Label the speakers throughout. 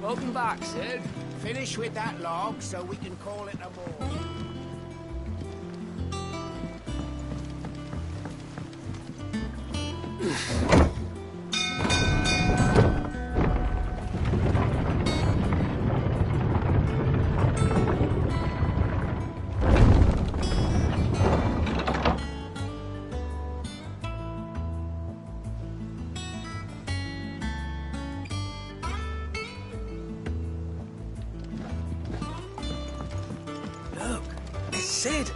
Speaker 1: Welcome back, Sid.
Speaker 2: Finish with that log so we can call it a ball.
Speaker 1: Look, it's Sid.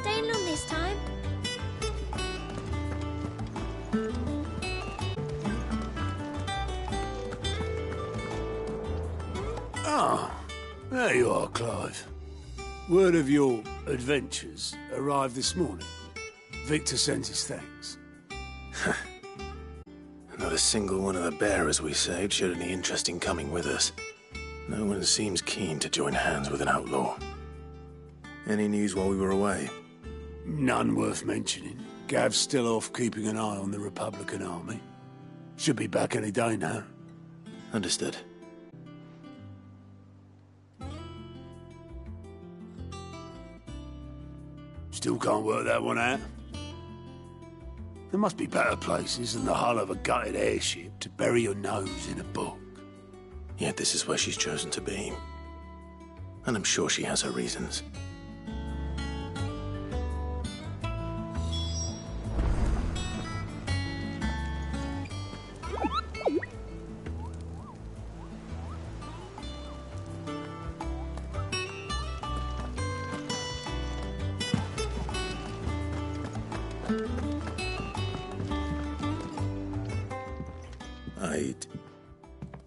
Speaker 3: Staying long this time?
Speaker 4: Ah, there you are, Clive. Word of your adventures arrived this morning. Victor sends his thanks.
Speaker 5: Not a single one of the bearers we saved showed any interest in coming with us. No one seems keen to join hands with an outlaw. Any news while we were away?
Speaker 4: None worth mentioning. Gav's still off keeping an eye on the Republican army. Should be back any day now.
Speaker 5: Understood.
Speaker 4: Still can't work that one out. There must be better places than the hull of a gutted airship to bury your nose in a book.
Speaker 5: Yet this is where she's chosen to be. And I'm sure she has her reasons. I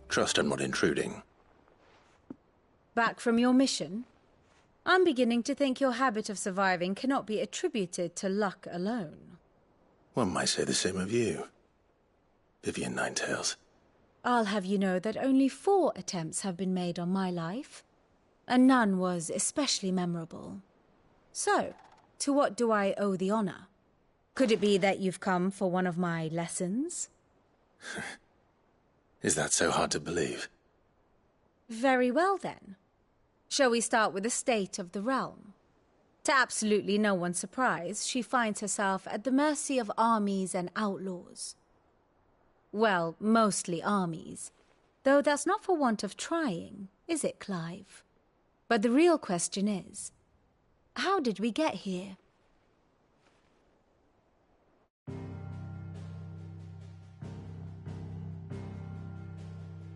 Speaker 5: trust I'm not intruding.
Speaker 6: Back from your mission? I'm beginning to think your habit of surviving cannot be attributed to luck alone.
Speaker 5: One might say the same of you, Vivian Ninetails.
Speaker 6: I'll have you know that only 4 attempts have been made on my life, and none was especially memorable. So, to what do I owe the honor? Could it be that you've come for one of my lessons?
Speaker 5: Is that so hard to believe?
Speaker 6: Very well, then. Shall we start with the state of the realm? To absolutely no one's surprise, she finds herself at the mercy of armies and outlaws. Well, mostly armies. Though that's not for want of trying, is it, Clive? But the real question is, how did we get here?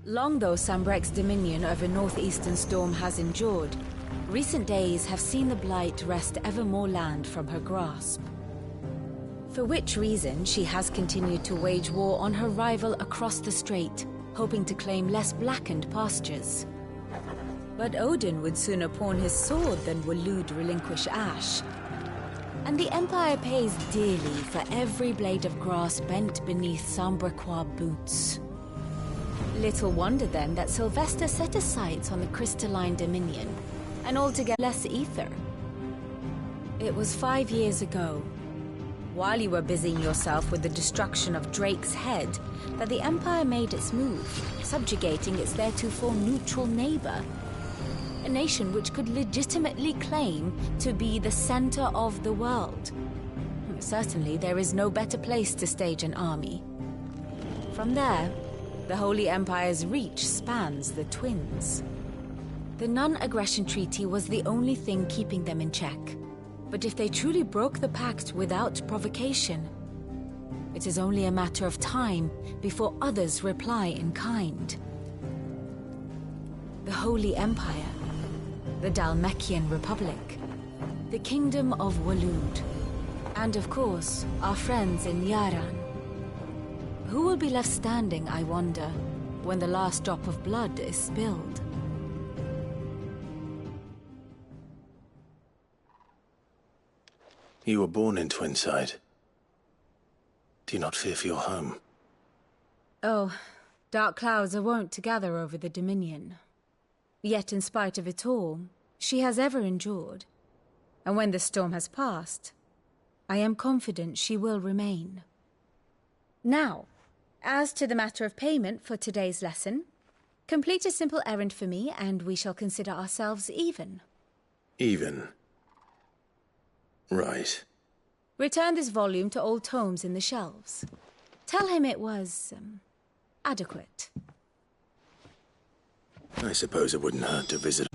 Speaker 6: Long though Sambrek's dominion over northeastern Storm has endured, recent days have seen the Blight wrest ever more land from her grasp. For which reason she has continued to wage war on her rival across the strait, hoping to claim less blackened pastures. But Odin would sooner pawn his sword than Waloed relinquish Ash. And the Empire pays dearly for every blade of grass bent beneath Sambrequois boots. Little wonder then that Sylvester set his sights on the crystalline dominion, and altogether less ether. It was 5 years ago, while you were busying yourself with the destruction of Drake's head, that the Empire made its move, subjugating its theretofore neutral neighbor. A nation which could legitimately claim to be the center of the world. Certainly there is no better place to stage an army. From there, the Holy Empire's reach spans the Twins. The non-aggression treaty was the only thing keeping them in check. But if they truly broke the pact without provocation, it is only a matter of time before others reply in kind. The Holy Empire, the Dhalmekian Republic, the Kingdom of Waloed, and of course, our friends in Yaran. Who will be left standing, I wonder, when the last drop of blood is spilled?
Speaker 5: You were born in Twinside. Do you not fear for your home?
Speaker 6: Oh, dark clouds are wont to gather over the Dominion. Yet in spite of it all, she has ever endured. And when the storm has passed, I am confident she will remain. Now, as to the matter of payment for today's lesson, Complete a simple errand for me, and we shall consider ourselves even.
Speaker 5: Even? Right.
Speaker 6: Return this volume to old tomes in the shelves. Tell him it was, adequate.
Speaker 5: I suppose it wouldn't hurt to visit.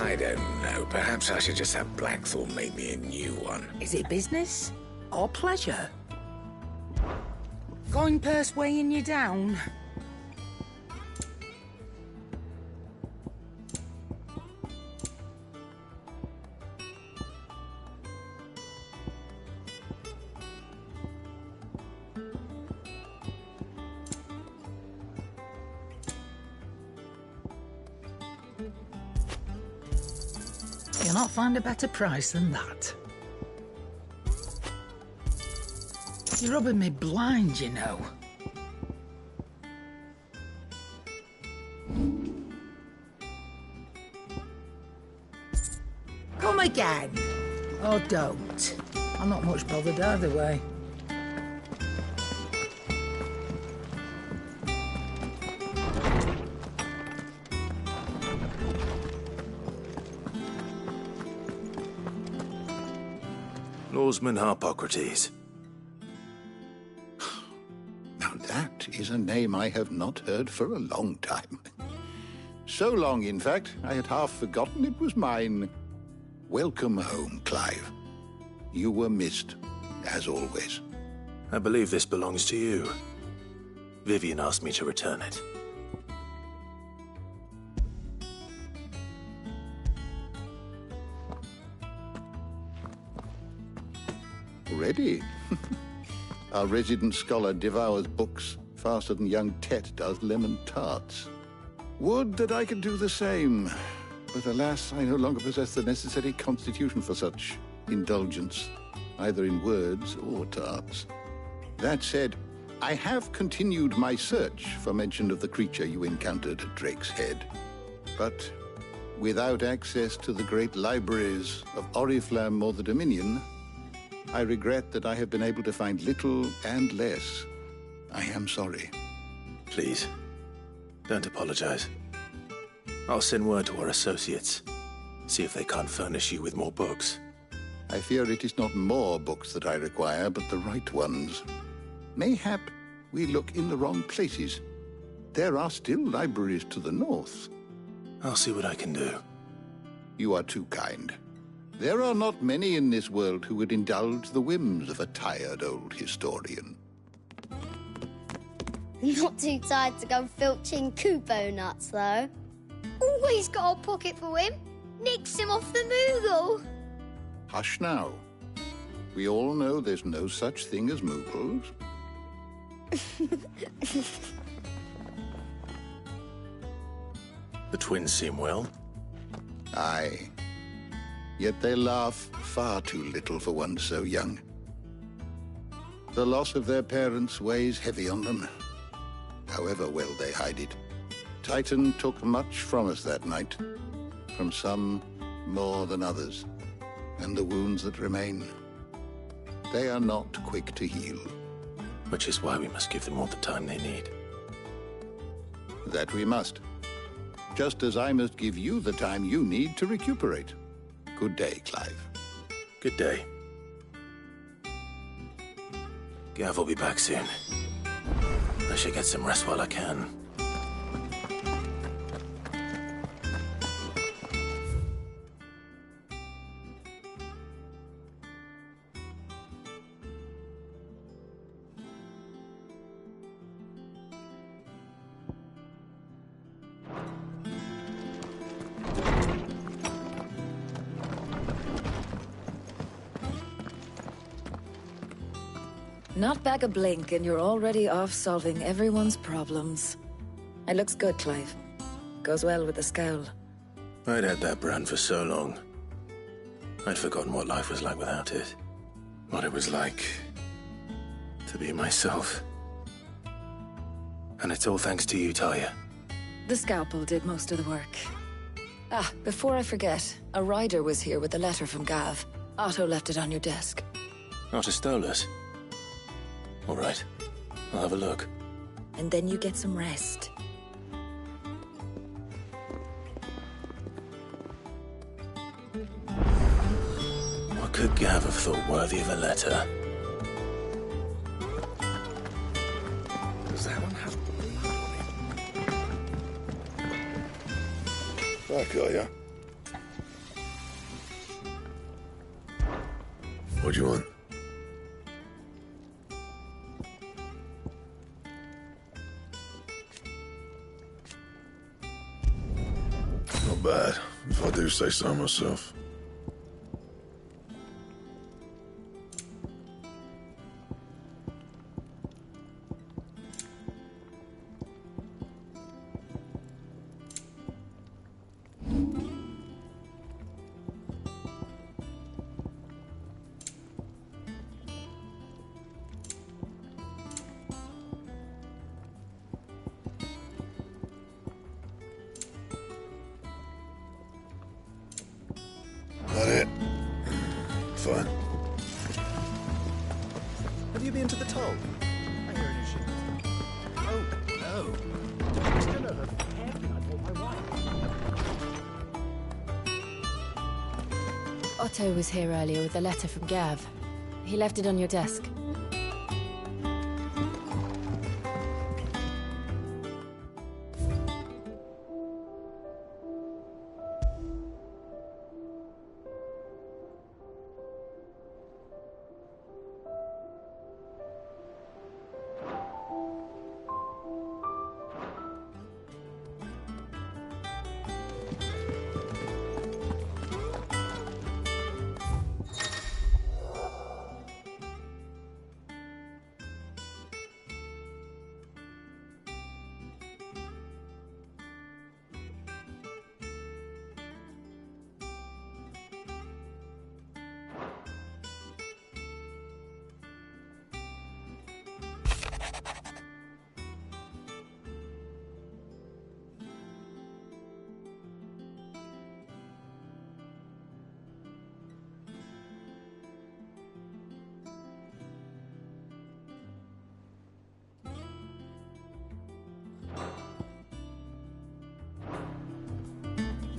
Speaker 1: I don't know. Perhaps I should just have Blackthorn make me a new one.
Speaker 2: Is it business or pleasure? Coin purse weighing you down? You'll not find a better price than that. You're rubbing me blind, you know. Come again. Or don't. I'm not much bothered either way.
Speaker 5: Lawsman Harpocrates.
Speaker 7: Now that is a name I have not heard for a long time. So long, in fact, I had half forgotten it was mine. Welcome home, Clive. You were missed, as always.
Speaker 5: I believe this belongs to you. Vivian asked me to return it.
Speaker 7: Ready? Our resident scholar devours books faster than young Tet does lemon tarts. Would that I could do the same. But alas, I no longer possess the necessary constitution for such indulgence, either in words or tarts. That said, I have continued my search for mention of the creature you encountered at Drake's Head. But without access to the great libraries of Oriflamme or the Dominion, I regret that I have been able to find little and less. I am sorry.
Speaker 5: Please, don't apologize. I'll send word to our associates. See if they can't furnish you with more books.
Speaker 7: I fear it is not more books that I require, but the right ones. Mayhap we look in the wrong places. There are still libraries to the north.
Speaker 5: I'll see what I can do.
Speaker 7: You are too kind. There are not many in this world who would indulge the whims of a tired old historian.
Speaker 3: Not too tired to go filching Kupo nuts, though. Always got a pocket for him. Nicks him off the Moogle.
Speaker 7: Hush now. We all know there's no such thing as Moogles.
Speaker 5: The twins seem well.
Speaker 7: Aye. Yet they laugh far too little for one so young. The loss of their parents weighs heavy on them, however well they hide it. Titan took much from us that night, from some more than others, and the wounds that remain, they are not quick to heal.
Speaker 5: Which is why we must give them all the time they need.
Speaker 7: That we must. Just as I must give you the time you need to recuperate. Good day, Clive.
Speaker 5: Good day. Gav will be back soon. I should get some rest while I can.
Speaker 8: Not back a blink, and you're already off solving everyone's problems. It looks good, Clive. Goes well with the scowl.
Speaker 5: I'd had that brand for so long. I'd forgotten what life was like without it. What it was like to be myself. And it's all thanks to you, Talia.
Speaker 8: The scalpel did most of the work. Ah, before I forget, a rider was here with a letter from Gav. Otto left it on your desk.
Speaker 5: Otto stole it. All right. I'll have a look.
Speaker 8: And then you get some rest.
Speaker 5: What could Gav have thought worthy of a letter?
Speaker 1: Does that one have blood on it?
Speaker 9: Back, are ya? What do you want? Not bad, if I do say so myself. That it? Fine.
Speaker 10: Have you been to the toll? I hear you should. Oh, no. I still know her from hairpin I bought my wife.
Speaker 6: Otto was here earlier with a letter from Gav. He left it on your desk.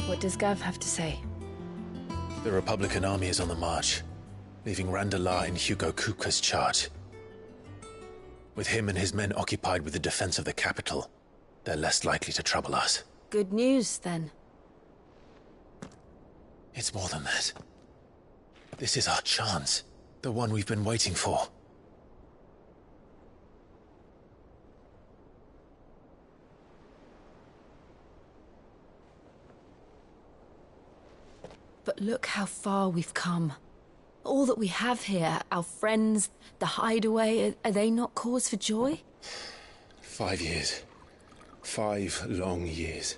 Speaker 6: What does Gav have to say?
Speaker 5: The Republican army is on the march, leaving Randalar in Hugo Kupka's charge. With him and his men occupied with the defense of the capital, they're less likely to trouble us.
Speaker 6: Good news, then.
Speaker 5: It's more than that. This is our chance, the one we've been waiting for.
Speaker 6: But look how far we've come. All that we have here, our friends, the hideaway, are they not cause for joy?
Speaker 5: 5 years. 5 long years.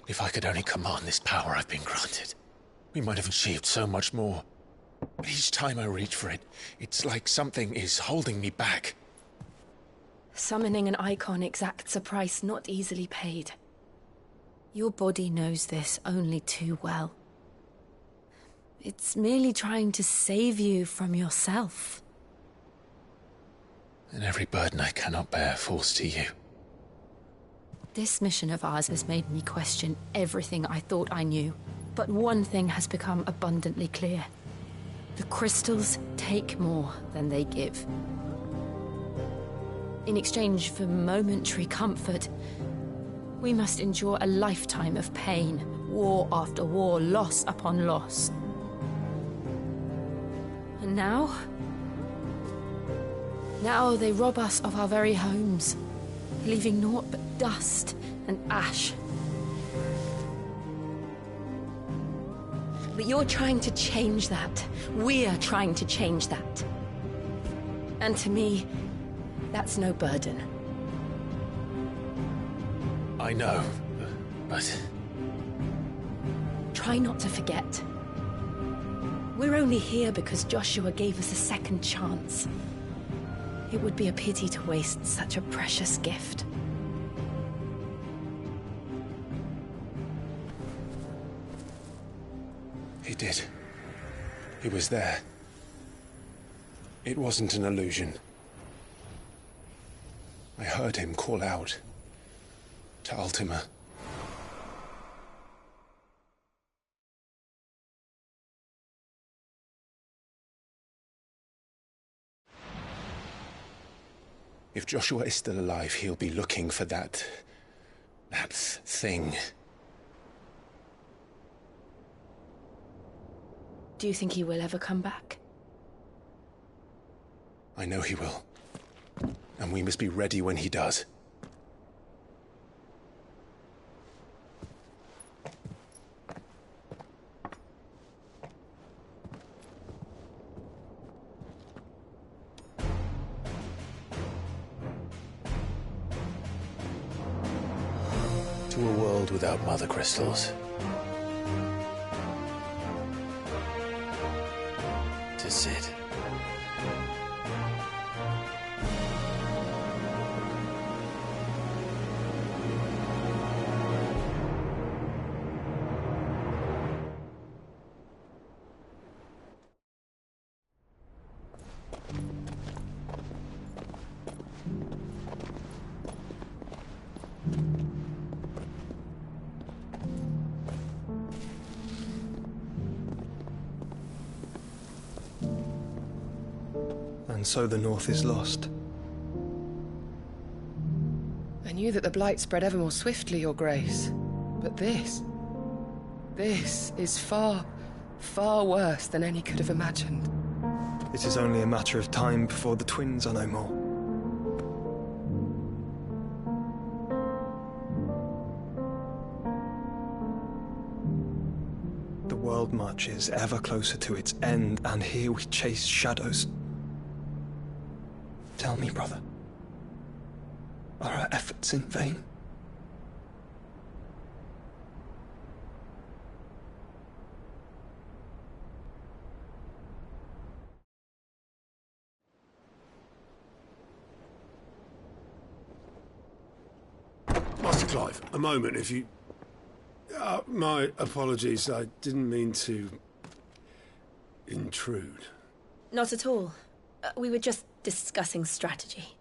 Speaker 5: If I could only command this power I've been granted, we might have achieved so much more. But each time I reach for it, it's like something is holding me back.
Speaker 6: Summoning an icon exacts a price not easily paid. Your body knows this only too well. It's merely trying to save you from yourself.
Speaker 5: And every burden I cannot bear falls to you.
Speaker 6: This mission of ours has made me question everything I thought I knew. But one thing has become abundantly clear. The crystals take more than they give. In exchange for momentary comfort, we must endure a lifetime of pain, war after war, loss upon loss. And now they rob us of our very homes, leaving naught but dust and ash. But you're trying to change that. We're trying to change that. And to me, that's no burden.
Speaker 5: I know, but...
Speaker 6: Try not to forget. We're only here because Joshua gave us a second chance. It would be a pity to waste such a precious gift.
Speaker 5: He did. He was there. It wasn't an illusion. I heard him call out to Ultima. If Joshua is still alive, he'll be looking for that thing.
Speaker 6: Do you think he will ever come back?
Speaker 5: I know he will. And we must be ready when he does. To a world without mother crystals. To Sid.
Speaker 11: And so the North is lost.
Speaker 12: I knew that the Blight spread ever more swiftly, Your Grace. But this is far, far worse than any could have imagined.
Speaker 11: It is only a matter of time before the twins are no more. The world marches ever closer to its end, and here we chase shadows. Tell me, brother, are our efforts in vain?
Speaker 4: Master Clive, a moment, if you... my apologies, I didn't mean to... intrude.
Speaker 13: Not at all. We were just discussing strategy.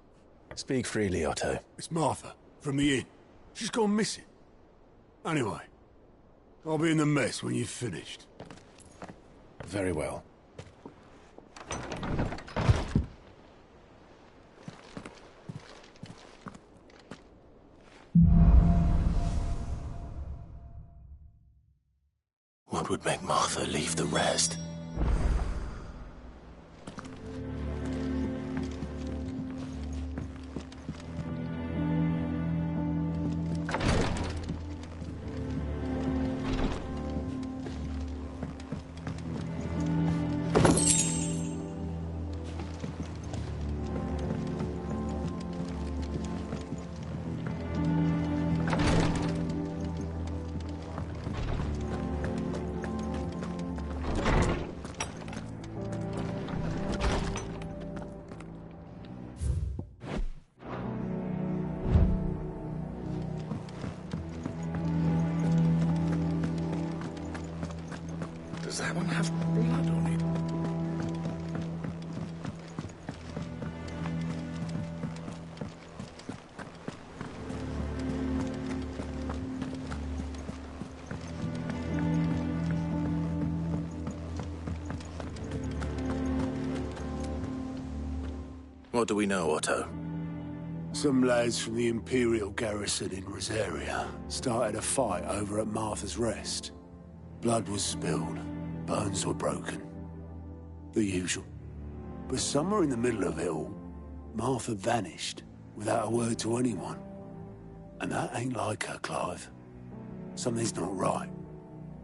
Speaker 5: Speak freely, Otto.
Speaker 4: It's Martha, from the inn. She's gone missing. Anyway, I'll be in the mess when you've finished.
Speaker 5: Very well. What would make Martha leave the rest?
Speaker 1: Does that one have blood on it?
Speaker 5: What do we know, Otto?
Speaker 4: Some lads from the Imperial garrison in Rosaria started a fight over at Martha's Rest. Blood was spilled, bones were broken. The usual. But somewhere in the middle of it all, Martha vanished without a word to anyone. And that ain't like her, Clive. Something's not right.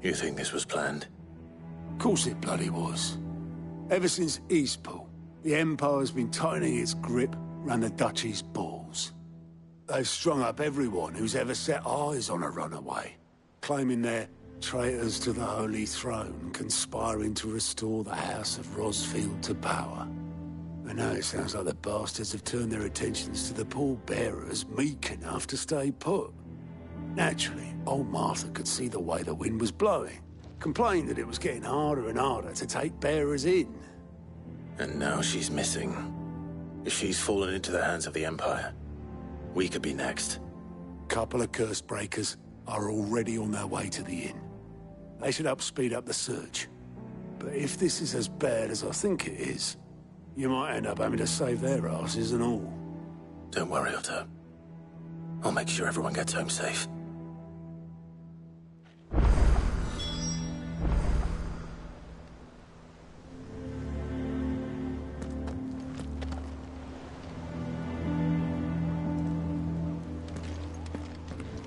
Speaker 5: You think this was planned?
Speaker 4: Of course it bloody was. Ever since Eastpool, the Empire's been tightening its grip round the Duchy's balls. They've strung up everyone who's ever set eyes on a runaway, claiming they're traitors to the Holy Throne, conspiring to restore the House of Rosfield to power. And now it sounds like the bastards have turned their attentions to the pallbearers meek enough to stay put. Naturally, old Martha could see the way the wind was blowing. Complained that it was getting harder and harder to take bearers in.
Speaker 5: And now she's missing. If she's fallen into the hands of the Empire, we could be next.
Speaker 4: Couple of curse breakers are already on their way to the inn. They should help speed up the search. But if this is as bad as I think it is, you might end up having to save their asses and all.
Speaker 5: Don't worry, Otto. I'll make sure everyone gets home safe.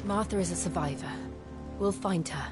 Speaker 6: Martha is a survivor. We'll find her.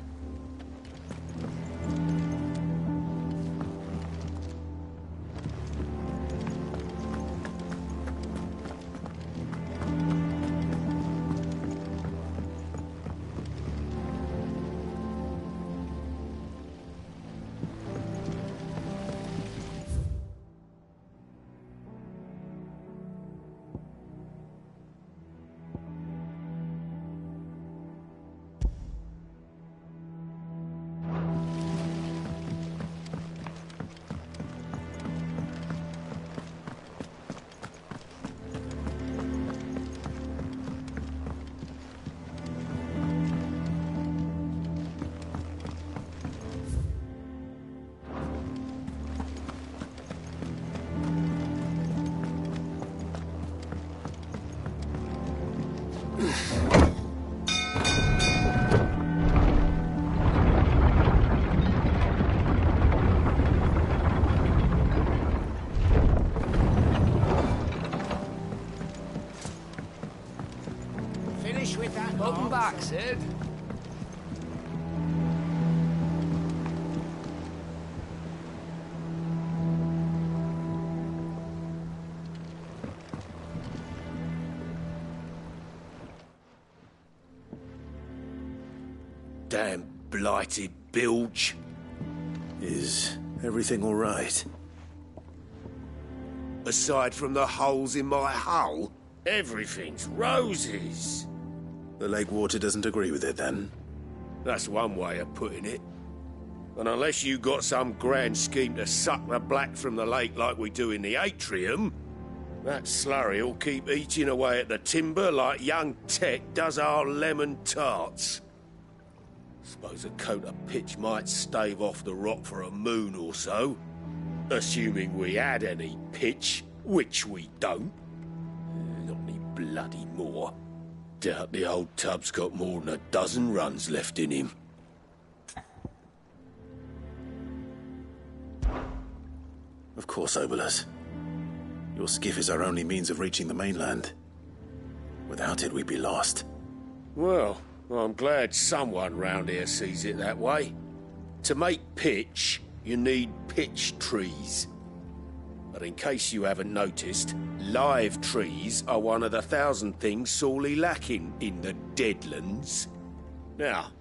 Speaker 10: Welcome back, Sid.
Speaker 14: Damn blighted bilge.
Speaker 9: Is everything all right?
Speaker 14: Aside from the holes in my hull, everything's roses.
Speaker 9: The lake water doesn't agree with it, then?
Speaker 14: That's one way of putting it. And unless you got some grand scheme to suck the black from the lake like we do in the atrium, that slurry'll keep eating away at the timber like young Tech does our lemon tarts. Suppose a coat of pitch might stave off the rot for a moon or so, assuming we had any pitch, which we don't. Not any bloody more. Doubt the old tub's got more than a dozen runs left in him.
Speaker 5: Of course, Obolus. Your skiff is our only means of reaching the mainland. Without it, we'd be lost.
Speaker 14: Well, I'm glad someone round here sees it that way. To make pitch, you need pitch trees. But in case you haven't noticed, live trees are one of the 1,000 things sorely lacking in the Deadlands. Now,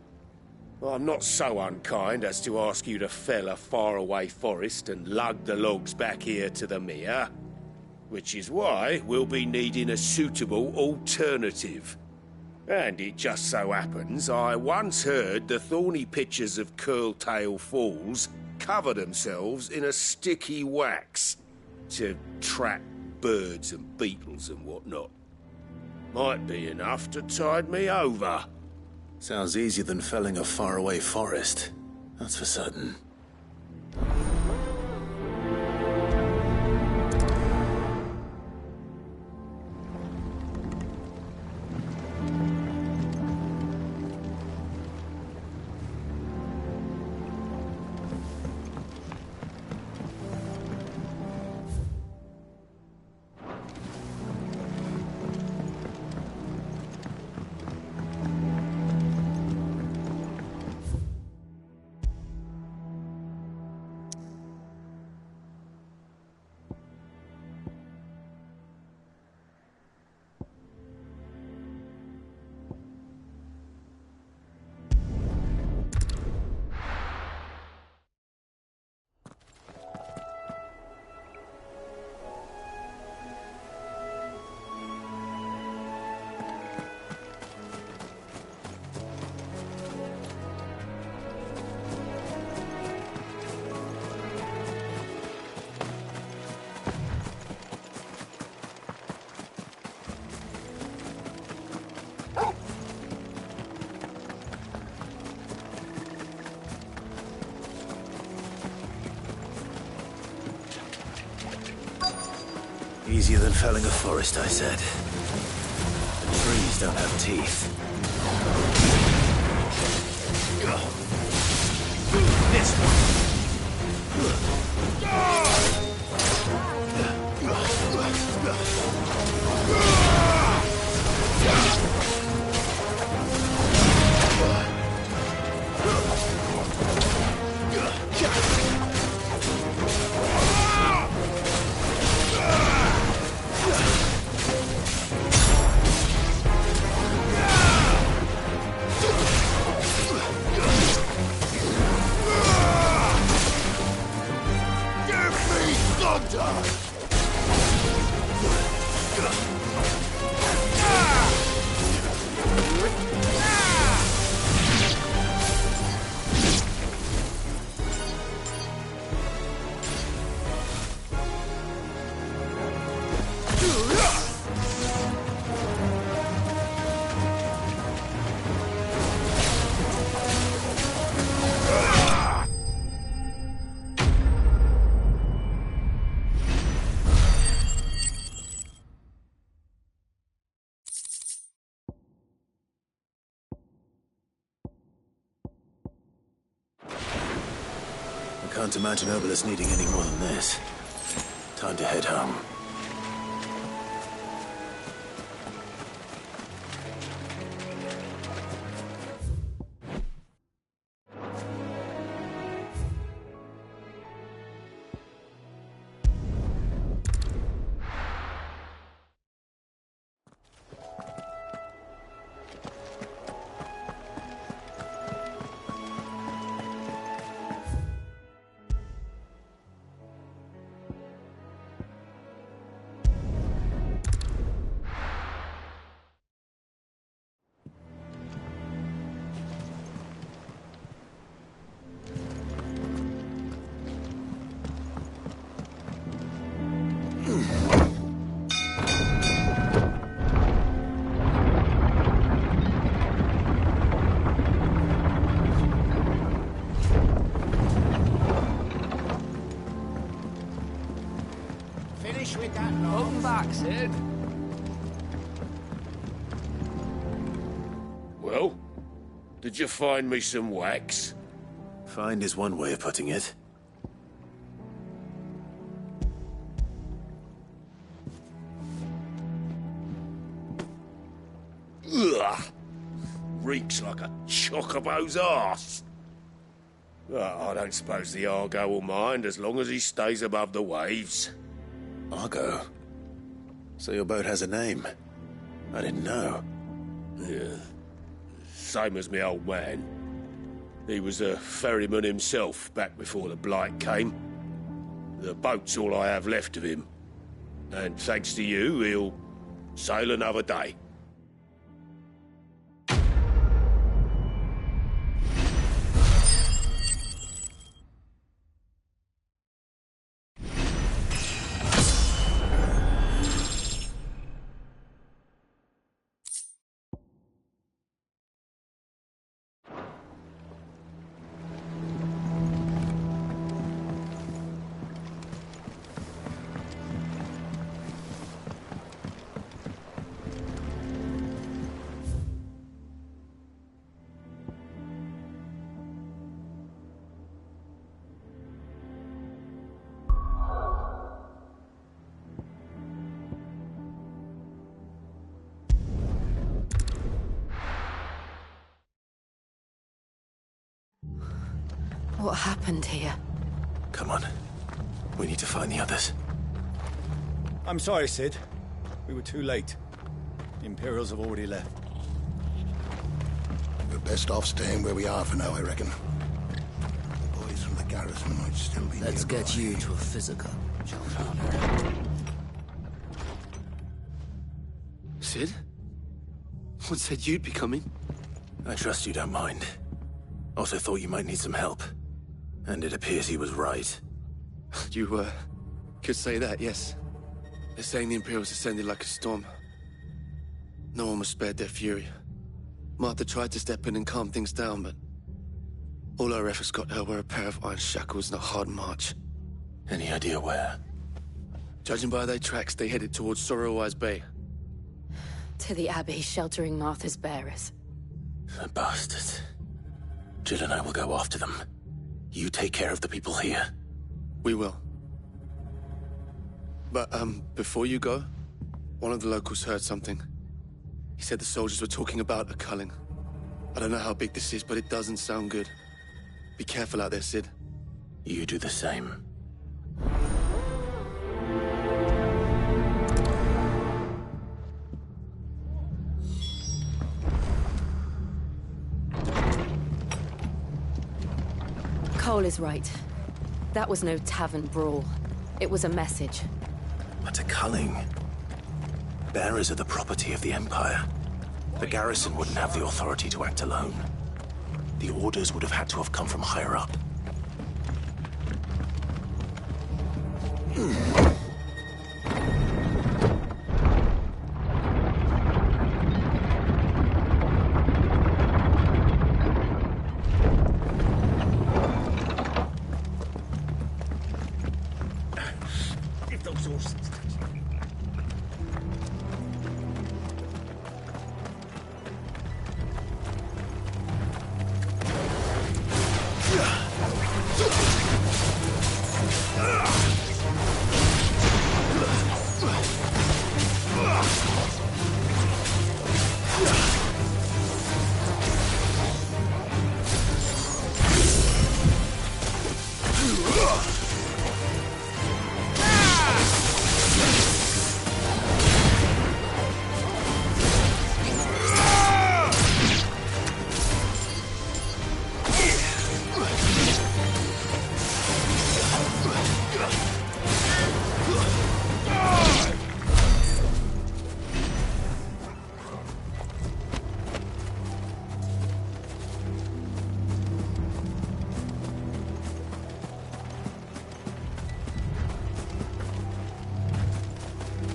Speaker 14: I'm not so unkind as to ask you to fell a faraway forest and lug the logs back here to the mere, which is why we'll be needing a suitable alternative. And it just so happens I once heard the thorny pitchers of Curltail Falls cover themselves in a sticky wax to trap birds and beetles and whatnot. Might be enough to tide me over.
Speaker 5: Sounds easier than felling a faraway forest. That's for certain.
Speaker 10: Easier than felling a forest, I said. The trees don't have teeth. This one. Can't imagine Obelus needing any more than this. Time to head home.
Speaker 15: Welcome back, Sid.
Speaker 14: Well, did you find me some wax?
Speaker 10: Find is one way of putting it.
Speaker 14: Ugh! Reeks like a chocobo's arse. I don't suppose the Argo will mind as long as he stays above the waves.
Speaker 10: Argo? So your boat has a name? I didn't know.
Speaker 14: Yeah. Same as my old man. He was a ferryman himself back before the Blight came. The boat's all I have left of him. And thanks to you, he'll sail another day.
Speaker 8: What happened here?
Speaker 10: Come on. We need to find the others.
Speaker 16: I'm sorry, Sid. We were too late. The Imperials have already left.
Speaker 7: We're best off staying where we are for now, I reckon. The boys from the garrison might still be
Speaker 17: Let's
Speaker 7: nearby.
Speaker 17: get you to a physical.
Speaker 18: Sid? What said you'd be coming?
Speaker 10: I trust you don't mind. Also thought you might need some help. And it appears he was right.
Speaker 18: You, could say that, yes. They're saying the Imperials descended like a storm. No one was spared their fury. Martha tried to step in and calm things down, but all our efforts got her were a pair of iron shackles and a hard march.
Speaker 10: Any idea where?
Speaker 18: Judging by their tracks, they headed towards Sorrowwise Bay.
Speaker 13: To the Abbey sheltering Martha's bearers.
Speaker 5: The bastards. Jill and I will go after them. You take care of the people here.
Speaker 18: We will. But, before you go, one of the locals heard something. He said the soldiers were talking about a culling. I don't know how big this is, but it doesn't sound good. Be careful out there, Sid.
Speaker 5: You do the same.
Speaker 13: Cole is right. That was no tavern brawl. It was a message.
Speaker 5: But a culling. Bearers are the property of the Empire. The garrison wouldn't have the authority to act alone. The orders would have had to have come from higher up.
Speaker 10: If those horses...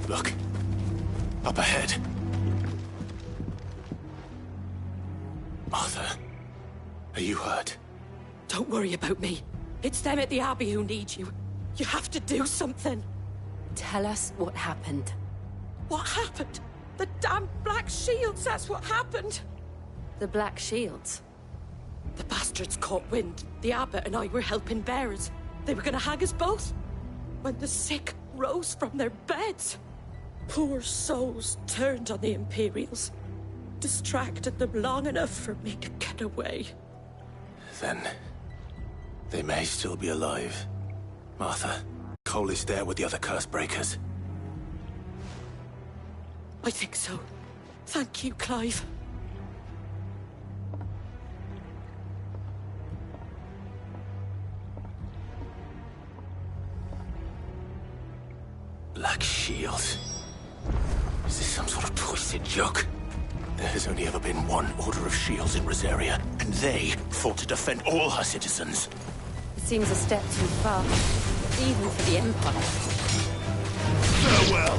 Speaker 5: Look. Up ahead. Martha, are you hurt?
Speaker 17: Don't worry about me. It's them at the Abbey who need you. You have to do something.
Speaker 13: Tell us what happened.
Speaker 17: What happened? The damn Black Shields, that's what happened.
Speaker 13: The Black Shields?
Speaker 17: The bastards caught wind. The abbot and I were helping bearers. They were gonna hang us both. When the sick rose from their beds. Poor souls turned on the Imperials. Distracted them long enough for me to get away.
Speaker 5: Then... they may still be alive. Martha, Cole is there with the other curse breakers.
Speaker 17: I think so. Thank you, Clive.
Speaker 5: Black Shields. Is this some sort of twisted joke? There has only ever been one Order of Shields in Rosaria, and they fought to defend all her citizens.
Speaker 13: It seems a step too far, even for the Empire.
Speaker 5: Farewell!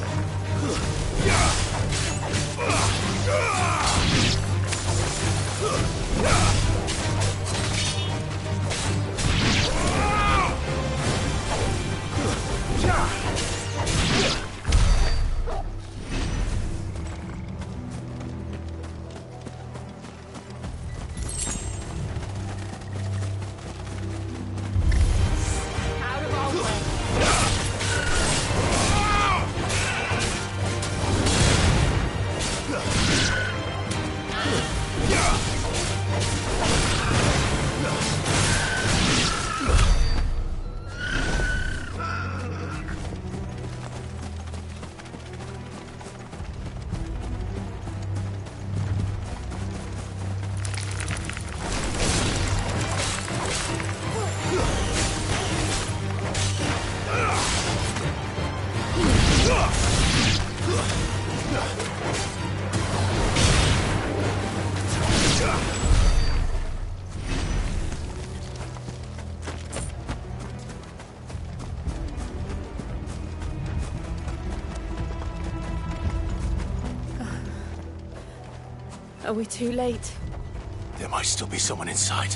Speaker 13: Are we too late?
Speaker 5: There might still be someone inside.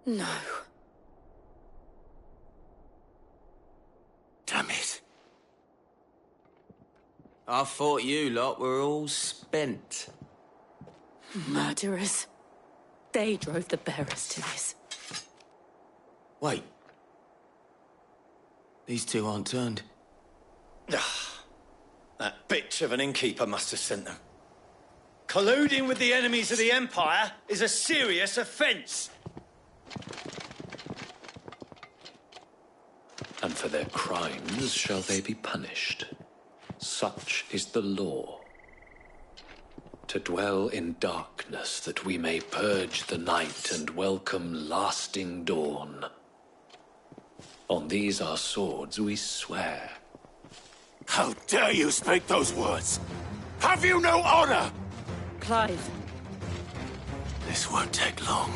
Speaker 17: No.
Speaker 10: Damn it.
Speaker 19: I thought you lot were all spent.
Speaker 17: Murderers. They drove the bearers to this.
Speaker 19: Wait. These two aren't turned.
Speaker 16: That bitch of an innkeeper must have sent them. Colluding with the enemies of the Empire is a serious offence.
Speaker 20: And for their crimes shall they be punished. Such is the law. To dwell in darkness that we may purge the night and welcome lasting dawn. On these our swords we swear.
Speaker 1: How dare you speak those words? Have you no honor?
Speaker 17: Clive.
Speaker 1: This won't take long.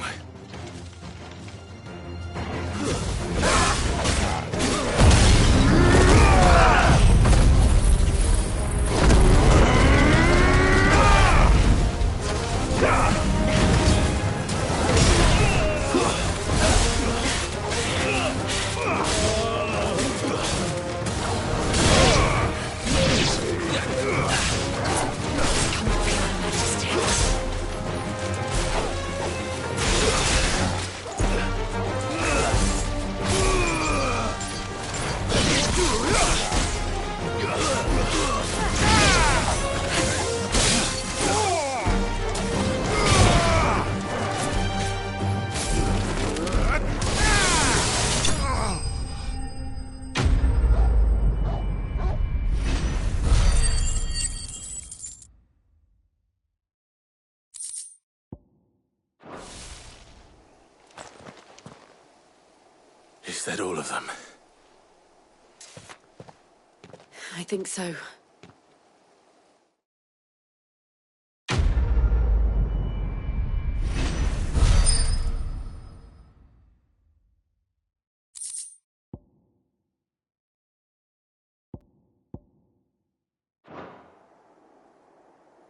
Speaker 1: Is that all of them?
Speaker 17: I think so.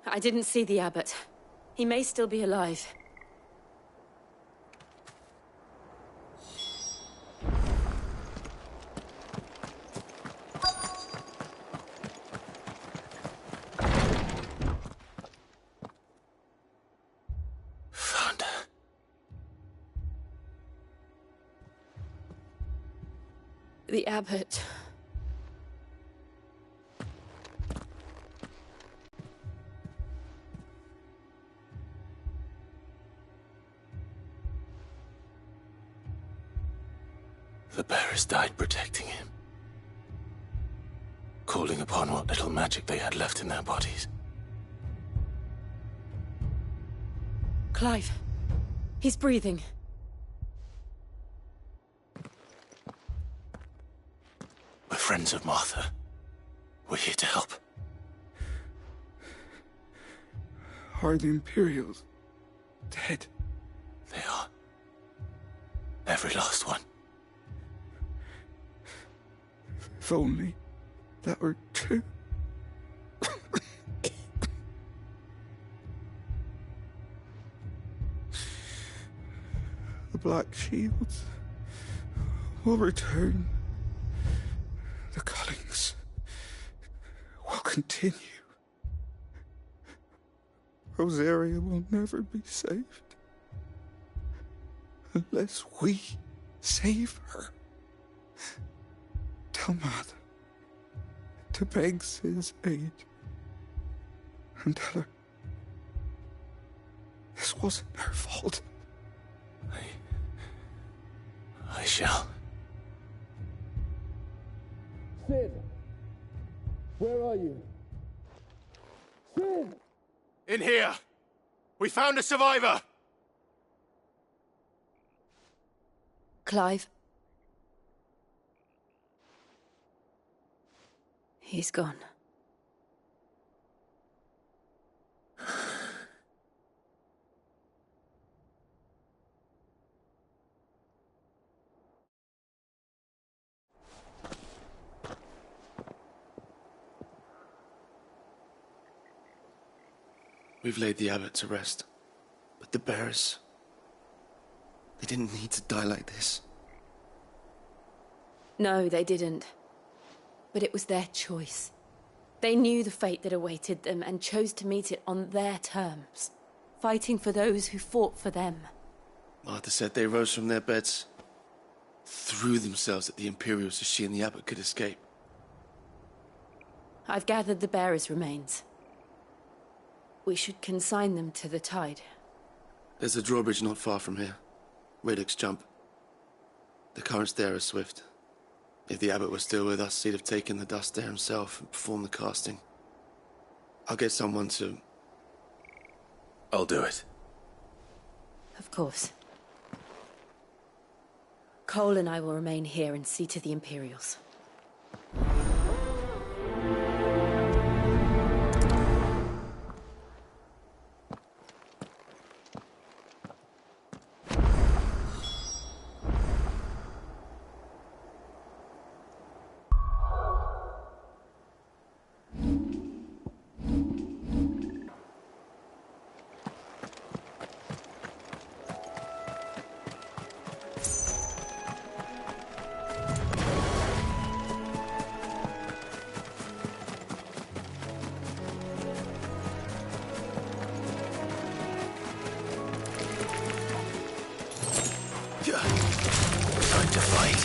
Speaker 17: I didn't see the abbot. He may still be alive. The abbot.
Speaker 1: The bearers died protecting him. Calling upon what little magic they had left in their bodies.
Speaker 17: Clive. He's breathing.
Speaker 1: We're friends of Martha. We're here to help.
Speaker 21: Are the Imperials dead?
Speaker 1: They are. Every last one.
Speaker 21: If only that were true. The Black Shields will return. The cullings will continue. Rosaria will never be saved unless we save her. Tell Mother to beg Sid's aid and tell her this wasn't her fault.
Speaker 1: I shall.
Speaker 22: Sid! Where are you? Sid!
Speaker 1: In here! We found a survivor!
Speaker 17: Clive. He's gone.
Speaker 18: We've laid the abbot to rest, but the bearers, They didn't need to die like this.
Speaker 13: No, they didn't. But it was their choice. They knew the fate that awaited them and chose to meet it on their terms, fighting for those who fought for them.
Speaker 18: Martha said they rose from their beds, threw themselves at the Imperials so she and the Abbot could escape.
Speaker 13: I've gathered the bearers' remains. We should consign them to the tide.
Speaker 18: There's a drawbridge not far from here. Radix Jump. The currents there are swift. If the Abbot was still with us, he'd have taken the dust there himself and performed the casting. I'll get someone to...
Speaker 5: I'll do it.
Speaker 13: Of course. Cole and I will remain here and see to the Imperials.
Speaker 5: Time to fight.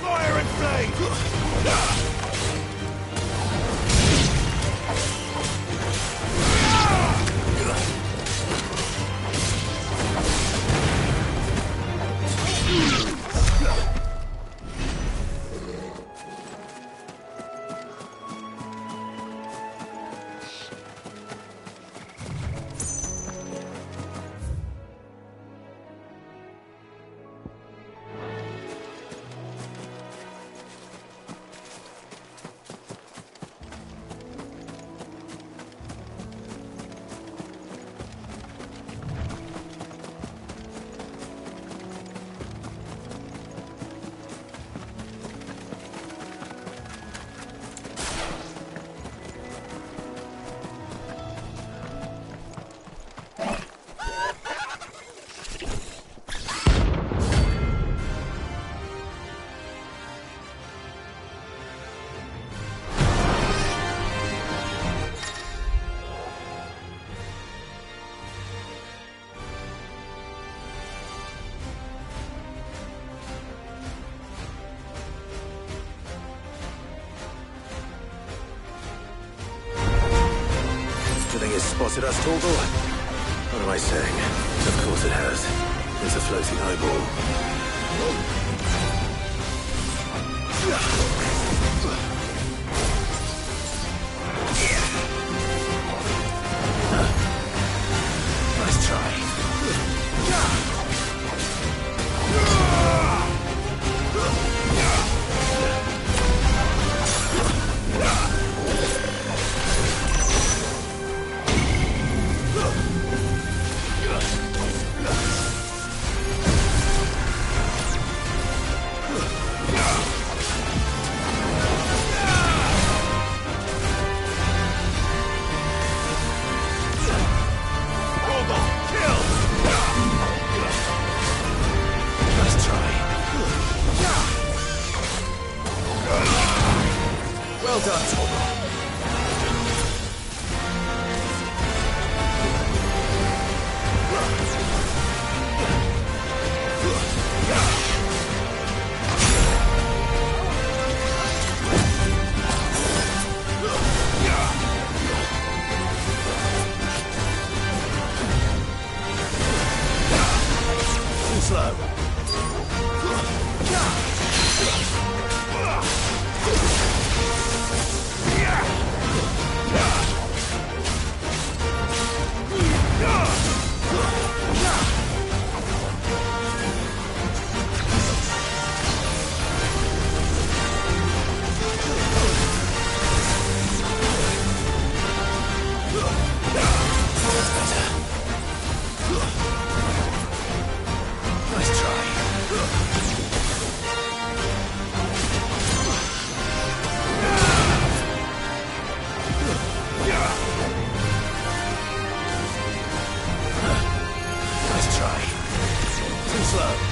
Speaker 22: Fire and flame!
Speaker 5: Spotted us, Torgal? What am I saying? Of course it has. There's a floating eyeball. Nice try.
Speaker 22: slow.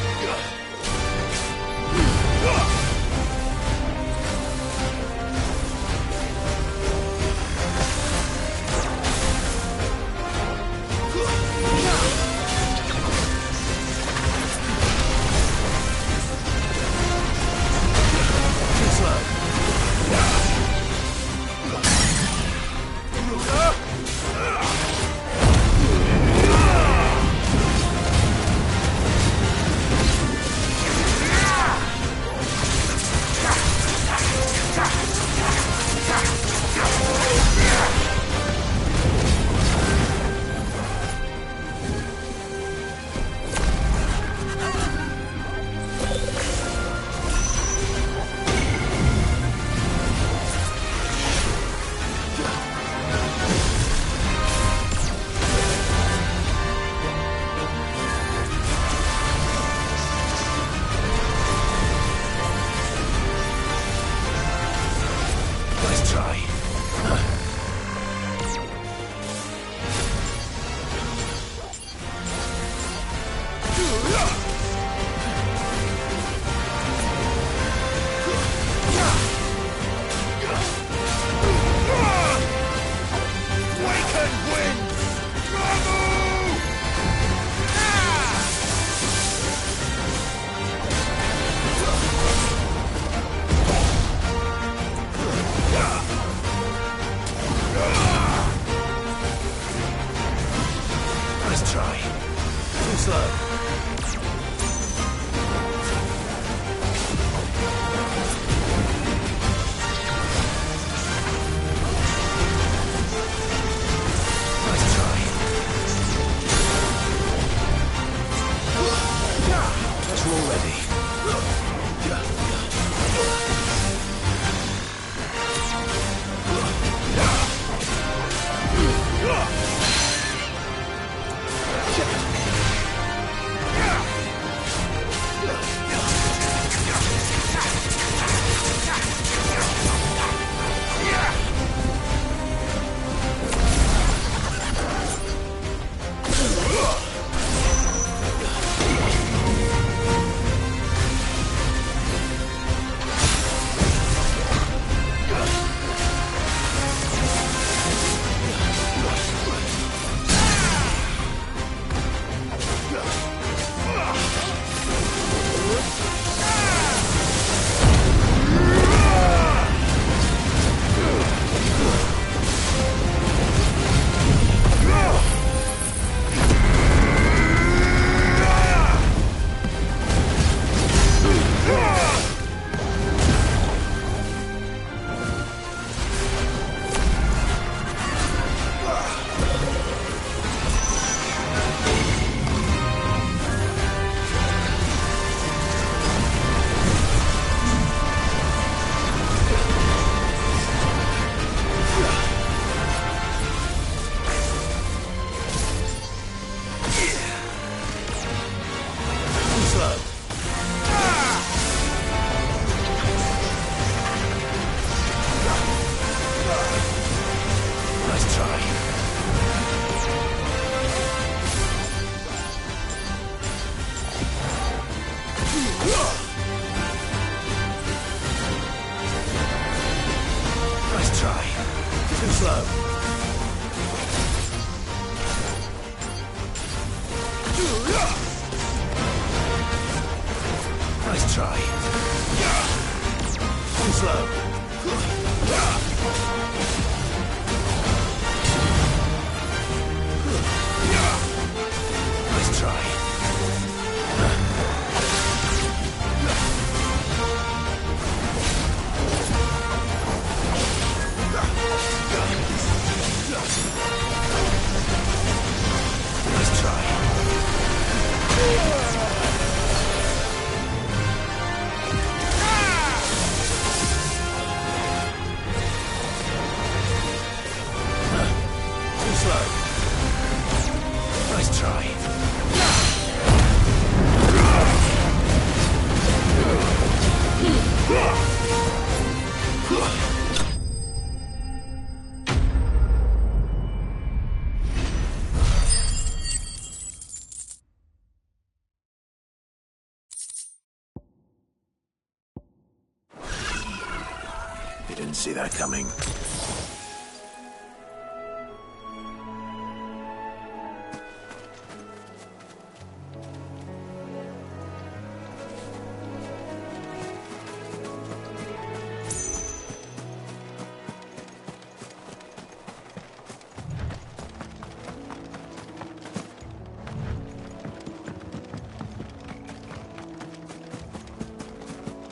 Speaker 1: Didn't see that coming.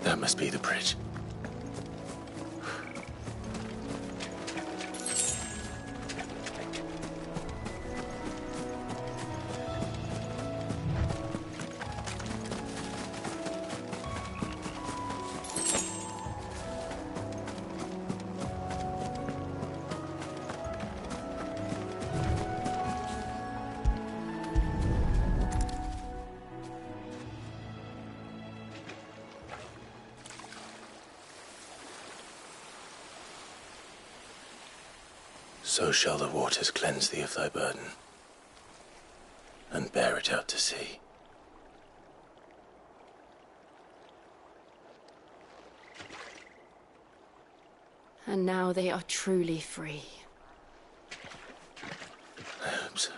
Speaker 1: That must be the bridge. So shall the waters cleanse thee of thy burden, and bear it out to sea.
Speaker 13: And now they are truly free.
Speaker 1: I hope so.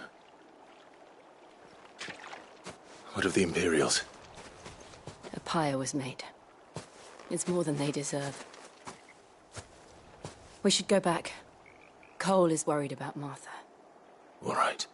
Speaker 1: What of the Imperials?
Speaker 13: A pyre was made. It's more than they deserve. We should go back. Cole is worried about Martha.
Speaker 1: All right.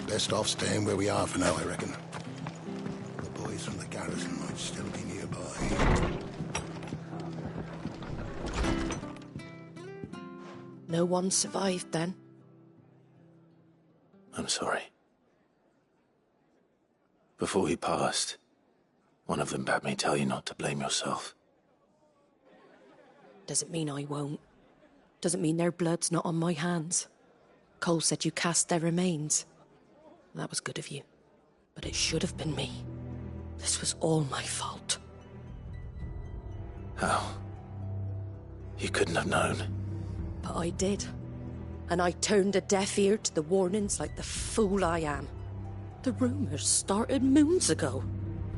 Speaker 2: Best off staying where we are for now, I reckon. The boys from the garrison might still be nearby.
Speaker 17: No one survived then?
Speaker 1: I'm sorry. Before he passed, one of them bade me tell you not to blame yourself.
Speaker 17: Doesn't mean I won't. Doesn't mean their blood's not on my hands. Cole said you cast their remains. That was good of you. But it should have been me. This was all my fault.
Speaker 1: How? You couldn't have known.
Speaker 17: But I did. And I turned a deaf ear to the warnings like the fool I am. The rumours started moons ago.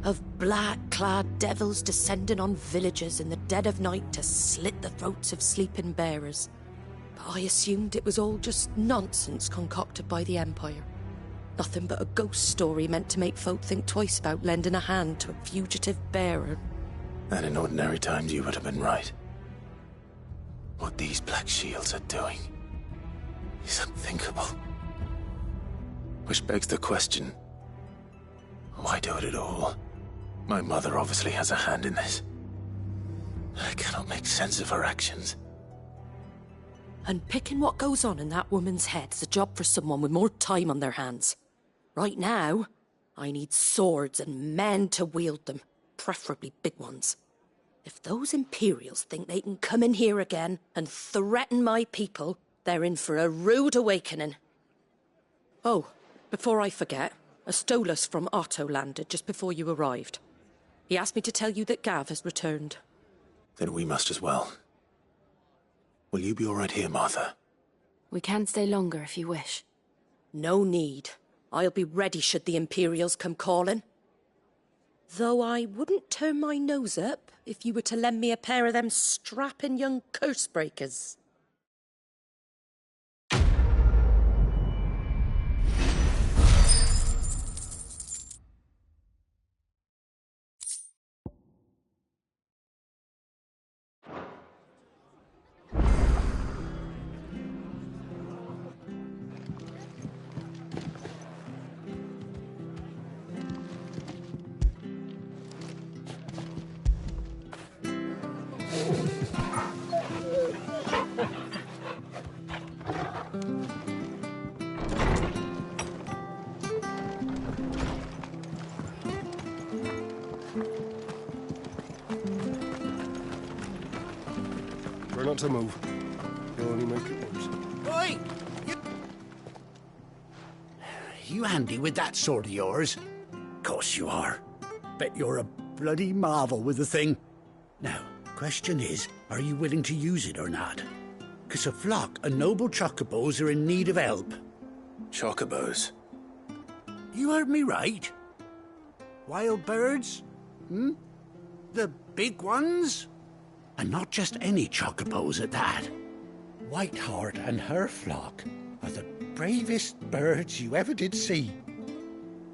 Speaker 17: Of black-clad devils descending on villages in the dead of night to slit the throats of sleeping bearers. But I assumed it was all just nonsense concocted by the Empire. Nothing but a ghost story meant to make folk think twice about lending a hand to a fugitive bearer.
Speaker 1: And in ordinary times you would have been right. What these Black Shields are doing is unthinkable. Which begs the question, why do it at all? My mother obviously has a hand in this. I cannot make sense of her actions.
Speaker 17: Unpicking what goes on in that woman's head is a job for someone with more time on their hands. Right now, I need swords and men to wield them, preferably big ones. If those Imperials think they can come in here again and threaten my people, they're in for a rude awakening. Oh, before I forget, a Stolas from Otto landed just before you arrived. He asked me to tell you that Gav has returned.
Speaker 1: Then we must as well. Will you be all right here, Martha?
Speaker 13: We can stay longer if you wish.
Speaker 17: No need. I'll be ready should the Imperials come calling. Though I wouldn't turn my nose up if you were to lend me a pair of them strapping young curse-breakers.
Speaker 10: not to move. You'll only make it worse.
Speaker 3: Oi! You handy with that sword of yours? Course you are. Bet you're a bloody marvel with the thing. Now, question is, are you willing to use it or not? 'Cause a flock of noble chocobos are in need of help.
Speaker 1: Chocobos?
Speaker 3: You heard me right. Wild birds? The big ones? And not just any chocobos at that. Whiteheart and her flock are the bravest birds you ever did see.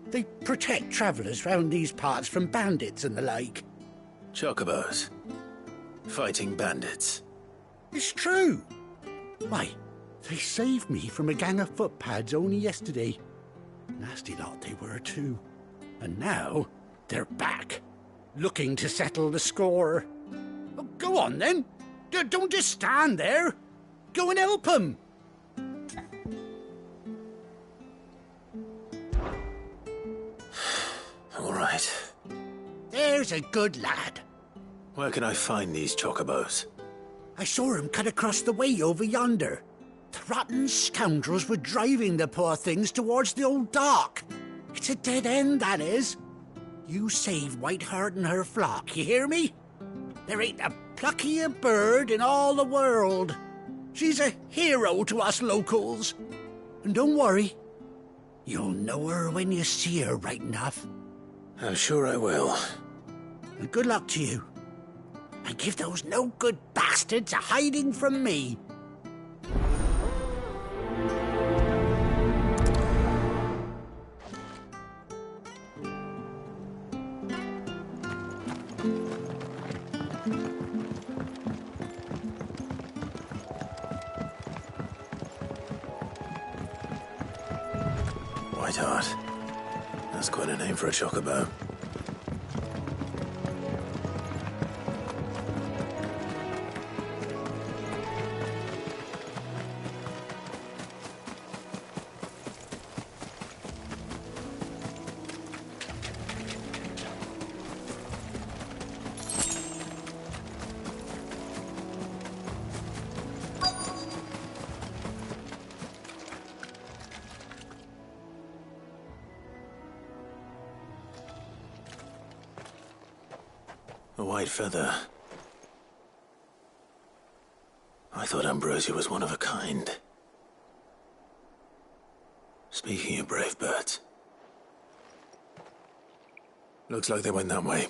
Speaker 3: They protect travellers round these parts from bandits and the like.
Speaker 1: Chocobos? Fighting bandits?
Speaker 3: It's true. Why, they saved me from a gang of footpads only yesterday. Nasty lot they were too. And now they're back, looking to settle the score. Oh, go on then. Don't just stand there. Go and help them.
Speaker 1: All right.
Speaker 3: There's a good lad.
Speaker 1: Where can I find these chocobos?
Speaker 3: I saw him cut across the way over yonder. The rotten scoundrels were driving the poor things towards the old dock. It's a dead end, that is. You save Whiteheart and her flock, you hear me? There ain't a pluckier bird in all the world. She's a hero to us locals. And don't worry, you'll know her when you see her right enough.
Speaker 1: I'm sure I will.
Speaker 3: And good luck to you. And give those no-good bastards a hiding from me.
Speaker 1: Whiteheart. That's quite a name for a chocobo. A white feather. I thought Ambrosia was one of a kind. Speaking of brave birds. Looks like they went that way.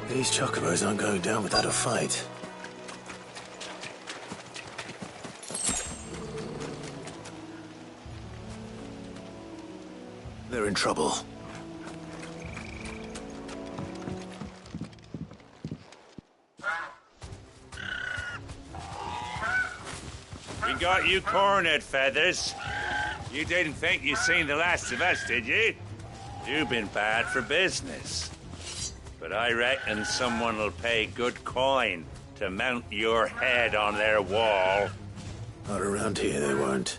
Speaker 1: These chocobos aren't going down without a fight. They're in trouble.
Speaker 12: We got you cornered, Feathers. You didn't think you'd seen the last of us, did you? You've been bad for business. But I reckon someone will pay good coin to mount your head on their wall.
Speaker 1: Not around here, they won't.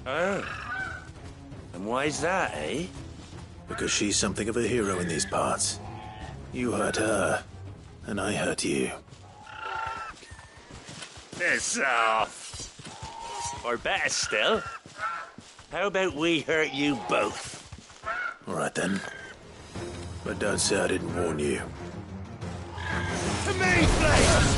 Speaker 12: Oh. And why's that, eh?
Speaker 1: Because she's something of a hero in these parts. You hurt her, and I hurt you.
Speaker 12: Piss off. Or better still, how about we hurt you both?
Speaker 1: All right, then. But don't say I didn't warn you.
Speaker 22: To me, Flames!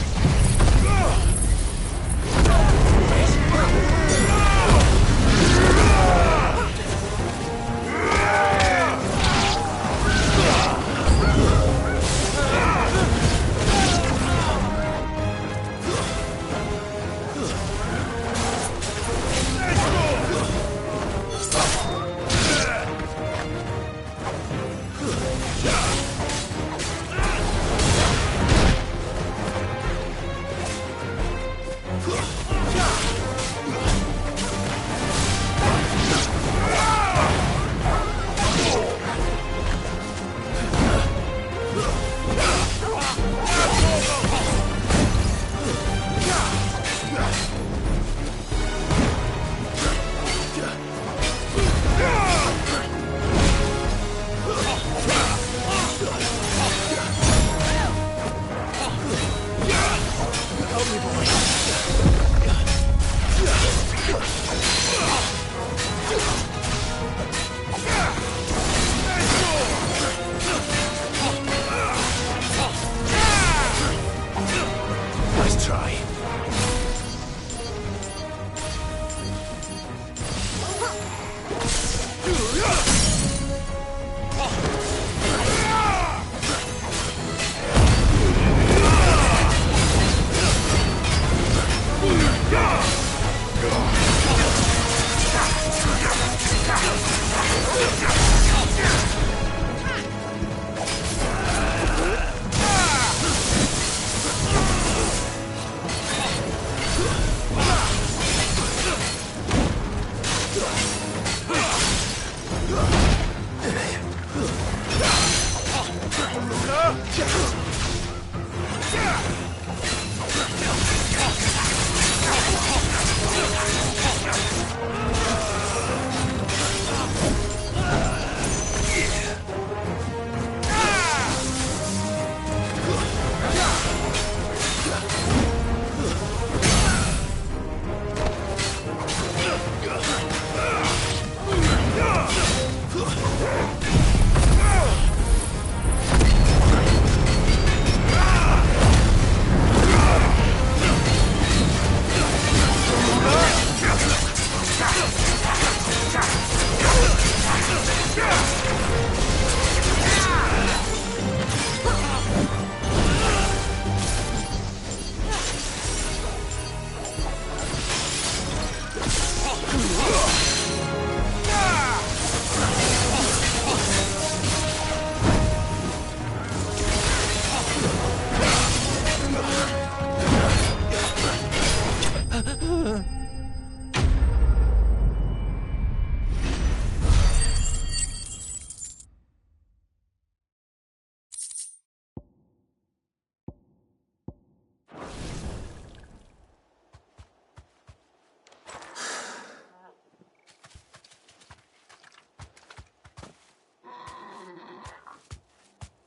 Speaker 1: Nice try.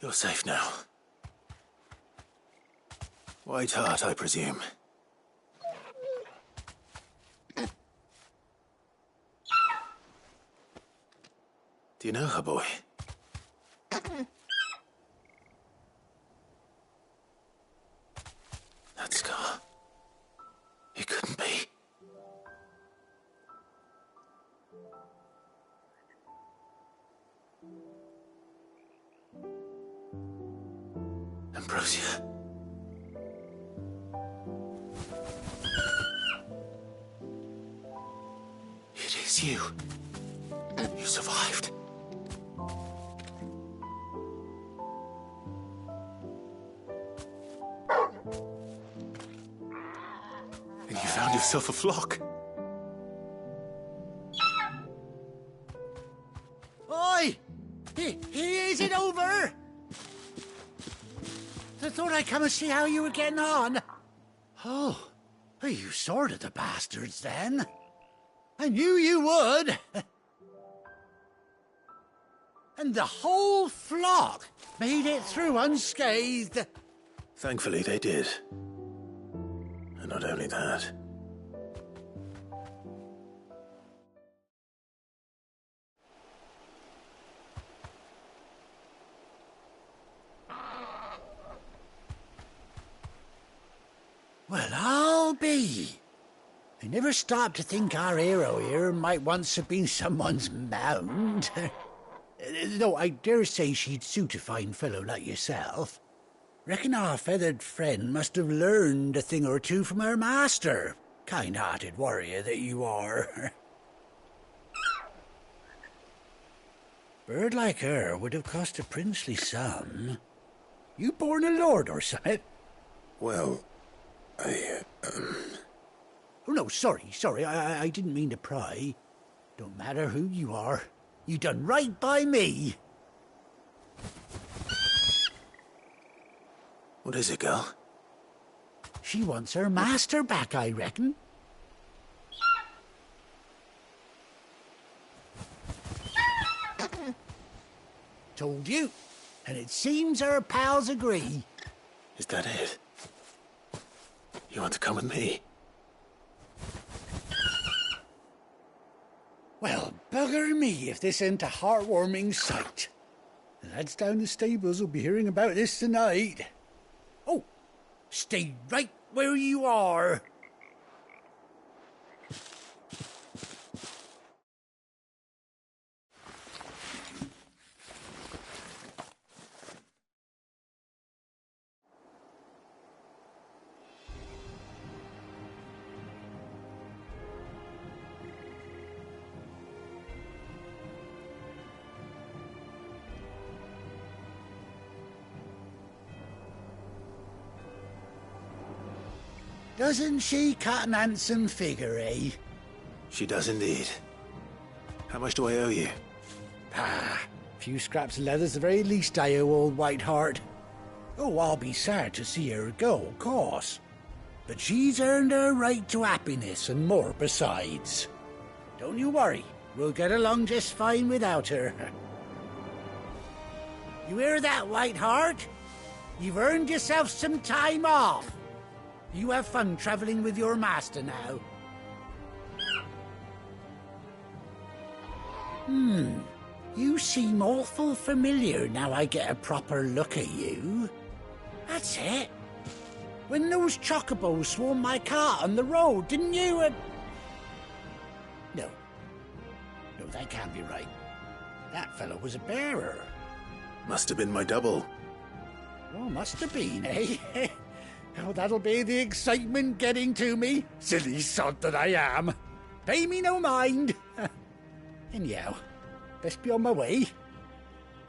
Speaker 1: You're safe now. White Heart, I presume. Do you know her, boy? That scar. It couldn't be. Ambrosia. It is you. You survived. And you found yourself a flock.
Speaker 3: Oi! Is it over? I thought I'd come and see how you were getting on. Oh, you sorted the bastards then. I knew you would. And the whole flock made it through unscathed.
Speaker 1: Thankfully, they did. And not only that.
Speaker 3: well be. I never stopped to think our hero here might once have been someone's mount. Though I dare say she'd suit a fine fellow like yourself. Reckon our feathered friend must have learned a thing or two from her master. Kind-hearted warrior that you are. Bird like her would have cost a princely sum. You born a lord or something?
Speaker 9: Well,
Speaker 3: Oh, no, sorry. I didn't mean to pry. Don't matter who you are. You done right by me.
Speaker 1: What is it, girl?
Speaker 3: She wants her master back, I reckon. Told you. And it seems her pals agree.
Speaker 1: Is that it? You want to come with me?
Speaker 3: Well, bugger me if this ain't a heartwarming sight. The lads down the stables will be hearing about this tonight. Oh, stay right where you are. Doesn't she cut an handsome figure, eh?
Speaker 1: She does indeed. How much do I owe you?
Speaker 3: A few scraps of leather's the very least I owe old Whiteheart. Oh, I'll be sad to see her go, of course. But she's earned her right to happiness and more besides. Don't you worry, we'll get along just fine without her. You hear that, Whiteheart? You've earned yourself some time off. You have fun traveling with your master now. You seem awful familiar now I get a proper look at you. That's it. When those chocobos swarmed my cart on the road, didn't you? No, that can't be right. That fellow was a bearer.
Speaker 1: Must have been my double.
Speaker 3: Oh, must have been, eh? Oh, that'll be the excitement getting to me. Silly sod that I am. Pay me no mind. Anyhow, best be on my way.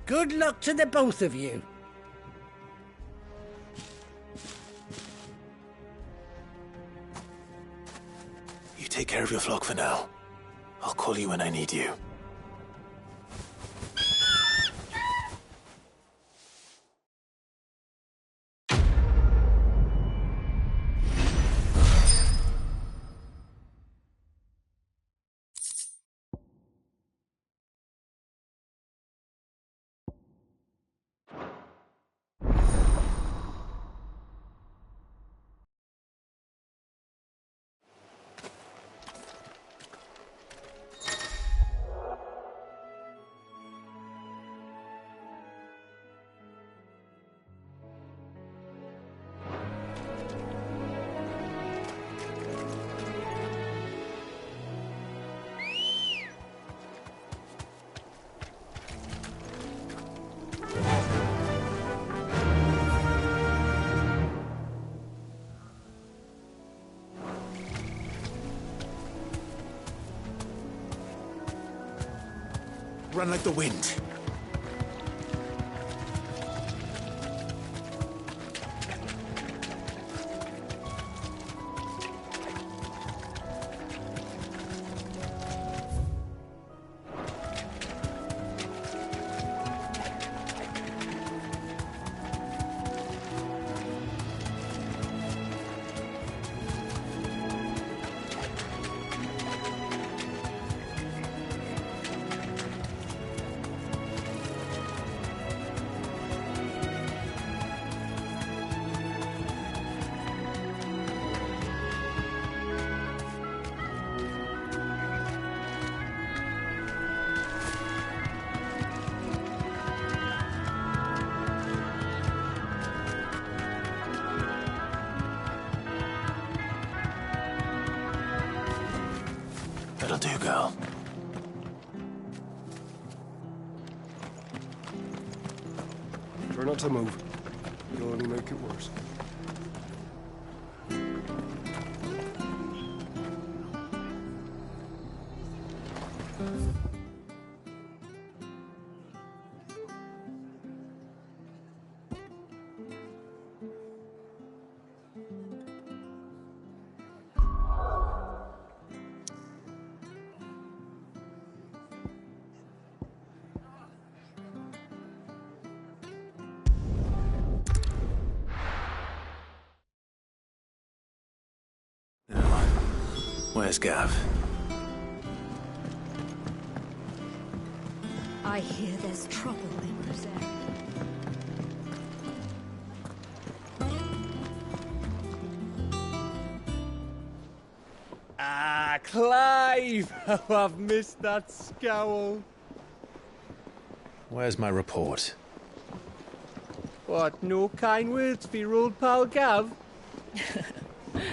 Speaker 3: Good luck to the both of you.
Speaker 1: You take care of your flock for now. I'll call you when I need you. Run like the wind. That'll do, girl.
Speaker 4: Try not to move. You'll only make it worse.
Speaker 1: Where's Gav?
Speaker 11: I hear there's trouble in Rosetta.
Speaker 23: Ah, Clive! Oh, I've missed that scowl.
Speaker 5: Where's my report?
Speaker 23: What, no kind words for your old pal Gav?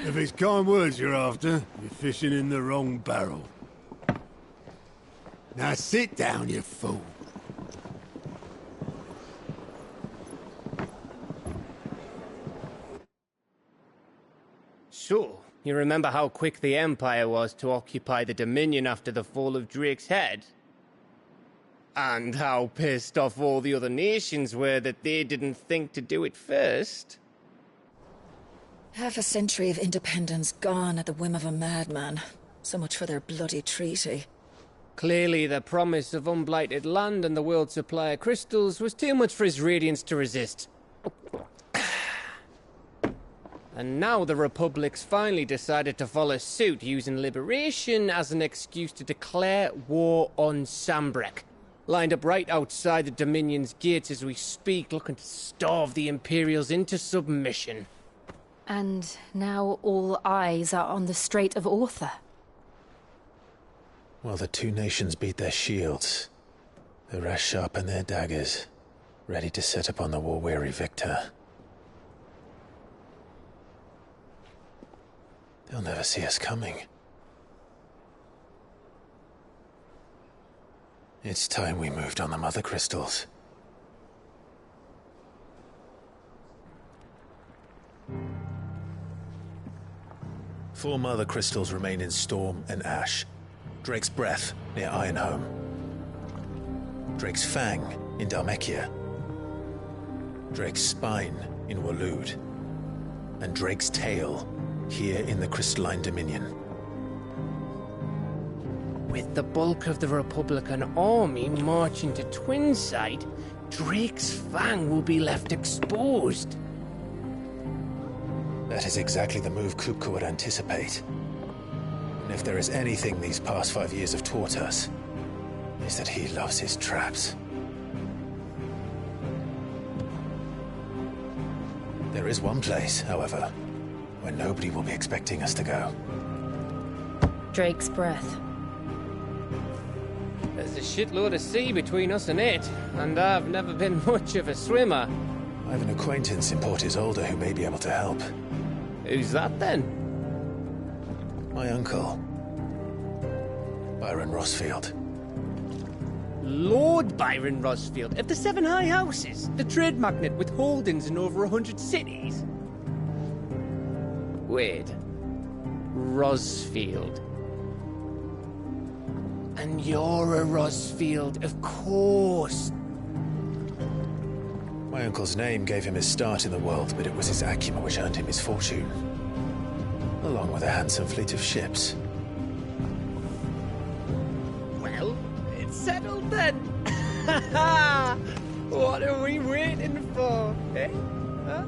Speaker 24: If it's kind words you're after, you're fishing in the wrong barrel. Now sit down, you fool.
Speaker 23: So, you remember how quick the Empire was to occupy the Dominion after the fall of Drake's head? And how pissed off all the other nations were that they didn't think to do it first?
Speaker 8: Half a century of independence gone at the whim of a madman. So much for their bloody treaty.
Speaker 23: Clearly, the promise of unblighted land and the world's supply of crystals was too much for his radiance to resist. And now the Republic's finally decided to follow suit, using liberation as an excuse to declare war on Sambrek. Lined up right outside the Dominion's gates as we speak, looking to starve the Imperials into submission.
Speaker 13: And now all eyes are on the Strait of Author.
Speaker 5: Well, the two nations beat their shields. The rest sharpen their daggers, ready to set upon the war-weary victor. They'll never see us coming. It's time we moved on the mother crystals. Four mother crystals remain in Storm and Ash. Drake's Breath near Ironhome. Drake's Fang in Dhalmekia. Drake's Spine in Waloed. And Drake's Tail here in the Crystalline Dominion.
Speaker 23: With the bulk of the Republican army marching to Twinside, Drake's Fang will be left exposed.
Speaker 5: That is exactly the move Kupka would anticipate. And if there is anything these past 5 years have taught us, is that he loves his traps. There is one place, however, where nobody will be expecting us to go.
Speaker 13: Drake's Breath.
Speaker 23: There's a shitload of sea between us and it, and I've never been much of a swimmer.
Speaker 5: I have an acquaintance in Port Isolde who may be able to help.
Speaker 23: Who's that then?
Speaker 5: My uncle, Byron Rossfield.
Speaker 23: Lord Byron Rossfield of the Seven High Houses, the trade magnate with holdings in over 100 cities. Wait, Rossfield. And you're a Rossfield, of course.
Speaker 5: My uncle's name gave him his start in the world, but it was his acumen which earned him his fortune. Along with a handsome fleet of ships.
Speaker 23: Well, it's settled then. What are we waiting for, eh? Huh?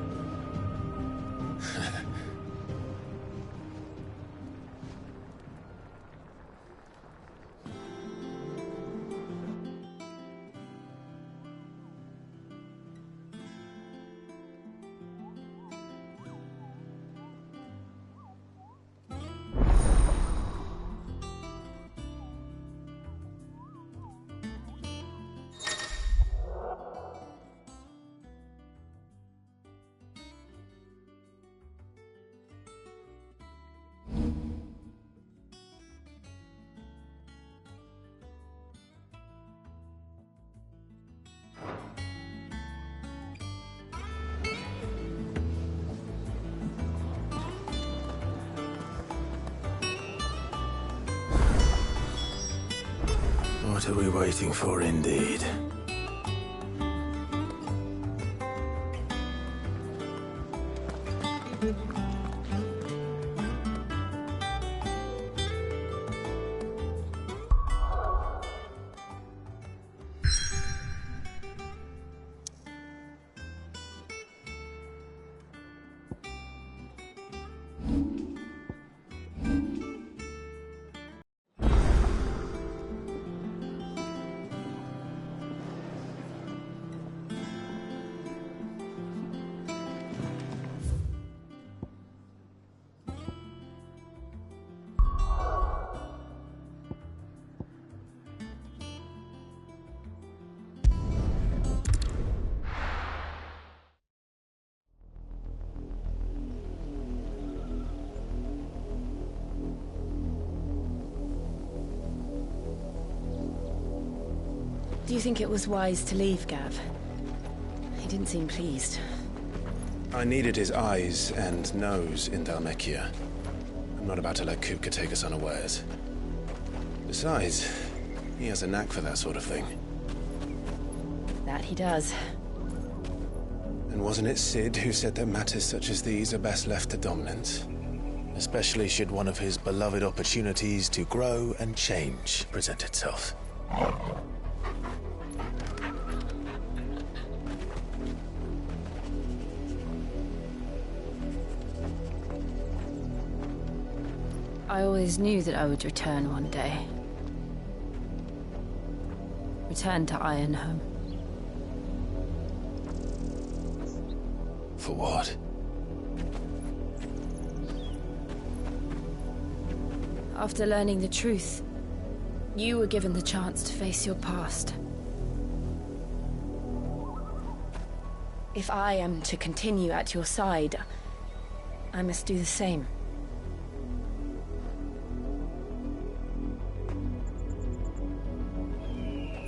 Speaker 1: What are we waiting for, indeed?
Speaker 13: Do you think it was wise to leave, Gav? He didn't seem pleased.
Speaker 5: I needed his eyes and nose in Dhalmekia. I'm not about to let Kupka take us unawares. Besides, he has a knack for that sort of thing.
Speaker 13: That he does.
Speaker 5: And wasn't it Sid who said that matters such as these are best left to dominance? Especially should one of his beloved opportunities to grow and change present itself.
Speaker 13: I always knew that I would return one day. Return to Ironhome.
Speaker 5: For what?
Speaker 13: After learning the truth, you were given the chance to face your past. If I am to continue at your side, I must do the same.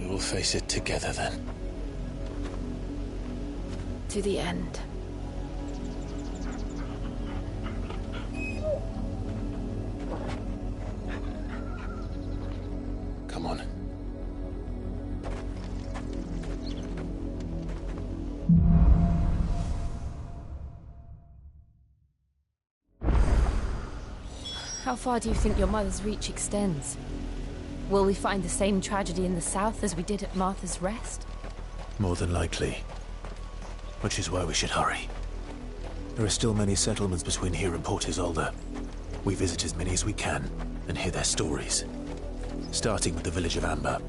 Speaker 5: We'll face it together, then.
Speaker 13: To the end.
Speaker 5: Come on.
Speaker 13: How far do you think your mother's reach extends? Will we find the same tragedy in the south as we did at Martha's Rest?
Speaker 1: More than likely. Which is why we should hurry. There are still many settlements between here and Port Isolde. We visit as many as we can and hear their stories. Starting with the village of Amber.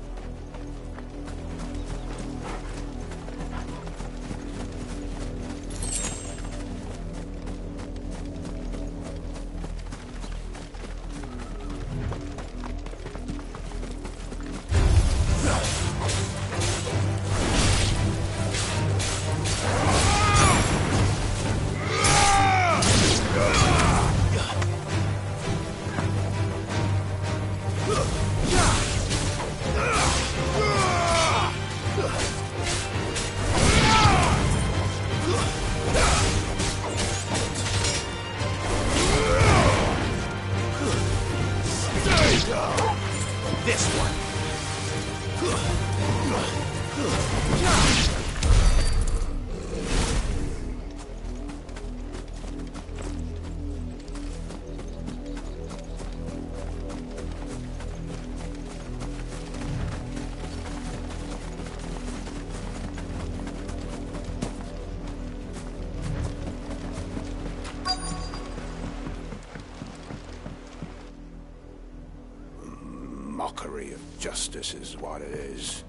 Speaker 22: Mockery of justice is what it is.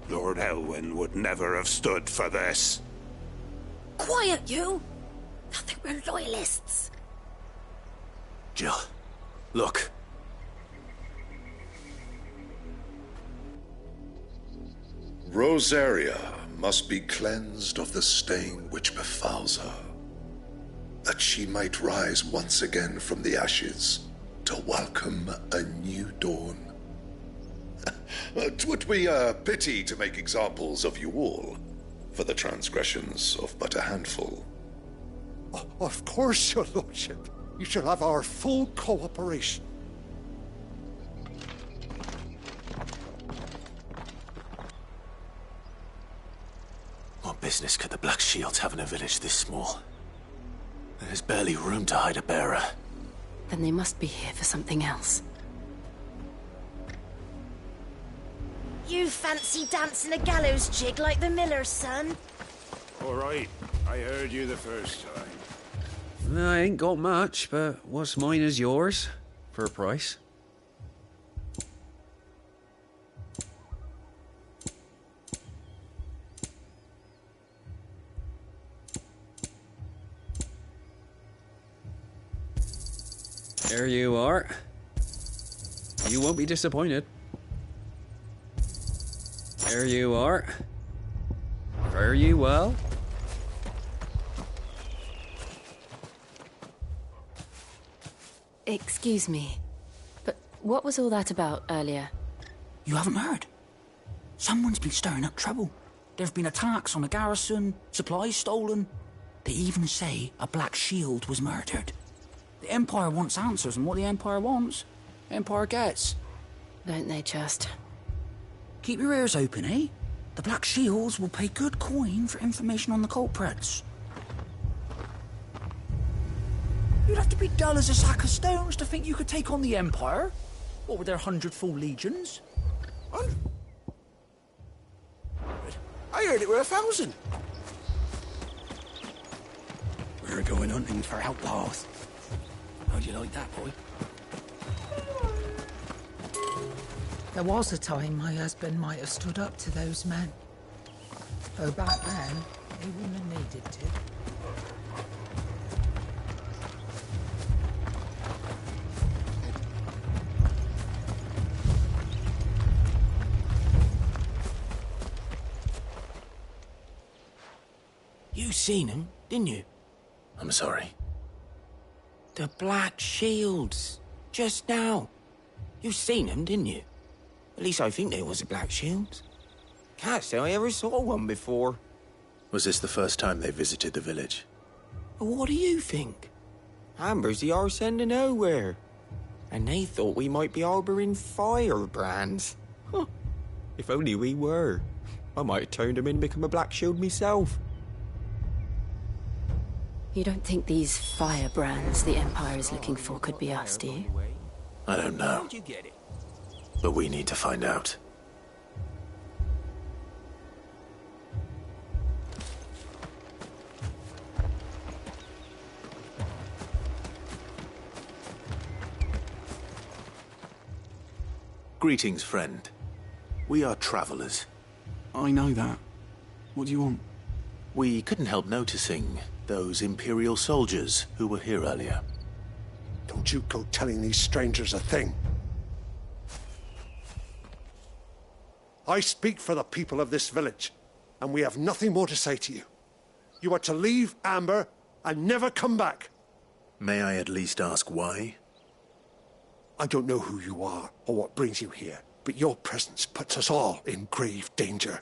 Speaker 22: Lord Elwyn would never have stood for this.
Speaker 17: Quiet, you! Thought they were loyalists.
Speaker 1: Jill, look.
Speaker 9: Rosaria must be cleansed of the stain which befouls her, that she might rise once again from the ashes to welcome a new dawn. 'Twould be a pity to make examples of you all, for the transgressions of but a handful.
Speaker 2: Of course, your lordship. You shall have our full cooperation.
Speaker 1: business could the Black Shields have in a village this small? There's barely room to hide a bearer.
Speaker 13: Then they must be here for something else.
Speaker 6: You fancy dancing a gallows jig like the miller's son?
Speaker 22: All right, I heard you the first time.
Speaker 7: I ain't got much, but what's mine is yours, for a price. There you are. You won't be disappointed. There you are. Fare you well.
Speaker 13: Excuse me, but what was all that about earlier?
Speaker 14: You haven't heard? Someone's been stirring up trouble. There've been attacks on the garrison, supplies stolen. They even say a Black Shield was murdered. The Empire wants answers, and what the Empire wants, the Empire gets.
Speaker 13: Don't they just?
Speaker 14: Keep your ears open, eh? The Black Shields will pay good coin for information on the culprits. You'd have to be dull as a sack of stones to think you could take on the Empire. What with their 100 full legions?
Speaker 3: I heard it were 1,000.
Speaker 14: We're going hunting for outlaws. How'd you like that, boy?
Speaker 15: There was a time my husband might have stood up to those men. Though back then, he wouldn't have needed to.
Speaker 3: You seen him, didn't you?
Speaker 1: I'm sorry.
Speaker 3: The Black Shields. Just now. You seen them, didn't you? At least I think there was a Black Shield. Can't say I ever saw one before.
Speaker 1: Was this the first time they visited the village?
Speaker 3: What do you think? Amber's the arse end of nowhere. And they thought we might be harbouring firebrands. Huh. If only we were. I might have turned them in and become a Black Shield myself.
Speaker 13: You don't think these firebrands the Empire is looking for could be us, do you?
Speaker 1: I don't know. But we need to find out. Greetings, friend. We are travelers.
Speaker 21: I know that. What do you want?
Speaker 1: We couldn't help noticing those Imperial soldiers who were here earlier.
Speaker 2: Don't you go telling these strangers a thing. I speak for the people of this village, and we have nothing more to say to you. You are to leave Amber and never come back.
Speaker 1: May I at least ask why?
Speaker 2: I don't know who you are or what brings you here, but your presence puts us all in grave danger.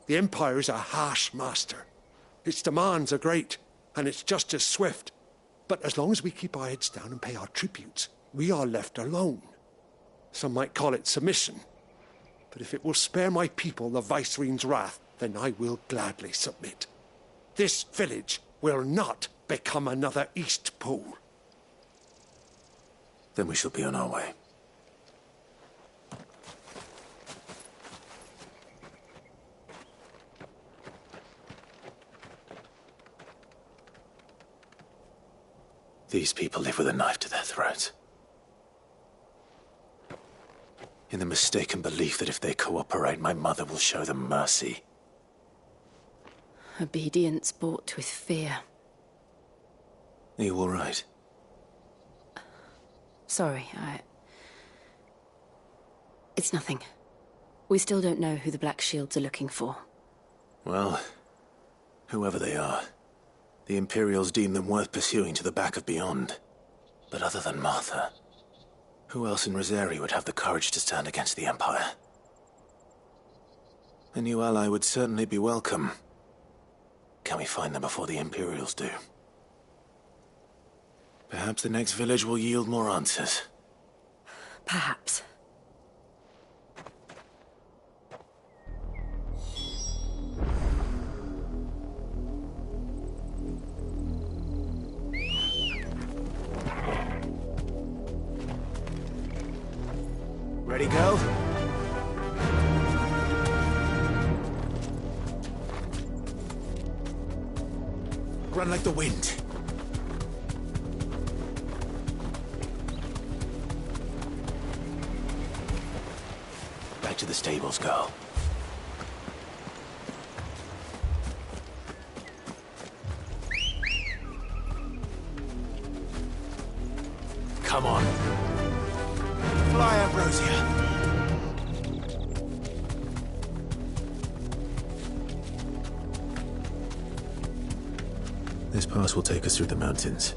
Speaker 2: The Empire is a harsh master. Its demands are great, and its justice swift. But as long as we keep our heads down and pay our tributes, we are left alone. Some might call it submission. But if it will spare my people the Viceroy's wrath, then I will gladly submit. This village will not become another East Pool.
Speaker 1: Then we shall be on our way. These people live with a knife to their throats. In the mistaken belief that if they cooperate, my mother will show them mercy.
Speaker 13: Obedience bought with fear.
Speaker 1: Are you all right?
Speaker 13: Sorry, It's nothing. We still don't know who the Black Shields are looking for.
Speaker 1: Well, whoever they are, the Imperials deem them worth pursuing to the back of beyond. But other than Martha, who else in Rosari would have the courage to stand against the Empire? A new ally would certainly be welcome. Can we find them before the Imperials do? Perhaps the next village will yield more answers.
Speaker 13: Perhaps.
Speaker 1: Ready, girl? Run like the wind. Back to the stables, girl. Come on. Fly, Ambrosia. This pass will take us through the mountains.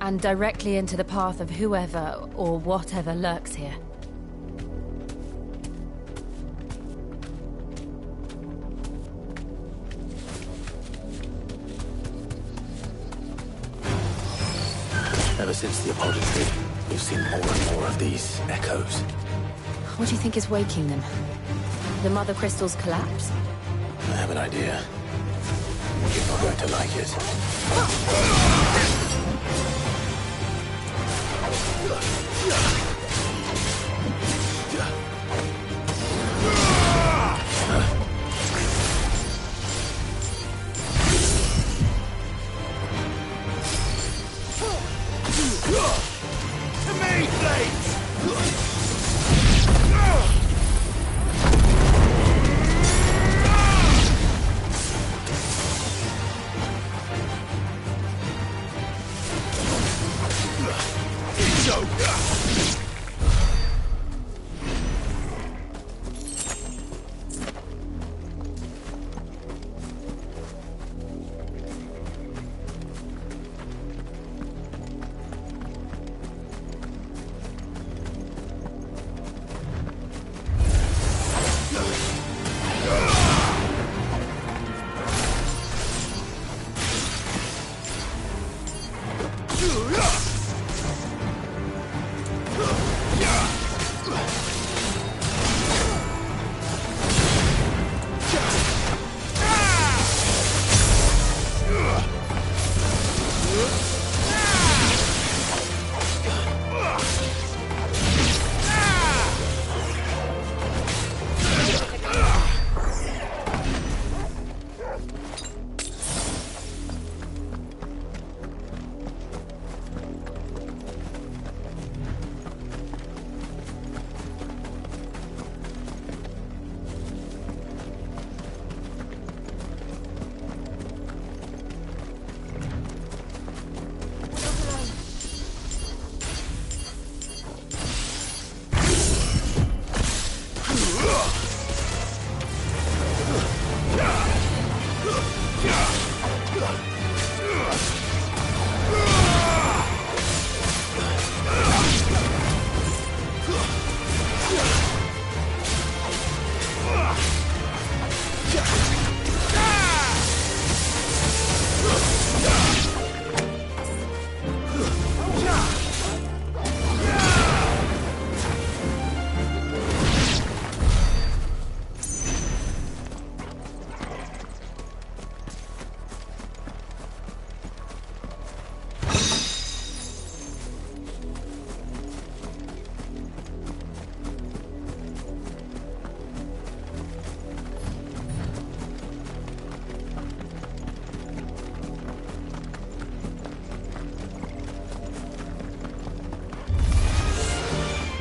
Speaker 13: And directly into the path of whoever or whatever lurks here.
Speaker 1: Ever since the apology, we've seen more and more of these echoes.
Speaker 13: What do you think is waking them? The Mother Crystal's collapse?
Speaker 1: I have an idea. You're not going to like it.
Speaker 10: To me, blades!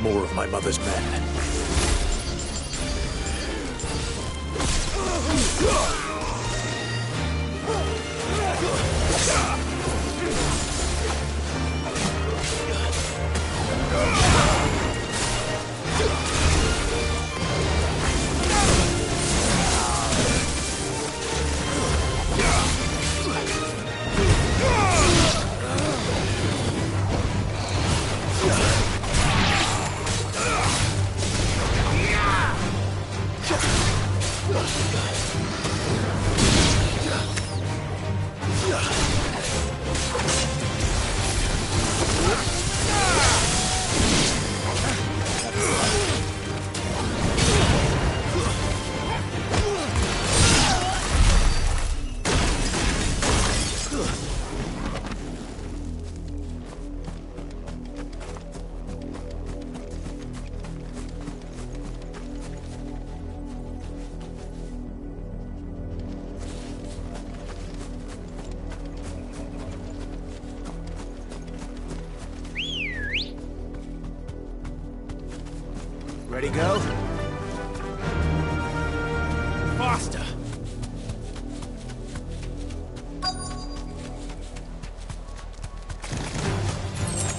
Speaker 1: More of my mother's men.
Speaker 10: Ready, go? Faster!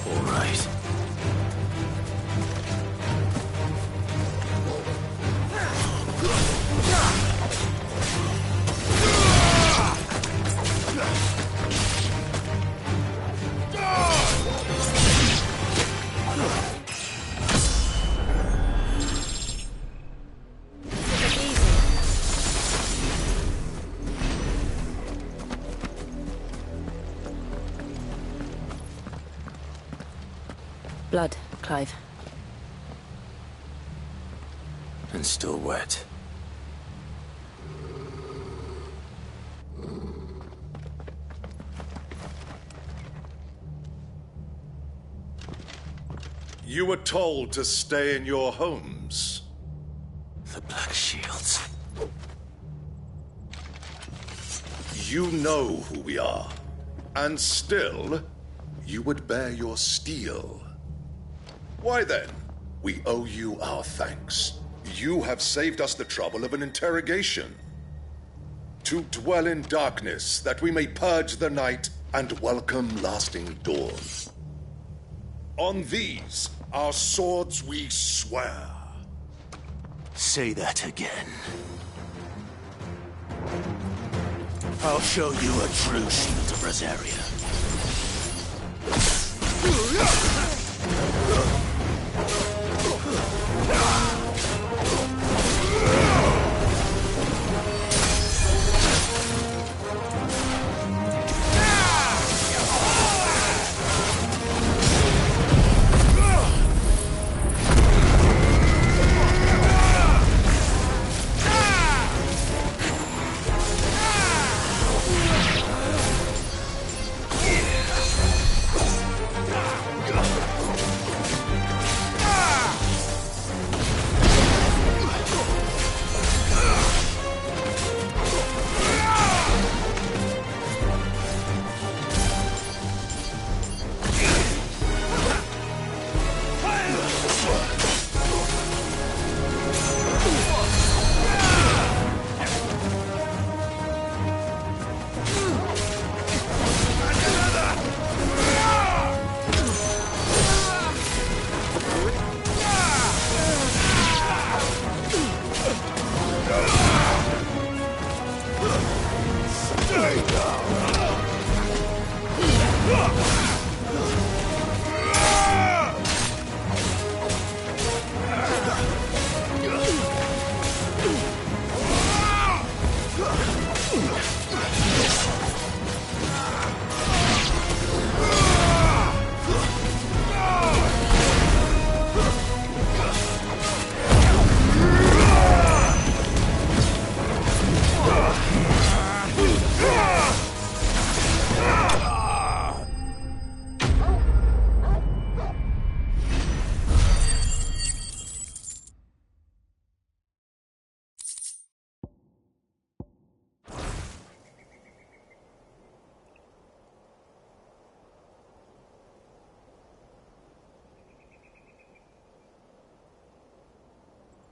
Speaker 1: All right.
Speaker 13: Blood, Clive.
Speaker 1: And still wet.
Speaker 9: You were told to stay in your homes.
Speaker 1: The Black Shields.
Speaker 9: You know who we are. And still, you would bear your steel. Why then, we owe you our thanks. You have saved us the trouble of an interrogation. To dwell in darkness, that we may purge the night and welcome lasting dawn. On these, our swords we swear.
Speaker 1: Say that again. I'll show you a true shield of Rosaria.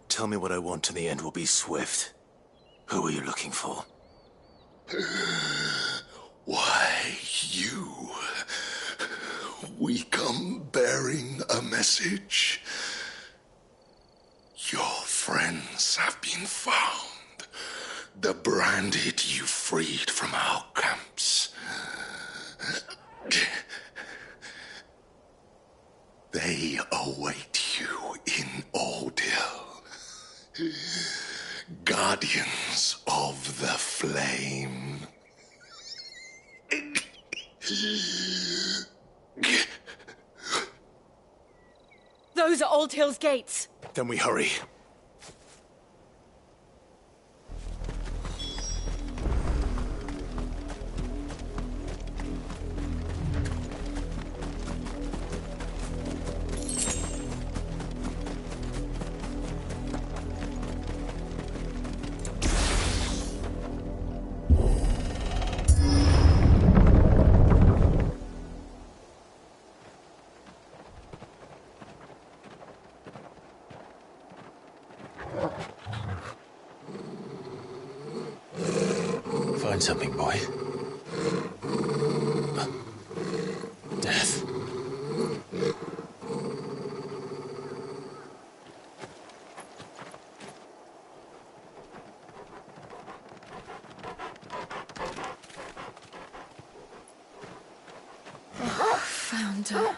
Speaker 1: Tell me what I want and the end will be swift. Who are you looking for?
Speaker 9: Why, you. We come bearing a message. Your friends have been found. The branded you freed from our camps. They await you in Ordeal. Guardians of the Flame.
Speaker 13: Those are Old Hill's gates.
Speaker 1: Then we hurry.
Speaker 5: find something, boy. Death.
Speaker 13: Found her.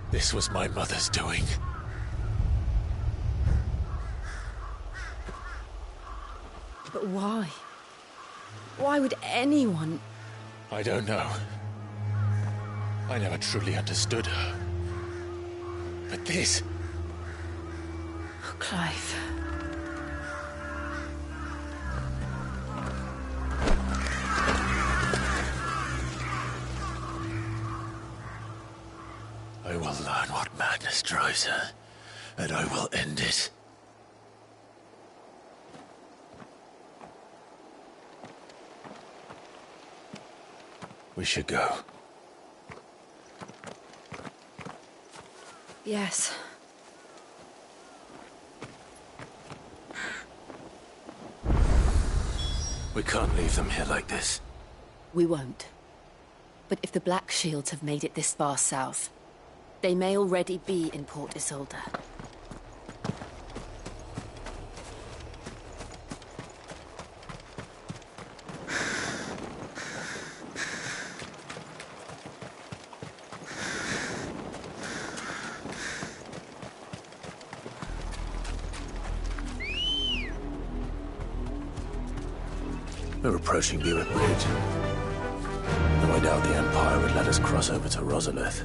Speaker 5: This was my mother's doing.
Speaker 13: But why? Why would anyone...
Speaker 5: I don't know. I never truly understood her. But this...
Speaker 13: Oh, Clive.
Speaker 5: I will learn what madness drives her, and I will end it. We should go.
Speaker 13: Yes.
Speaker 1: We can't leave them here like this.
Speaker 13: We won't. But if the Black Shields have made it this far south, they may already be in Port Isolde.
Speaker 1: We're approaching Buick Bridge. Though I doubt the Empire would let us cross over to Rosalith.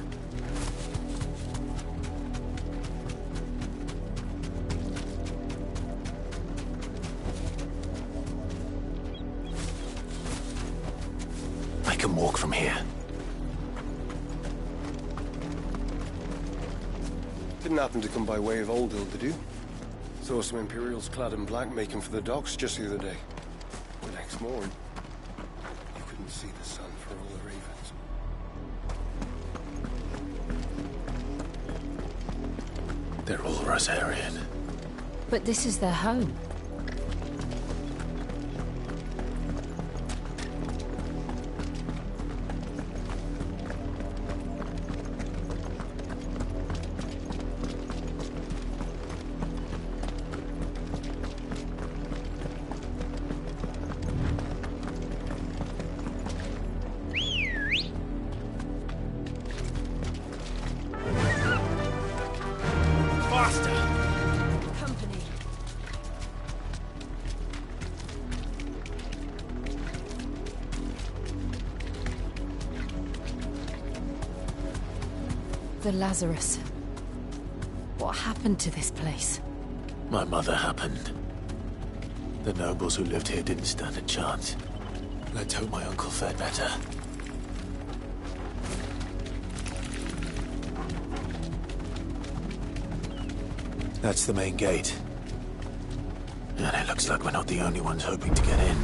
Speaker 1: I can walk from here.
Speaker 4: Didn't happen to come by way of Old Hill, did you? Saw some Imperials clad in black making for the docks just the other day. The next morning, you couldn't see the sun for all the ravens.
Speaker 1: They're all Rosarian.
Speaker 13: But this is their home. The Lazarus. What happened to this place?
Speaker 1: My mother happened. The nobles who lived here didn't stand a chance. Let's hope my uncle fared better. That's the main gate. And it looks like we're not the only ones hoping to get in.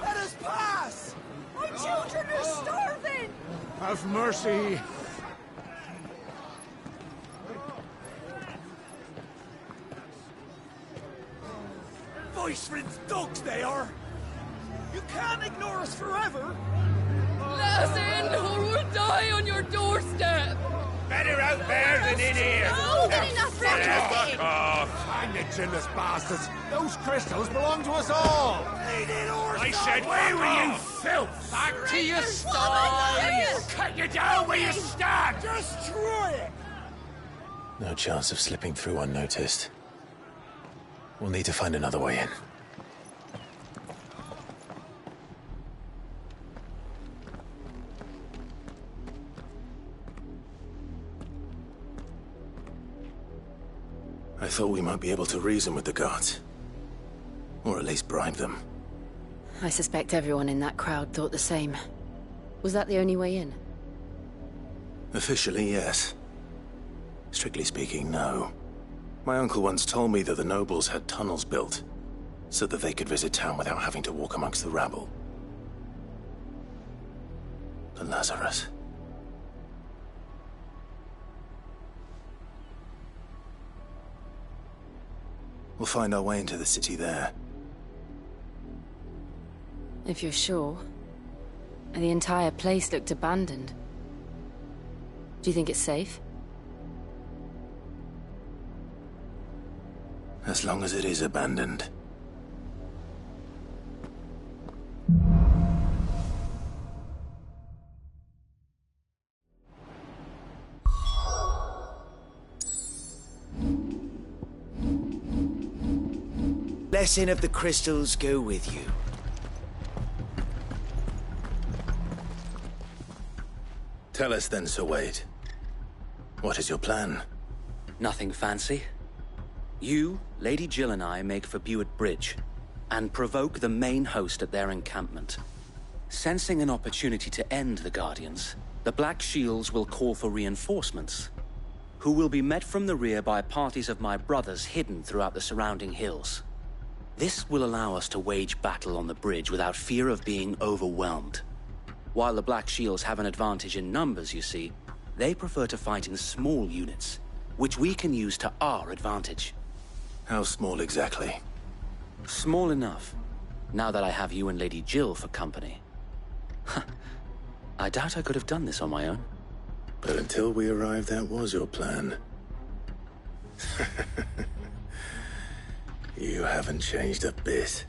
Speaker 3: Let us pass! My children are starving!
Speaker 21: Have mercy!
Speaker 3: Viceroy's dogs they are! You can't ignore us forever!
Speaker 16: Let us in, or we'll die on your doorstep!
Speaker 12: Better out there than in here!
Speaker 16: No, then enough for
Speaker 12: Fuck off!
Speaker 21: Hang the chinless bastards! Those crystals belong to us all!
Speaker 12: I said, where were you, filth?
Speaker 21: Back to your sties!
Speaker 12: Cut you down where you stand!
Speaker 3: Destroy it!
Speaker 1: No chance of slipping through unnoticed. We'll need to find another way in. thought we might be able to reason with the guards. Or at least bribe them.
Speaker 13: I suspect everyone in that crowd thought the same. Was that the only way in?
Speaker 1: Officially, yes. Strictly speaking, no. My uncle once told me that the nobles had tunnels built, so that they could visit town without having to walk amongst the rabble. The Lazarus. We'll find our way into the city there.
Speaker 13: If you're sure. The entire place looked abandoned. Do you think it's safe?
Speaker 1: As long as it is abandoned.
Speaker 10: Blessing of the crystals go with you.
Speaker 1: Tell us then, Sir Wade. What is your plan?
Speaker 11: Nothing fancy. You, Lady Jill and I make for Buett Bridge, and provoke the main host at their encampment. Sensing an opportunity to end the Guardians, the Black Shields will call for reinforcements, who will be met from the rear by parties of my brothers hidden throughout the surrounding hills. This will allow us to wage battle on the bridge without fear of being overwhelmed. While the Black Shields have an advantage in numbers, you see, they prefer to fight in small units, which we can use to our advantage.
Speaker 1: How small exactly?
Speaker 11: Small enough, now that I have you and Lady Jill for company. I doubt I could have done this on my own.
Speaker 1: But until we arrived, that was your plan. You haven't changed a bit.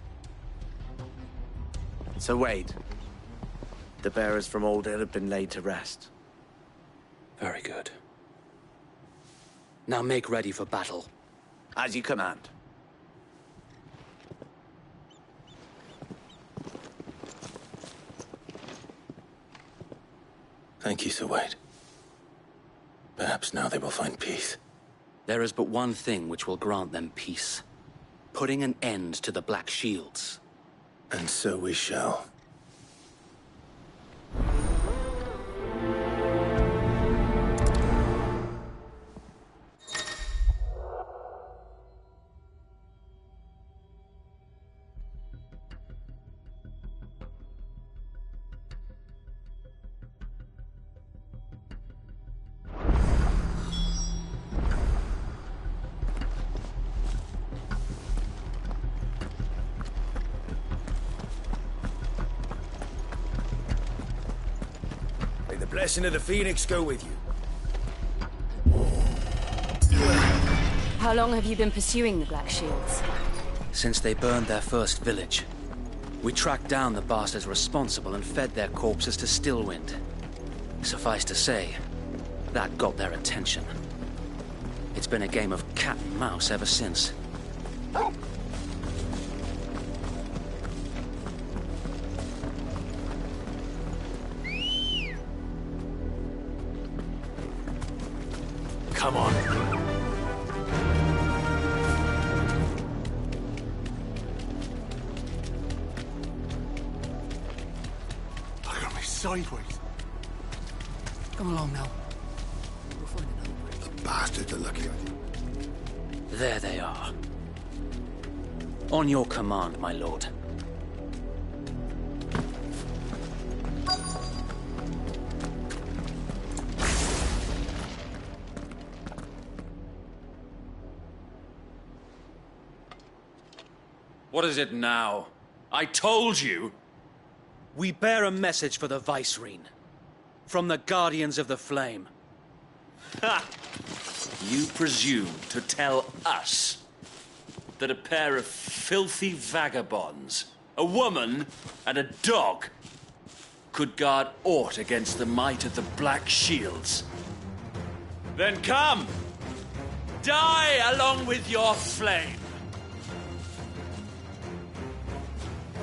Speaker 10: So Wade, the bearers from Old Hill have been laid to rest.
Speaker 11: Very good. Now make ready for battle.
Speaker 10: As you command.
Speaker 1: Thank you, Sir Wade. Perhaps now they will find peace.
Speaker 11: There is but one thing which will grant them peace. Putting an end to the Black Shields.
Speaker 1: And so we shall.
Speaker 10: Blessing of the Phoenix go with you.
Speaker 13: How long have you been pursuing the Black Shields?
Speaker 11: Since they burned their first village. We tracked down the bastards responsible and fed their corpses to Stillwind. Suffice to say, that got their attention. It's been a game of cat and mouse ever since.
Speaker 1: Come on.
Speaker 2: Look at me sideways.
Speaker 14: Come along now.
Speaker 2: We'll find another bridge. The bastards are lucky on you.
Speaker 11: There they are. On your command, my lord.
Speaker 18: What is it now? I told you!
Speaker 11: We bear a message for the Vicereine. From the Guardians of the Flame.
Speaker 18: Ha! You presume to tell us that a pair of filthy vagabonds, a woman and a dog, could guard aught against the might of the Black Shields? Then come! Die along with your flame!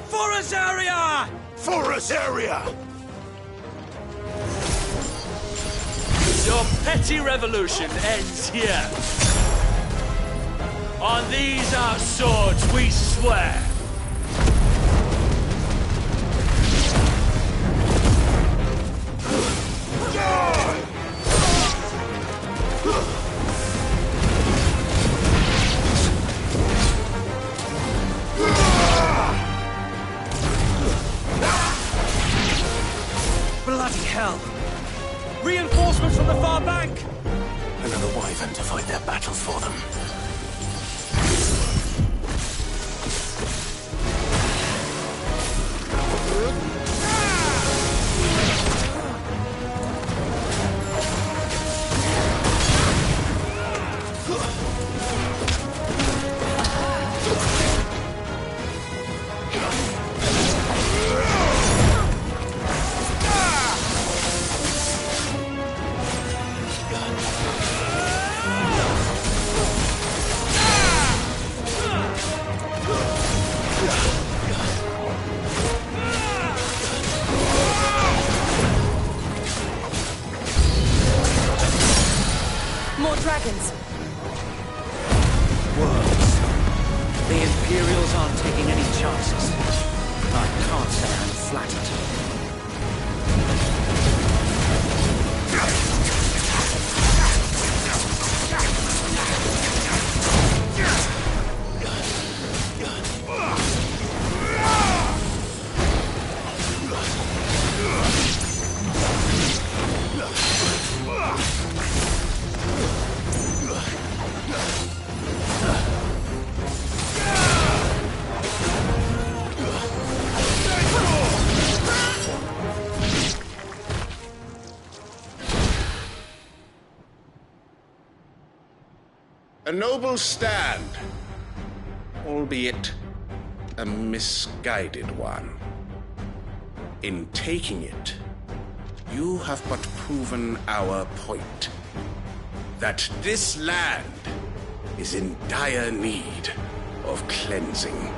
Speaker 18: For Azaria!
Speaker 22: For Azaria!
Speaker 18: Your petty revolution ends here. On these our swords we swear.
Speaker 8: Bloody hell! Reinforcements from the far bank!
Speaker 1: Another wyvern to fight their battles for them.
Speaker 6: More dragons.
Speaker 8: Worms. The Imperials aren't taking any chances. I can't say I'm flattered.
Speaker 9: A noble stand, albeit a misguided one. In taking it, you have but proven our point, that this land is in dire need of cleansing.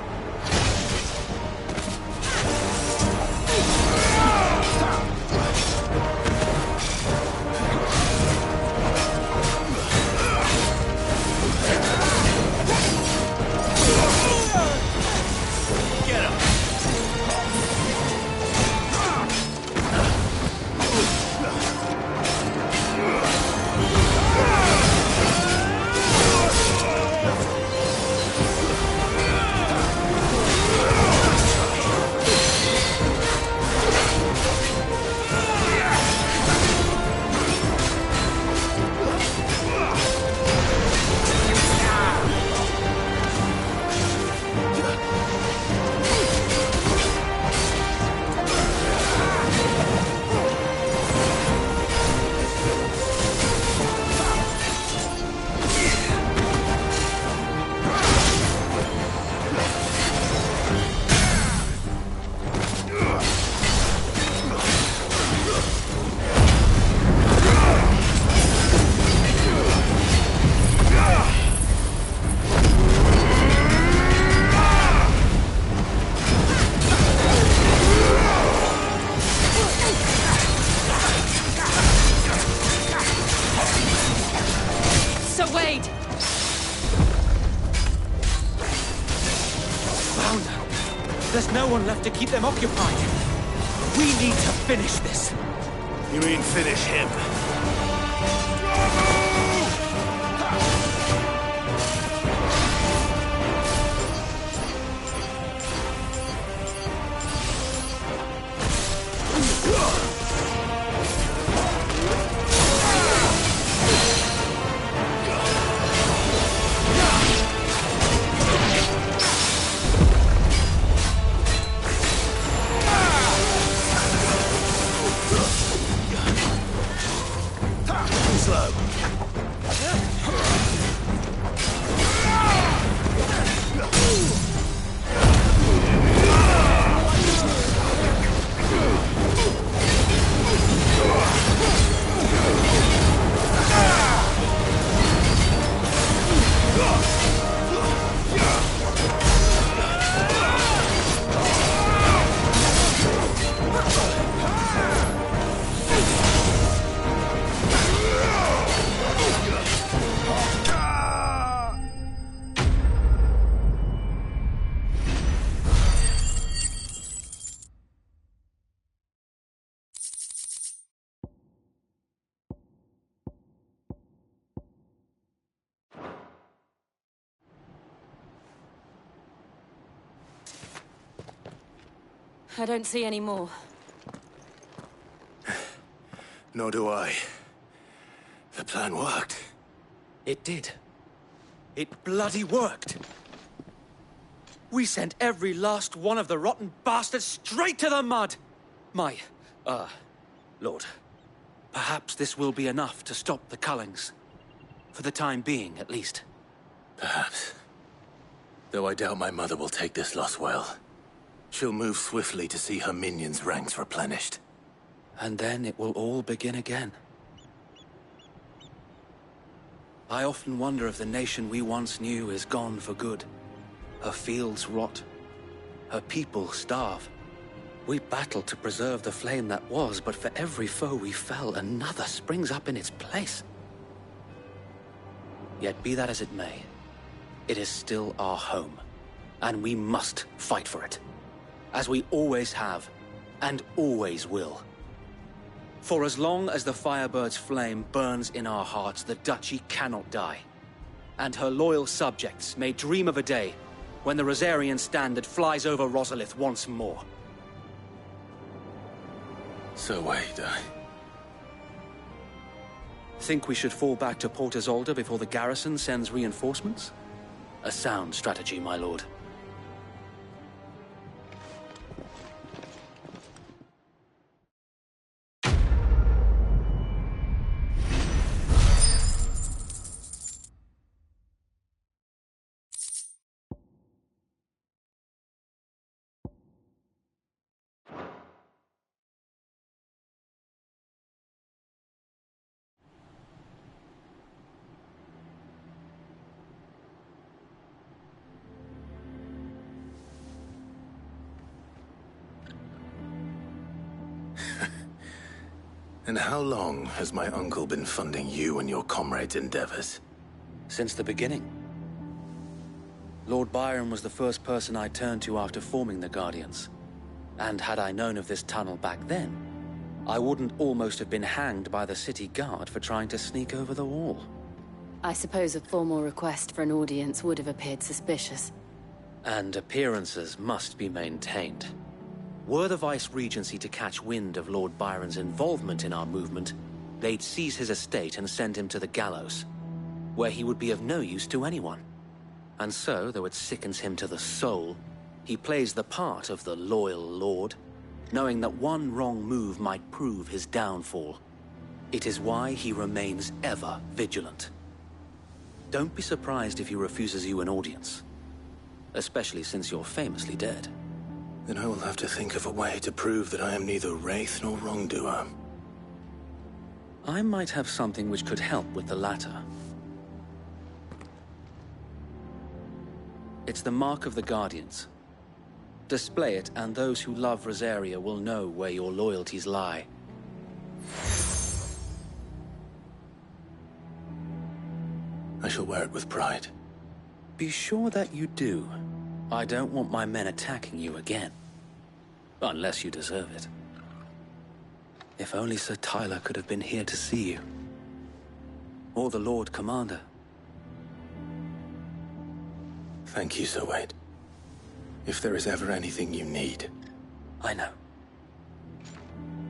Speaker 8: There's no one left to keep them occupied. We need to finish this.
Speaker 22: You mean finish him?
Speaker 13: I don't see any more.
Speaker 1: Nor do I. The plan worked.
Speaker 8: It did. It bloody worked. We sent every last one of the rotten bastards straight to the mud! Lord, perhaps this will be enough to stop the Cullings. For the time being, at least.
Speaker 1: Perhaps. Though I doubt my mother will take this loss well. She'll move swiftly to see her minions' ranks replenished.
Speaker 8: And then it will all begin again. I often wonder if the nation we once knew is gone for good. Her fields rot. Her people starve. We battled to preserve the flame that was, but for every foe we fell, another springs up in its place. Yet be that as it may, it is still our home, and we must fight for it, as we always have, and always will. For as long as the Firebird's flame burns in our hearts, the Duchy cannot die, and her loyal subjects may dream of a day when the Rosarian standard flies over Rosalith once more.
Speaker 1: So wait,
Speaker 8: Think we should fall back to Port Isolde before the garrison sends reinforcements? A sound strategy, my lord.
Speaker 1: And how long has my uncle been funding you and your comrades' endeavors?
Speaker 8: Since the beginning. Lord Byron was the first person I turned to after forming the Guardians. And had I known of this tunnel back then, I wouldn't almost have been hanged by the city guard for trying to sneak over the wall.
Speaker 13: I suppose a formal request for an audience would have appeared suspicious.
Speaker 8: And appearances must be maintained. Were the Vice-Regency to catch wind of Lord Byron's involvement in our movement, they'd seize his estate and send him to the gallows, where he would be of no use to anyone. And so, though it sickens him to the soul, he plays the part of the loyal lord, knowing that one wrong move might prove his downfall. It is why he remains ever vigilant. Don't be surprised if he refuses you an audience, especially since you're famously dead.
Speaker 1: Then I will have to think of a way to prove that I am neither wraith nor wrongdoer.
Speaker 8: I might have something which could help with the latter. It's the mark of the Guardians. Display it, and those who love Rosaria will know where your loyalties lie.
Speaker 1: I shall wear it with pride.
Speaker 8: Be sure that you do. I don't want my men attacking you again. Unless you deserve it. If only Sir Tyler could have been here to see you. Or the Lord Commander.
Speaker 1: Thank you, Sir Wade. If there is ever anything you need.
Speaker 8: I know.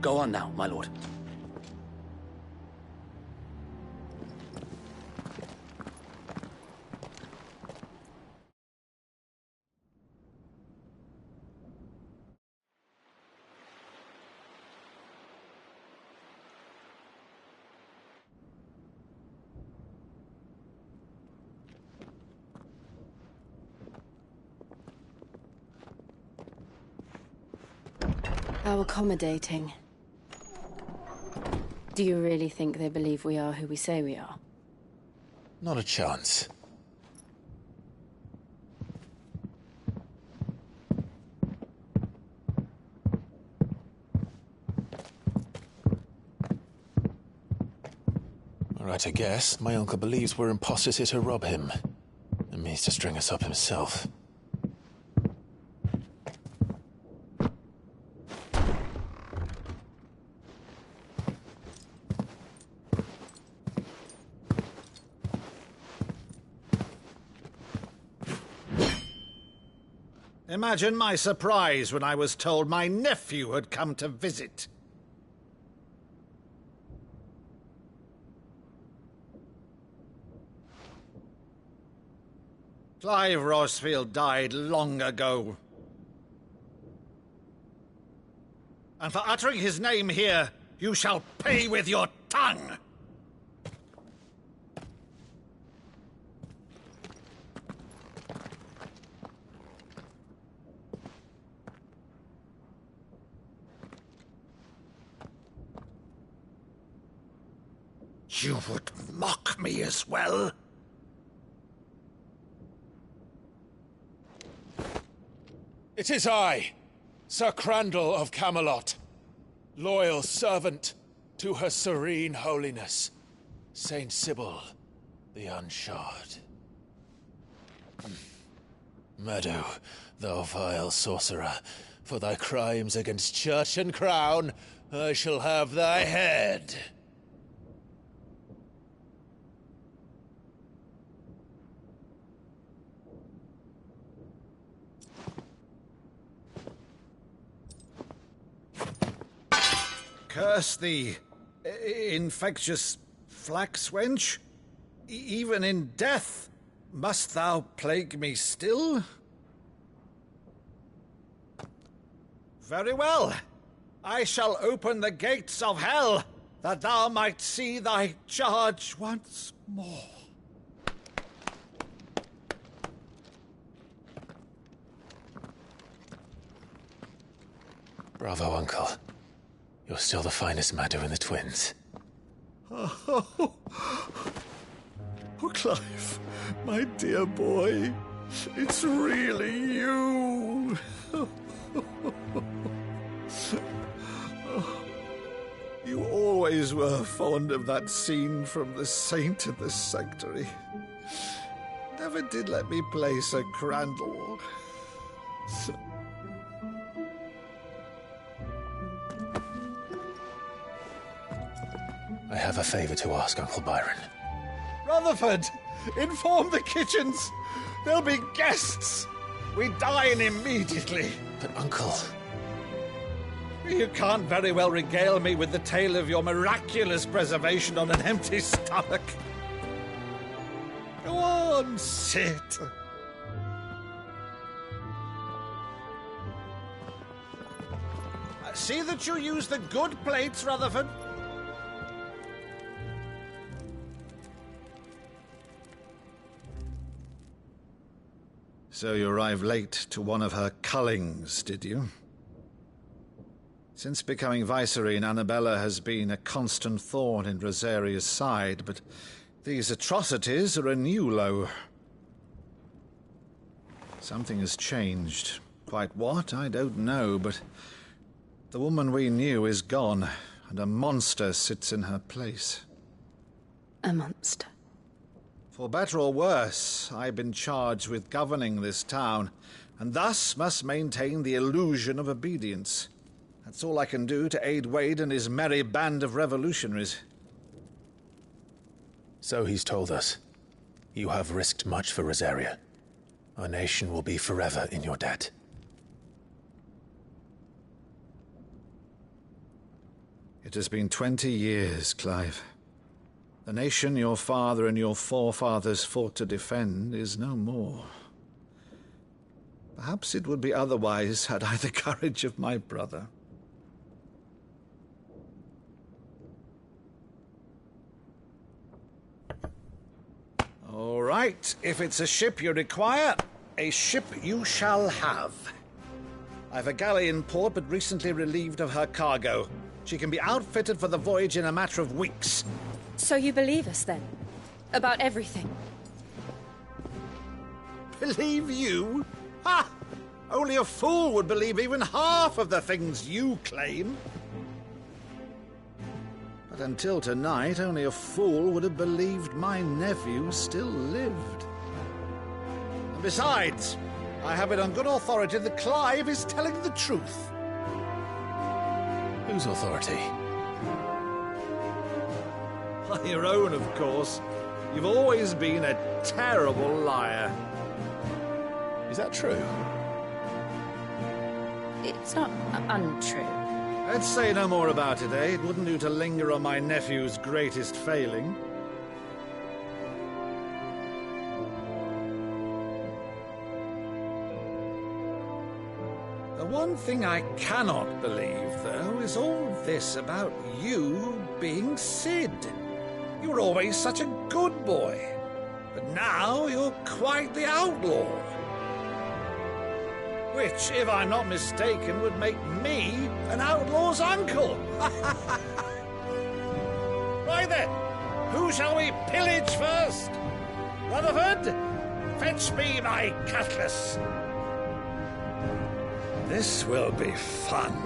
Speaker 8: Go on now, my lord.
Speaker 13: How accommodating. Do you really think they believe we are who we say we are?
Speaker 5: Not a chance. All right, I guess. My uncle believes we're imposters here to rob him. And means to string us up himself.
Speaker 10: Imagine my surprise when I was told my nephew had come to visit. Clive Rosfield died long ago. And for uttering his name here, you shall pay with your tongue! You would mock me as well?
Speaker 5: It is I, Sir Crandall of Camelot, loyal servant to Her Serene Holiness, Saint Sybil the Unshod. Meadow, thou vile sorcerer, for thy crimes against church and crown, I shall have thy head.
Speaker 10: Curse thee, infectious flax wench. Even in death, must thou plague me still? Very well. I shall open the gates of hell, that thou might see thy charge once more.
Speaker 5: Bravo, Uncle. You're still the finest Maddo in the twins.
Speaker 10: Oh, Clive, my dear boy, it's really you. You always were fond of that scene from The Saint in the Sanctuary. Never did let me play Sir Crandall.
Speaker 5: I have a favor to ask, Uncle Byron.
Speaker 10: Rutherford, inform the kitchens. There'll be guests. We dine immediately.
Speaker 5: But, Uncle...
Speaker 10: You can't very well regale me with the tale of your miraculous preservation on an empty stomach. Go on, sit. See that you use the good plates, Rutherford. So you arrived late to one of her cullings, did you? Since becoming Vicereine, Annabella has been a constant thorn in Rosaria's side, but these atrocities are a new low. Something has changed. Quite what, I don't know, but the woman we knew is gone, and a monster sits in her place.
Speaker 13: A monster?
Speaker 10: For better or worse, I've been charged with governing this town, and thus must maintain the illusion of obedience. That's all I can do to aid Wade and his merry band of revolutionaries.
Speaker 5: So he's told us. You have risked much for Rosaria. Our nation will be forever in your debt.
Speaker 10: It has been 20 years, Clive. The nation your father and your forefathers fought to defend is no more. Perhaps it would be otherwise had I the courage of my brother. All right, if it's a ship you require, a ship you shall have. I've a galley in port, but recently relieved of her cargo. She can be outfitted for the voyage in a matter of weeks.
Speaker 13: So you believe us, then? About everything?
Speaker 10: Believe you? Ha! Only a fool would believe even half of the things you claim. But until tonight, only a fool would have believed my nephew still lived. And besides, I have it on good authority that Clive is telling the truth.
Speaker 5: Whose authority?
Speaker 10: Your own, of course. You've always been a terrible liar.
Speaker 5: Is that true?
Speaker 13: It's not untrue.
Speaker 10: Let's say no more about it, eh? It wouldn't do to linger on my nephew's greatest failing. The one thing I cannot believe, though, is all this about you being Sid. You were always such a good boy, but now you're quite the outlaw. Which, if I'm not mistaken, would make me an outlaw's uncle. Right then, who shall we pillage first? Rutherford, fetch me my cutlass. This will be fun.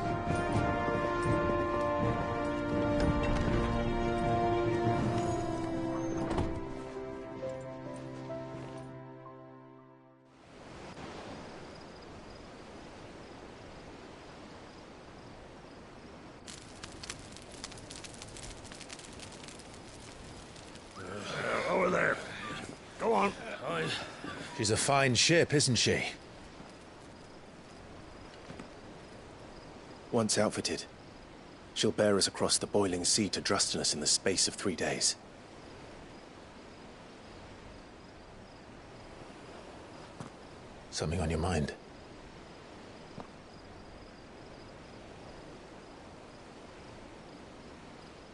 Speaker 2: Over there. Go on.
Speaker 1: She's a fine ship, isn't she? Once outfitted, she'll bear us across the boiling sea to Drustinus in the space of 3 days. Something on your mind?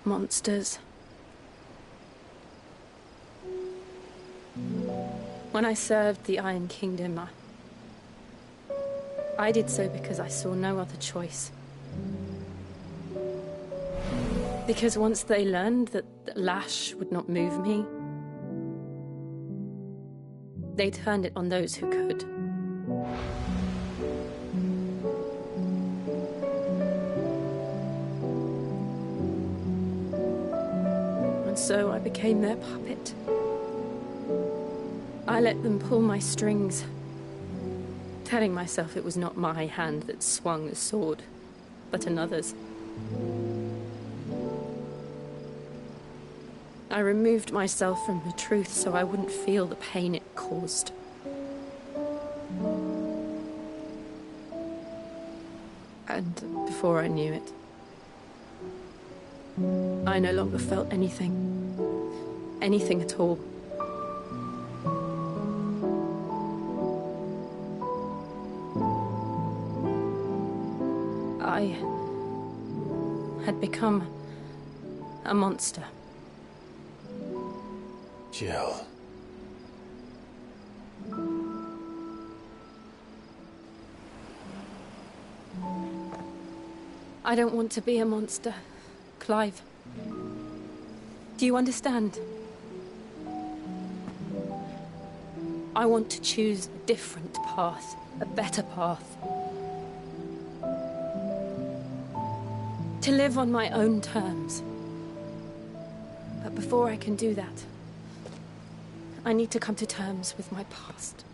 Speaker 13: Monsters. When I served the Iron Kingdom, I did so because I saw no other choice. Because once they learned that the lash would not move me, they turned it on those who could. And so I became their puppet. I let them pull my strings, telling myself it was not my hand that swung the sword, but another's. I removed myself from the truth so I wouldn't feel the pain it caused. And before I knew it, I no longer felt anything. Anything at all. I had become a monster.
Speaker 1: Jill.
Speaker 13: I don't want to be a monster, Clive. Do you understand? I want to choose a different path, a better path. To live on my own terms. But before I can do that, I need to come to terms with my past.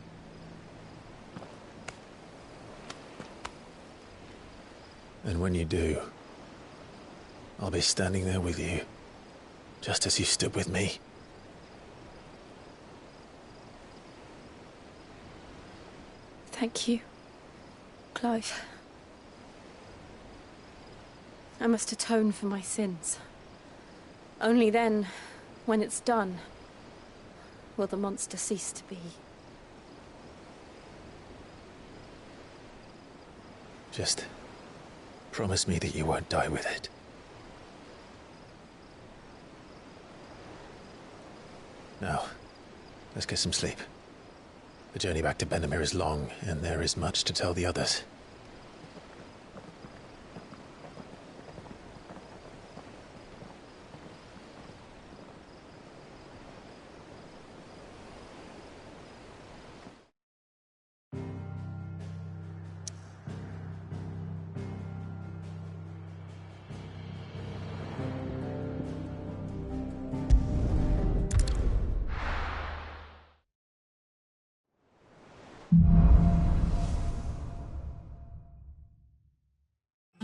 Speaker 1: And when you do, I'll be standing there with you, just as you stood with me.
Speaker 13: Thank you, Clive. I must atone for my sins. Only then, when it's done, will the monster cease to be.
Speaker 1: Just promise me that you won't die with it. Now, let's get some sleep. The journey back to Benamir is long, and there is much to tell the others.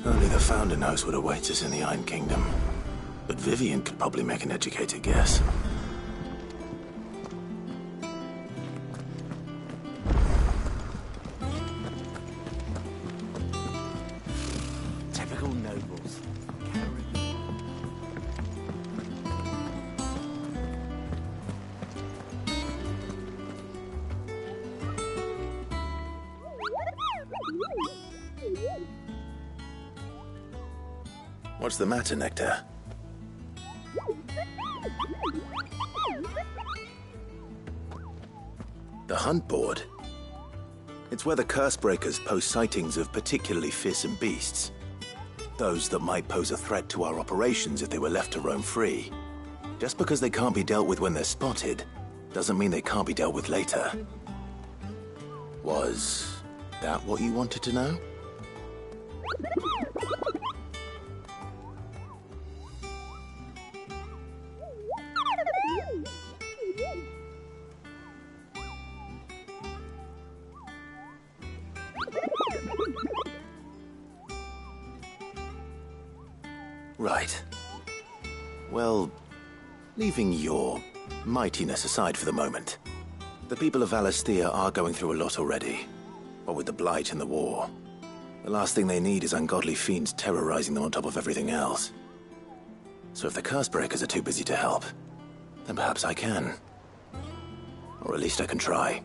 Speaker 1: Only the Founder knows what awaits us in the Iron Kingdom. But Vivian could probably make an educated guess. What's the matter, Nectar? The hunt board? It's where the Cursebreakers post sightings of particularly fearsome beasts. Those that might pose a threat to our operations if they were left to roam free. Just because they can't be dealt with when they're spotted, doesn't mean they can't be dealt with later. Was that what you wanted to know? Right. Well, leaving your mightiness aside for the moment, the people of Valisthea are going through a lot already. What with the Blight and the war, the last thing they need is ungodly fiends terrorizing them on top of everything else. So if the Cursebreakers are too busy to help, then perhaps I can. Or at least I can try.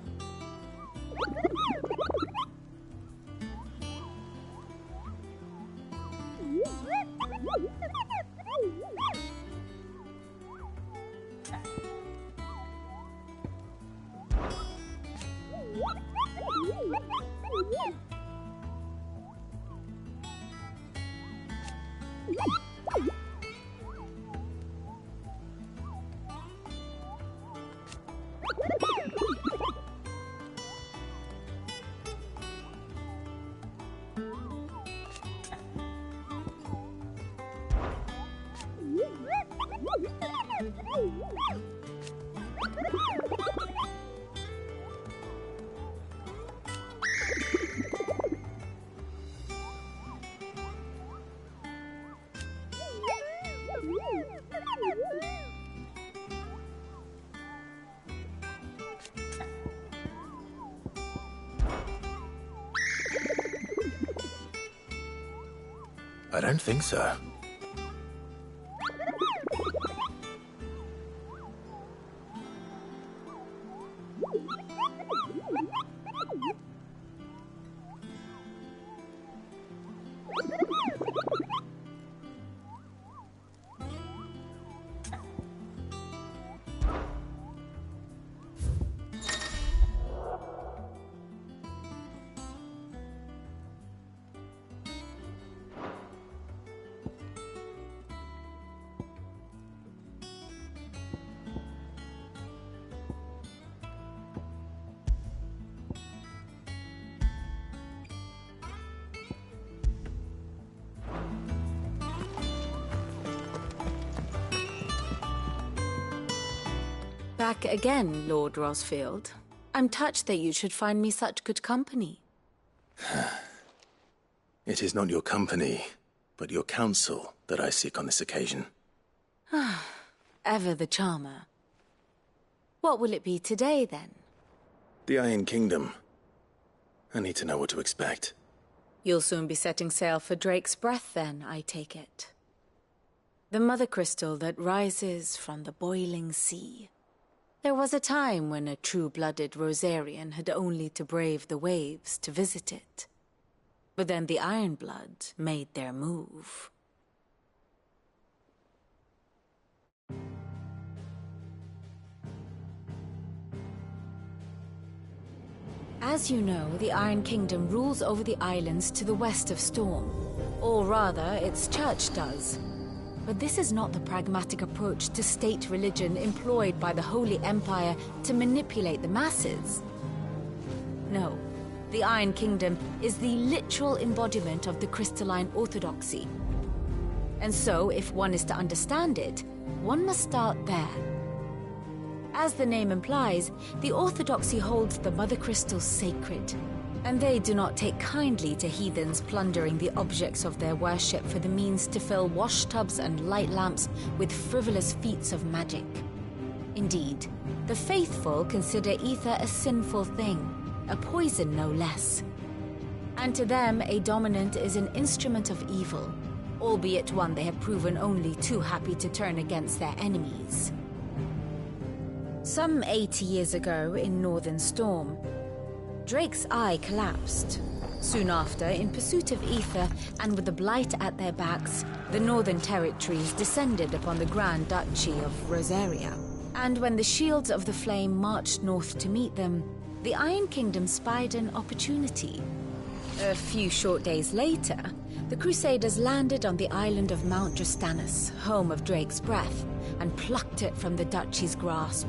Speaker 1: I don't think so.
Speaker 13: Back again, Lord Rosfield. I'm touched that you should find me such good company.
Speaker 1: It is not your company, but your counsel that I seek on this occasion.
Speaker 13: Ever the charmer. What will it be today, then?
Speaker 1: The Iron Kingdom. I need to know what to expect.
Speaker 13: You'll soon be setting sail for Drake's Breath, then, I take it. The mother crystal that rises from the boiling sea. There was a time when a true-blooded Rosarian had only to brave the waves to visit it. But then the Ironblood made their move. As you know, the Iron Kingdom rules over the islands to the west of Storm. Or rather, its church does. But this is not the pragmatic approach to state religion employed by the Holy Empire to manipulate the masses. No, the Iron Kingdom is the literal embodiment of the crystalline orthodoxy. And so, if one is to understand it, one must start there. As the name implies, the orthodoxy holds the Mother Crystals sacred, and they do not take kindly to heathens plundering the objects of their worship for the means to fill washtubs and light lamps with frivolous feats of magic. Indeed, the faithful consider ether a sinful thing, a poison no less. And to them, a dominant is an instrument of evil, albeit one they have proven only too happy to turn against their enemies. Some 80 years ago in Northern Storm, Drake's eye collapsed, Soon after, in pursuit of ether and with the Blight at their backs, the Northern Territories descended upon the Grand Duchy of Rosaria. And when the Shields of the Flame marched north to meet them, the Iron Kingdom spied an opportunity. A few short days later, the Crusaders landed on the island of Mount Justanus, home of Drake's Breath, and plucked it from the duchy's grasp.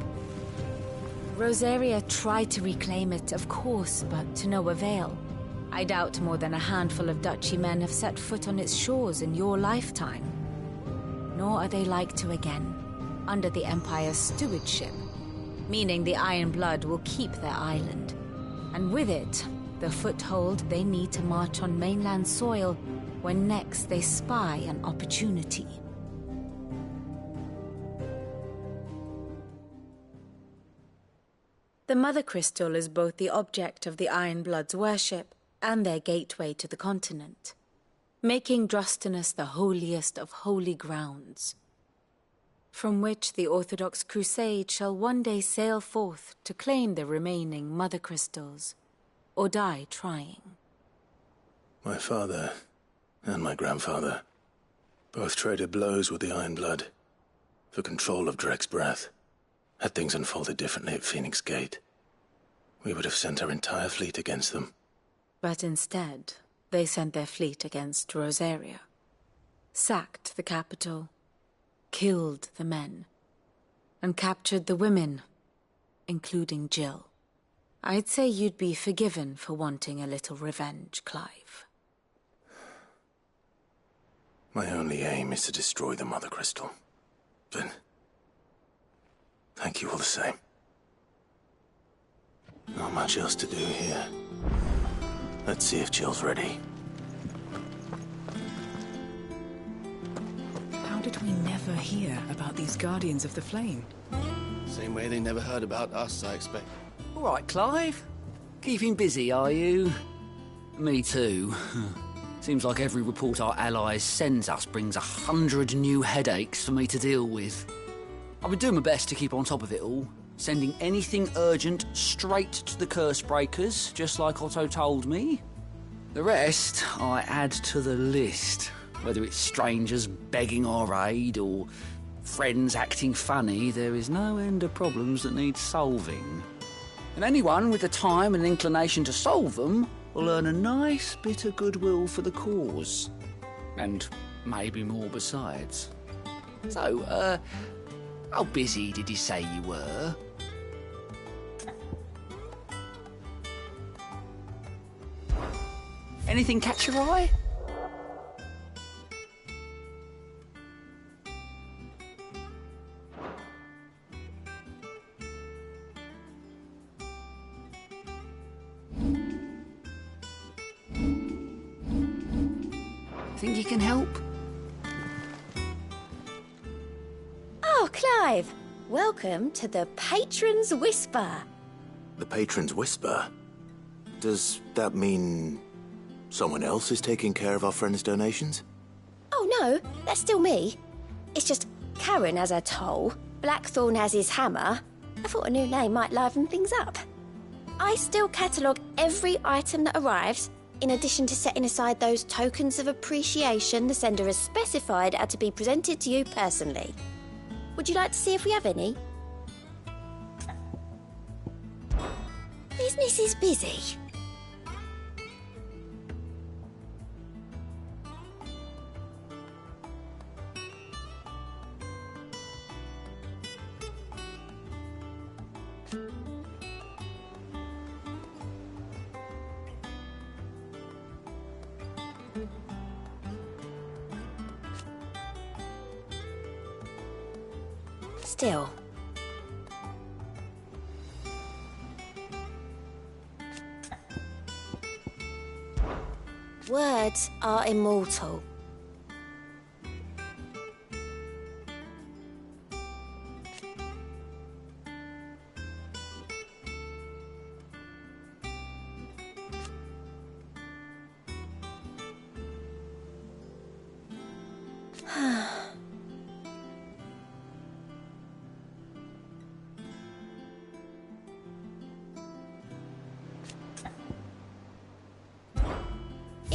Speaker 13: Rosaria tried to reclaim it, of course, but to no avail. I doubt more than a handful of duchy men have set foot on its shores in your lifetime. Nor are they like to again, under the Empire's stewardship, meaning the Iron Blood will keep their island, and with it, the foothold they need to march on mainland soil when next they spy an opportunity. The Mother Crystal is both the object of the Iron Blood's worship and their gateway to the continent, making Drostanus the holiest of holy grounds, from which the Orthodox Crusade shall one day sail forth to claim the remaining Mother Crystals, or die trying.
Speaker 1: My father and my grandfather both traded blows with the Iron Blood for control of Drake's Breath. Had things unfolded differently at Phoenix Gate, we would have sent our entire fleet against them.
Speaker 13: But instead, they sent their fleet against Rosaria, sacked the capital, killed the men, and captured the women, including Jill. I'd say you'd be forgiven for wanting a little revenge, Clive.
Speaker 1: My only aim is to destroy the Mother Crystal. But thank you all the same. Not much else to do here. Let's see if Jill's ready.
Speaker 19: How did we never hear about these Guardians of the Flame?
Speaker 20: Same way they never heard about us, I expect.
Speaker 14: All right, Clive. Keeping busy, are you? Me too. Seems like every report our allies sends us brings 100 new headaches for me to deal with. I've been doing my best to keep on top of it all, sending anything urgent straight to the Curse Breakers, just like Otto told me. The rest I add to the list, whether it's strangers begging our aid or friends acting funny. There is no end of problems that need solving. And anyone with the time and inclination to solve them will earn a nice bit of goodwill for the cause. And maybe more besides. So, how busy did you say you were? Anything catch your eye? Think you can help?
Speaker 6: Oh, Clive! Welcome to the Patron's Whisper.
Speaker 1: The Patron's Whisper? Does that mean someone else is taking care of our friend's donations?
Speaker 6: Oh no, that's still me. It's just Karen has her toll, Blackthorn has his hammer. I thought a new name might liven things up. I still catalogue every item that arrives, in addition to setting aside those tokens of appreciation the sender has specified are to be presented to you personally. Would you like to see if we have any? Business is busy. Still. Words are immortal.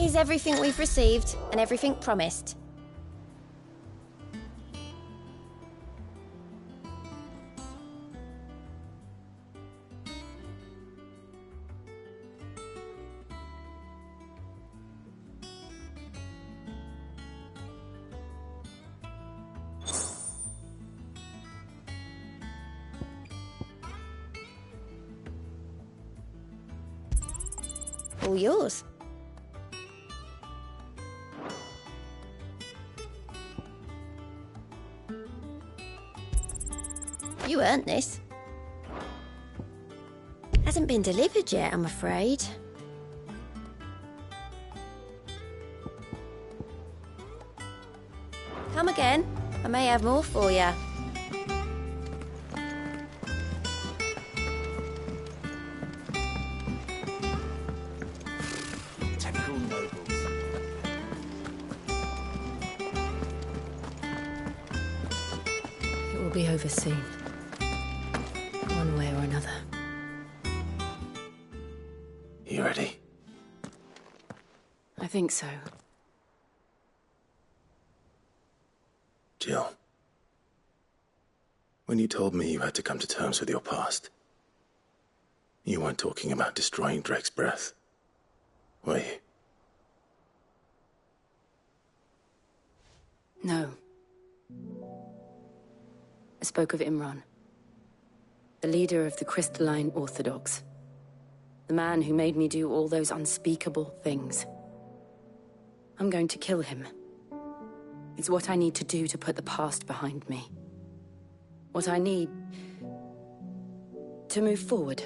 Speaker 6: is everything we've received and everything promised. All yours. You earned this. Hasn't been delivered yet, I'm afraid. Come again. I may have more for you.
Speaker 10: Typical nobles.
Speaker 19: It will be over soon. One way or another.
Speaker 1: You ready?
Speaker 19: I think so.
Speaker 1: Jill, when you told me you had to come to terms with your past, you weren't talking about destroying Drake's breath, were you?
Speaker 19: No. I spoke of Imran, the leader of the Crystalline Orthodox. The man who made me do all those unspeakable things. I'm going to kill him. It's what I need to do to put the past behind me. What I need to move forward.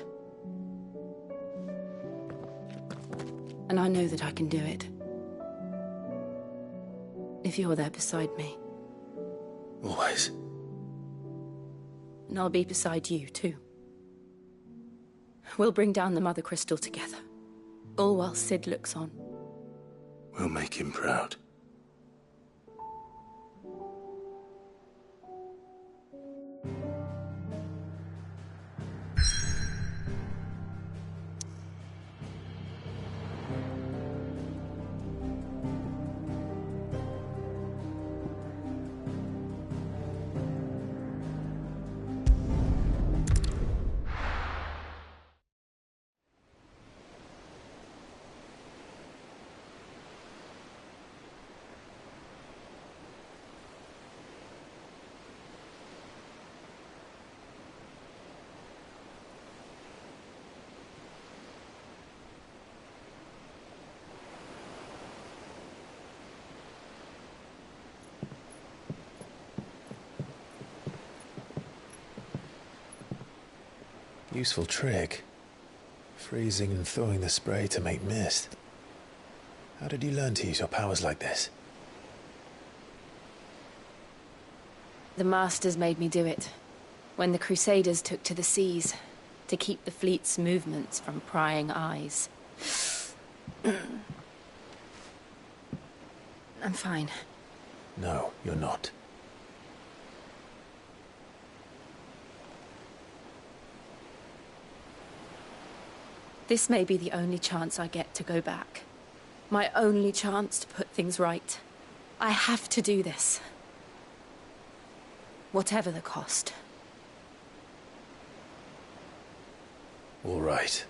Speaker 19: And I know that I can do it. If you're there beside me.
Speaker 1: Always.
Speaker 19: And I'll be beside you, too. We'll bring down the Mother Crystal together. All while Sid looks on.
Speaker 1: We'll make him proud. Useful trick. Freezing and thawing the spray to make mist. How did you learn to use your powers like this?
Speaker 19: The Masters made me do it. When the Crusaders took to the seas, to keep the fleet's movements from prying eyes. I'm fine.
Speaker 1: No, you're not.
Speaker 19: This may be the only chance I get to go back. My only chance to put things right. I have to do this. Whatever the cost.
Speaker 1: All right.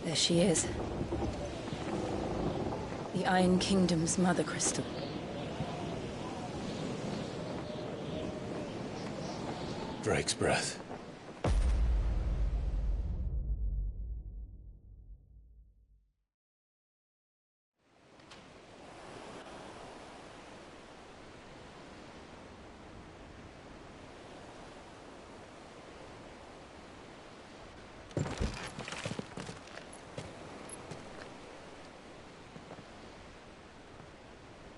Speaker 19: There she is. The Iron Kingdom's Mother Crystal.
Speaker 1: Drake's breath.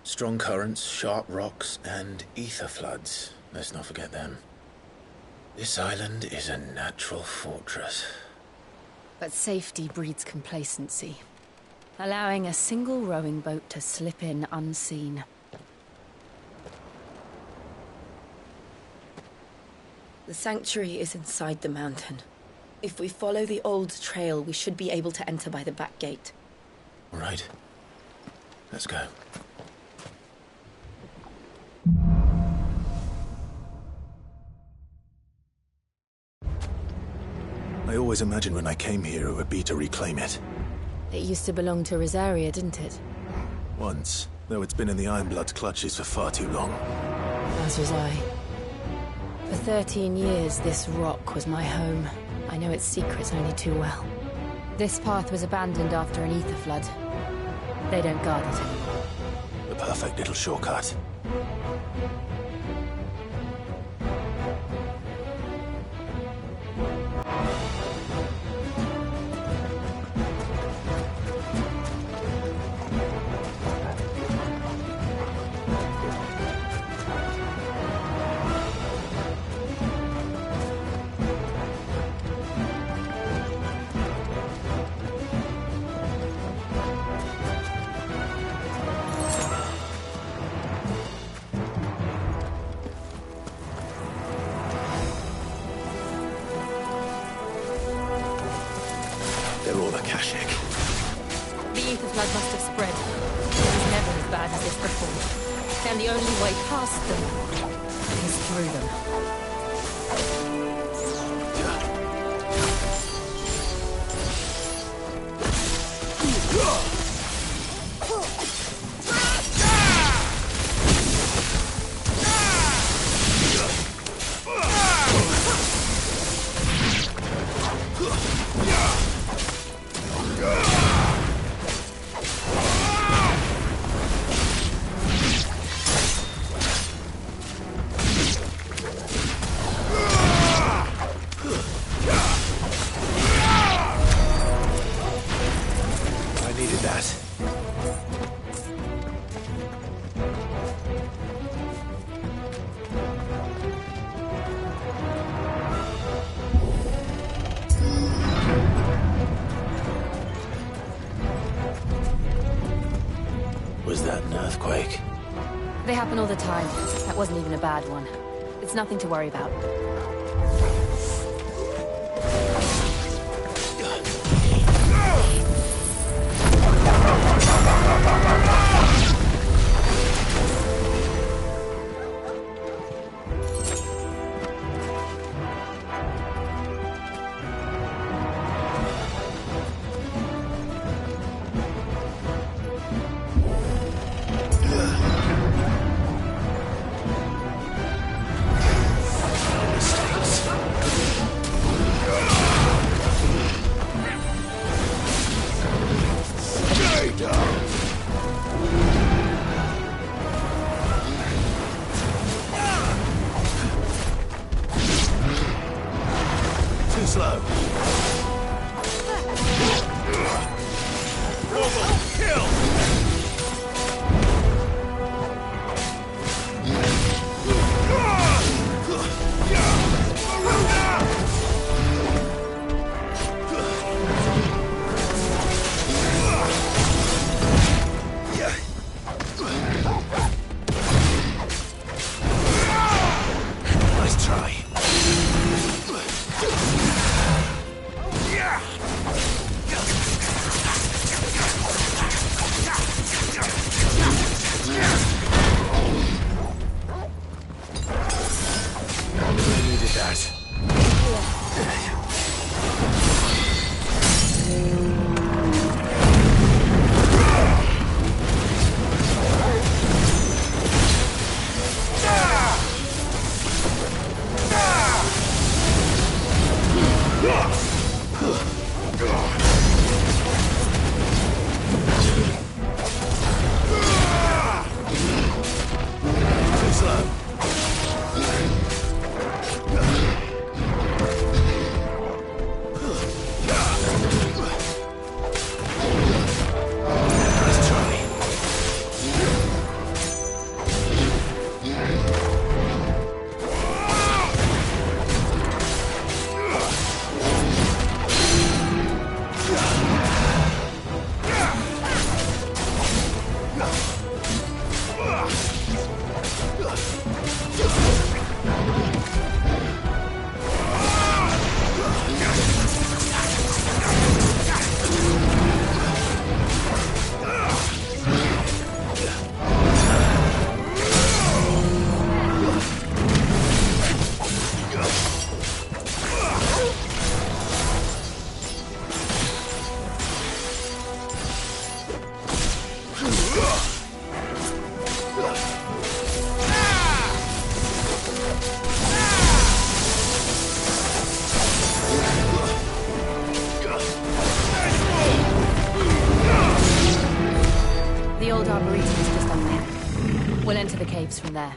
Speaker 5: Strong currents, sharp rocks, and ether floods. Let's not forget them. This island is a natural fortress.
Speaker 13: But safety breeds complacency, allowing a single rowing boat to slip in unseen.
Speaker 7: The sanctuary is inside the mountain. If we follow the old trail, we should be able to enter by the back gate.
Speaker 5: All right. Let's go.
Speaker 1: I always imagined when I came here it would be to reclaim it.
Speaker 13: It used to belong to Rosaria, didn't it?
Speaker 1: Once, though it's been in the Ironblood's clutches for far too long.
Speaker 13: As was I. For 13 years, this rock was my home. I know its secrets only too well. This path was abandoned after an ether flood. They don't guard it anymore.
Speaker 1: The perfect little shortcut. They're all Akashic.
Speaker 13: The ether flood must have spread. It was never as bad as this before. And the only way past them is through them.
Speaker 1: Was that an earthquake?
Speaker 13: They happen all the time. That wasn't even a bad one. It's nothing to worry about. goes from there.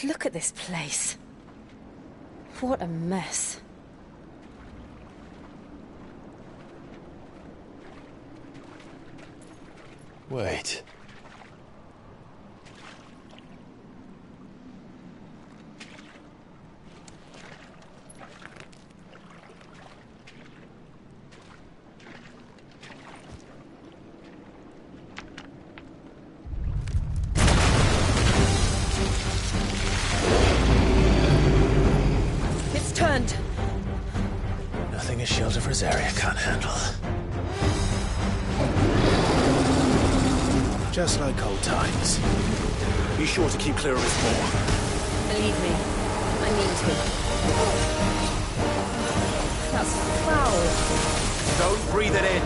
Speaker 13: Look at this place. What a mess.
Speaker 1: Wait.
Speaker 6: It's turned.
Speaker 1: Nothing a shelter for his area can't handle. Just like old times. Be sure to keep clear of his paw.
Speaker 6: Believe me, I mean to. That's foul.
Speaker 1: Don't breathe it in.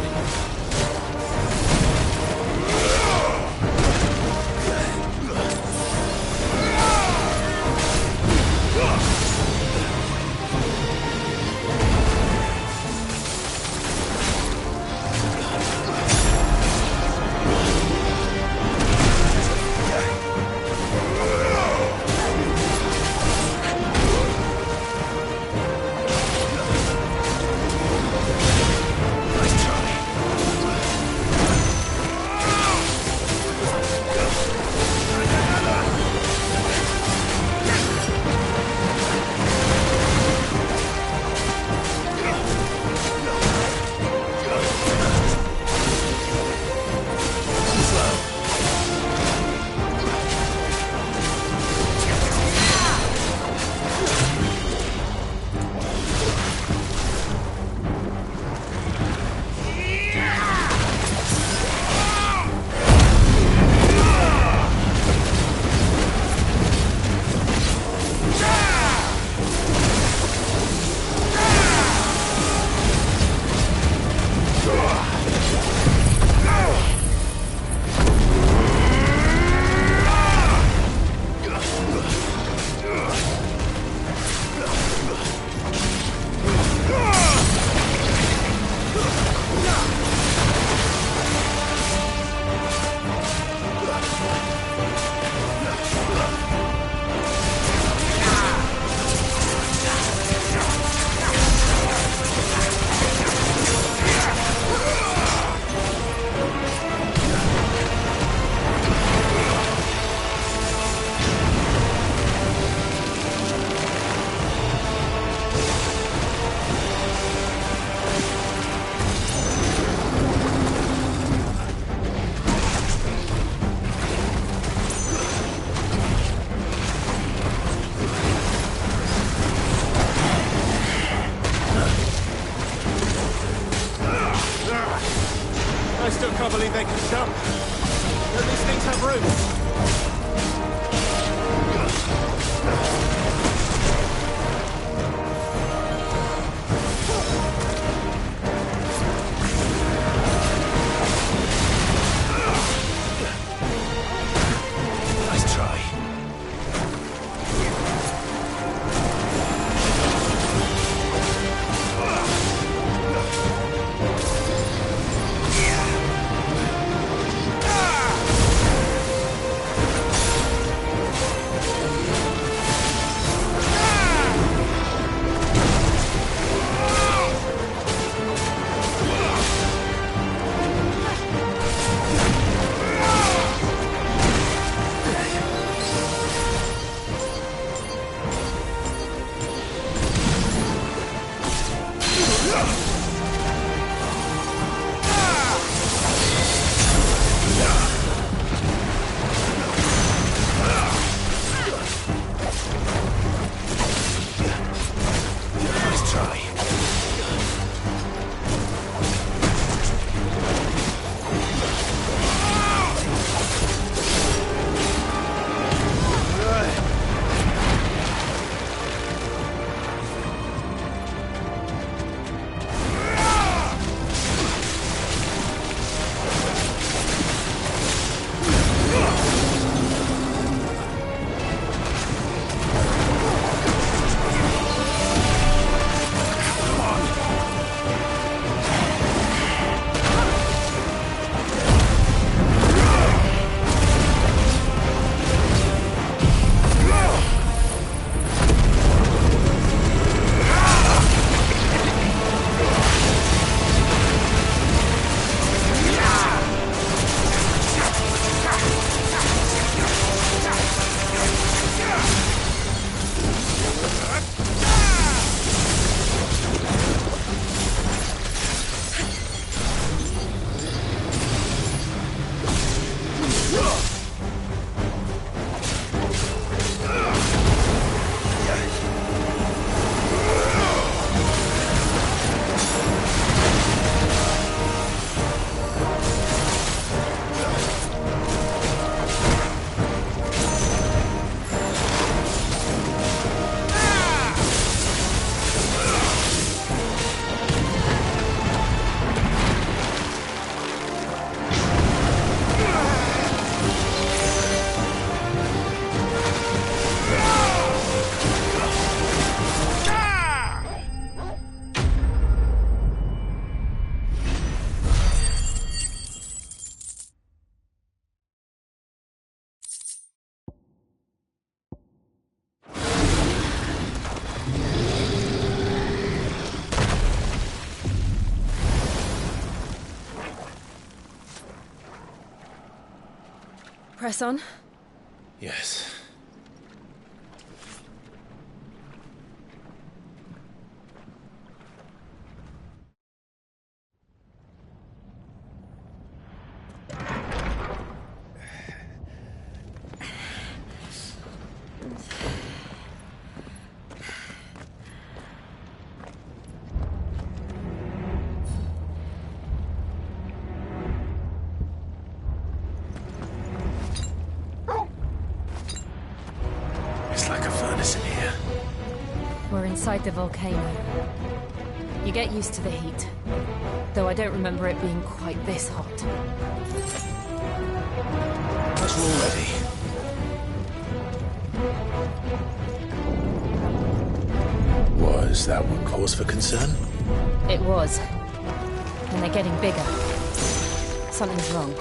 Speaker 5: I still can't believe they can jump. These things have roots.
Speaker 1: Nice try.
Speaker 7: Press on.
Speaker 5: Yes. It's like a furnace in here.
Speaker 13: We're inside the volcano. You get used to the heat, though I don't remember it being quite this hot.
Speaker 5: But we're all ready. Was that one cause for concern?
Speaker 13: It was. And they're getting bigger. Something's wrong.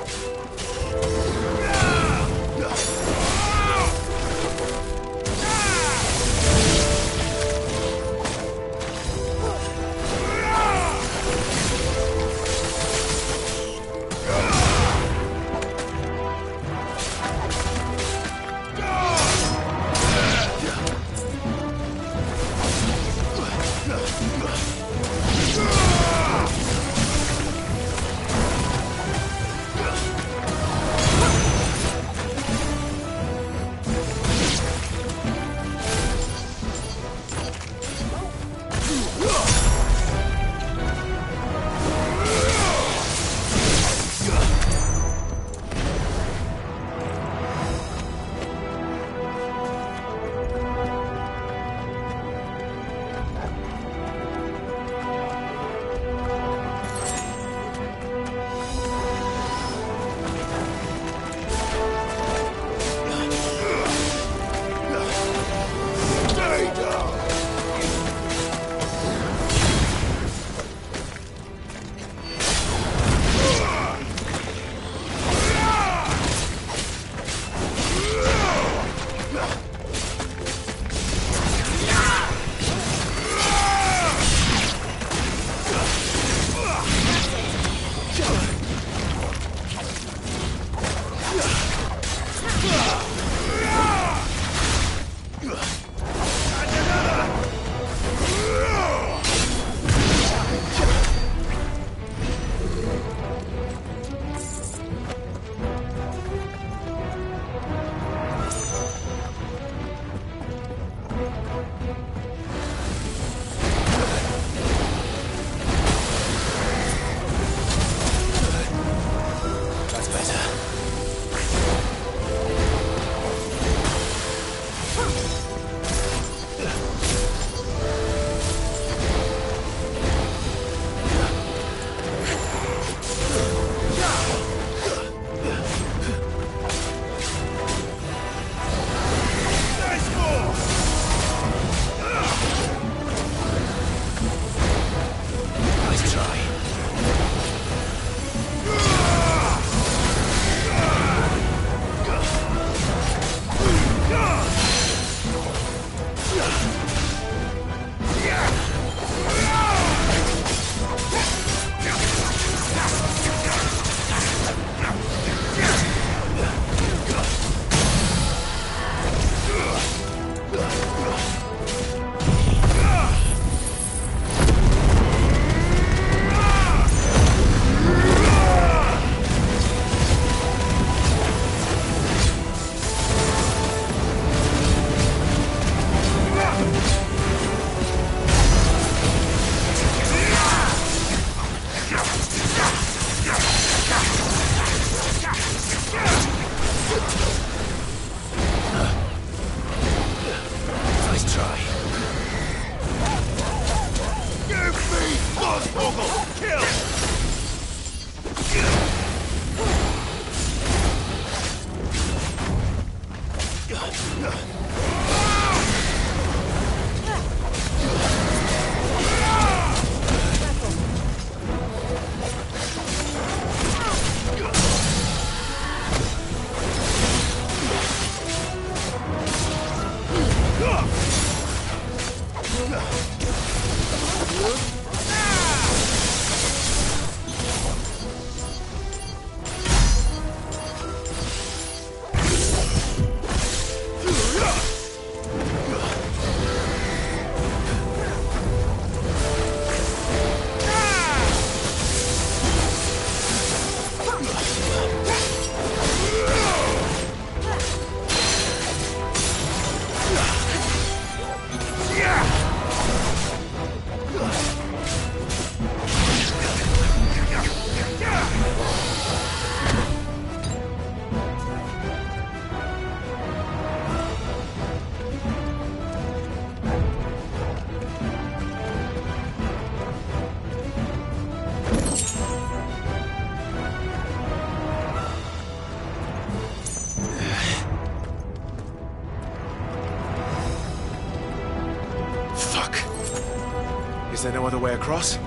Speaker 1: Is there no other way across?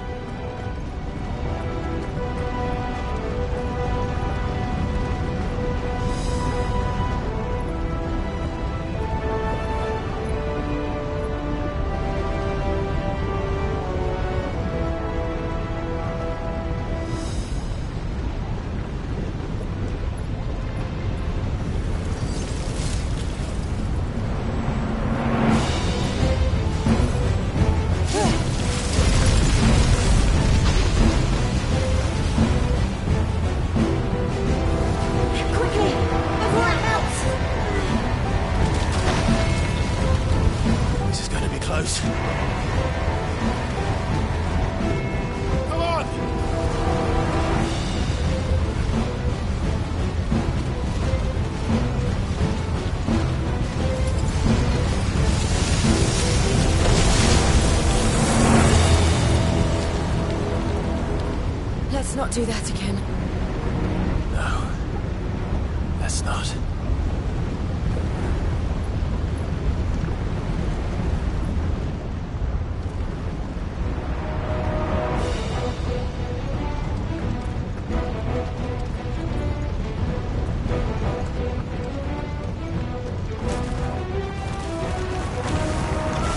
Speaker 7: Let's not do that again.
Speaker 1: No. Let's not.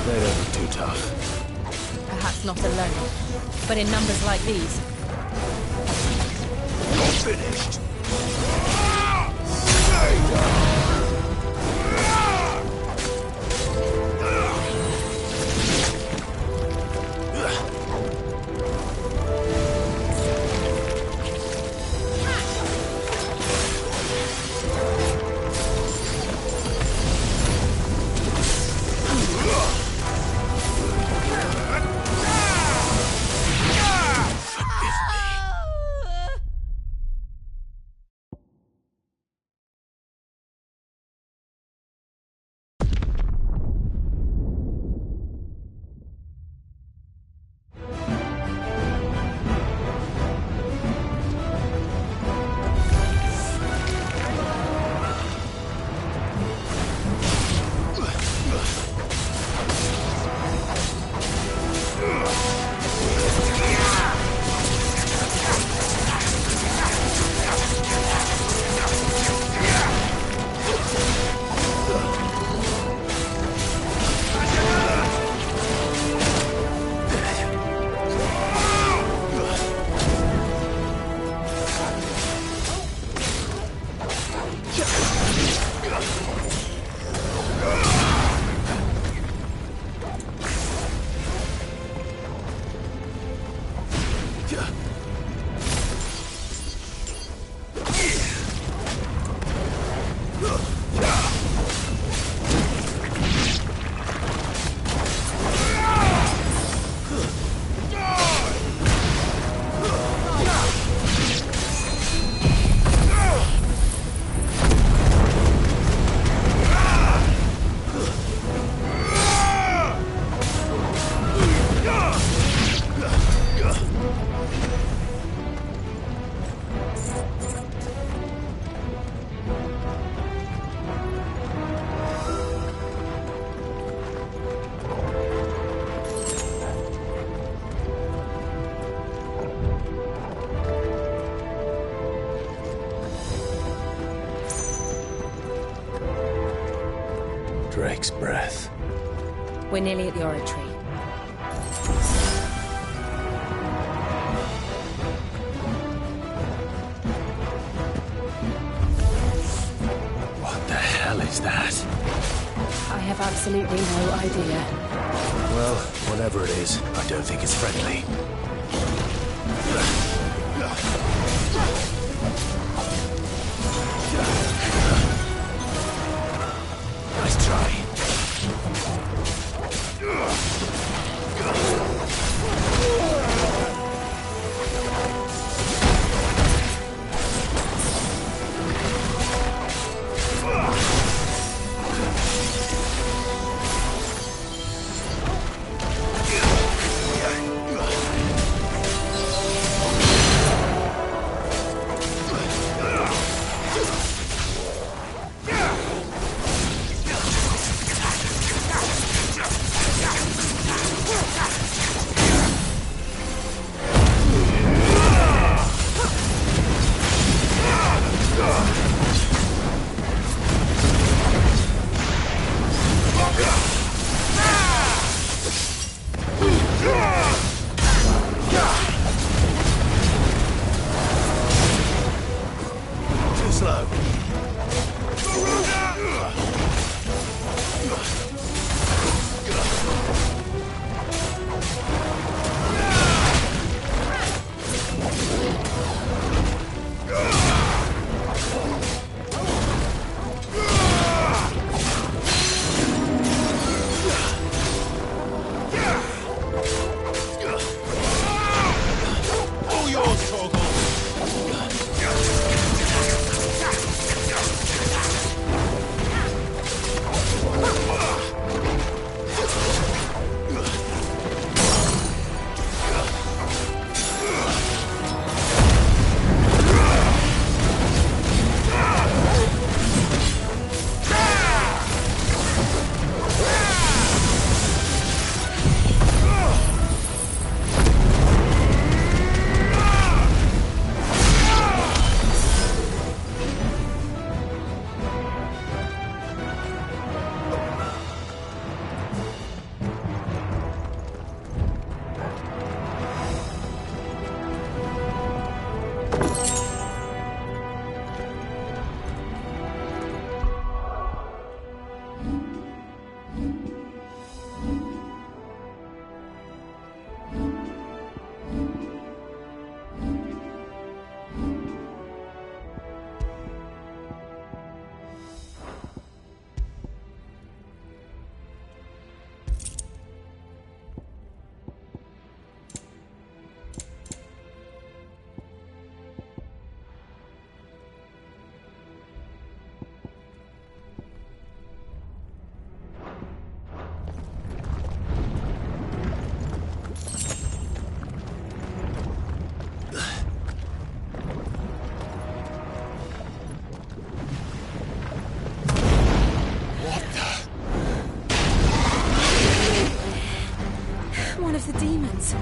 Speaker 1: They don't look too tough.
Speaker 13: Perhaps not alone, but in numbers like these.
Speaker 1: You're finished. Drake's breath.
Speaker 7: We're nearly at the oratory.
Speaker 1: What the hell is that?
Speaker 7: I have absolutely no idea.
Speaker 1: Well, whatever it is, I don't think it's friendly. Nice try.
Speaker 13: one of the demons.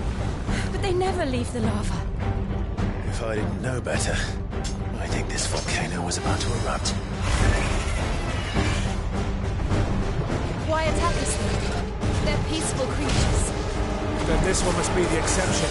Speaker 13: But they never leave the lava.
Speaker 1: If I didn't know better, I think this volcano was about to erupt.
Speaker 13: Why attack us then? They're peaceful creatures.
Speaker 1: Then this one must be the exception.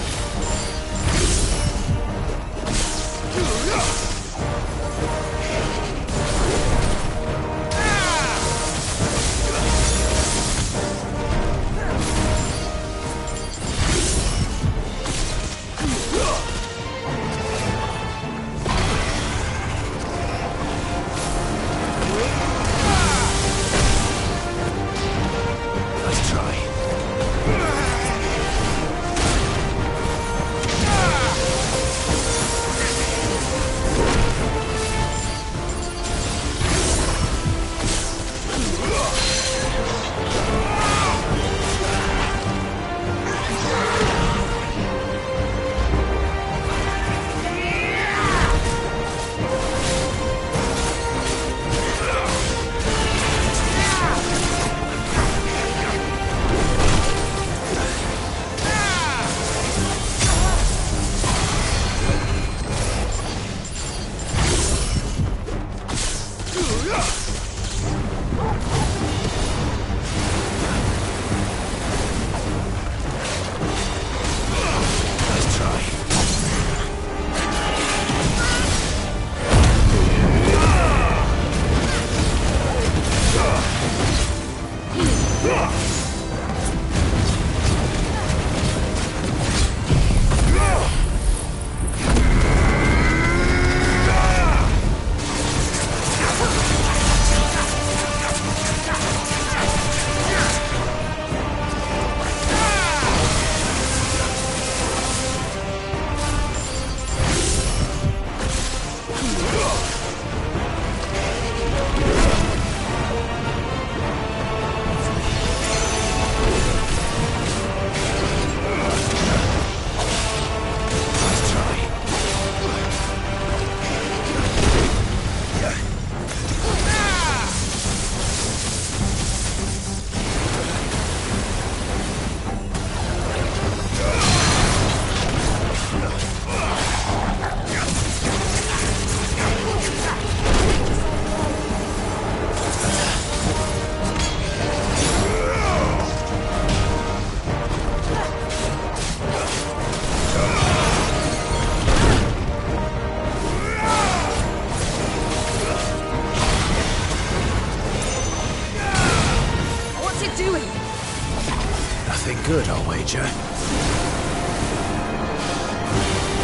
Speaker 1: Good, I'll wager.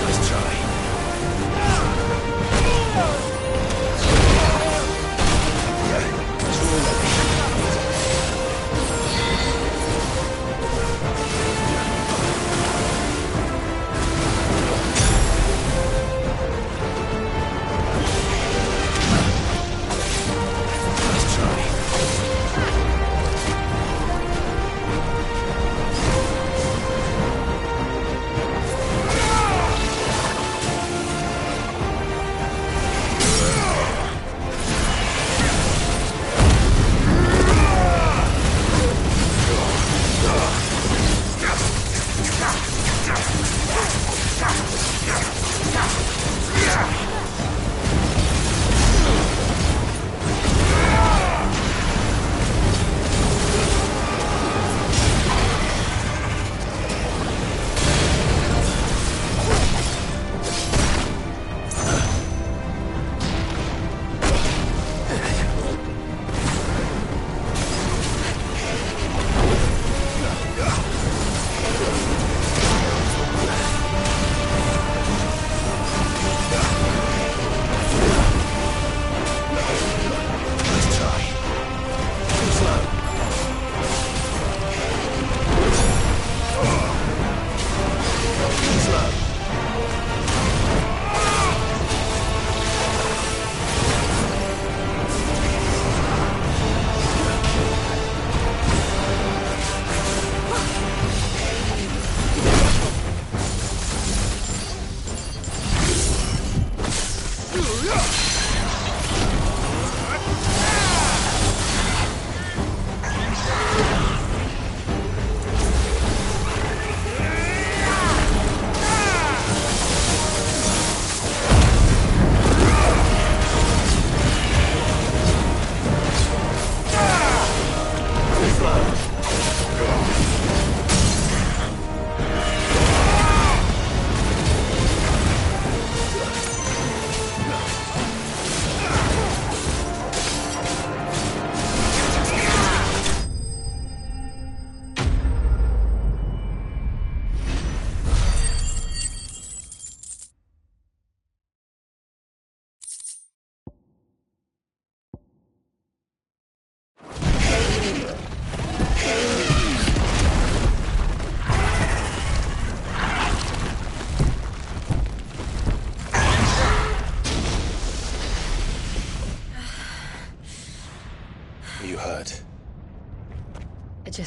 Speaker 1: Nice try.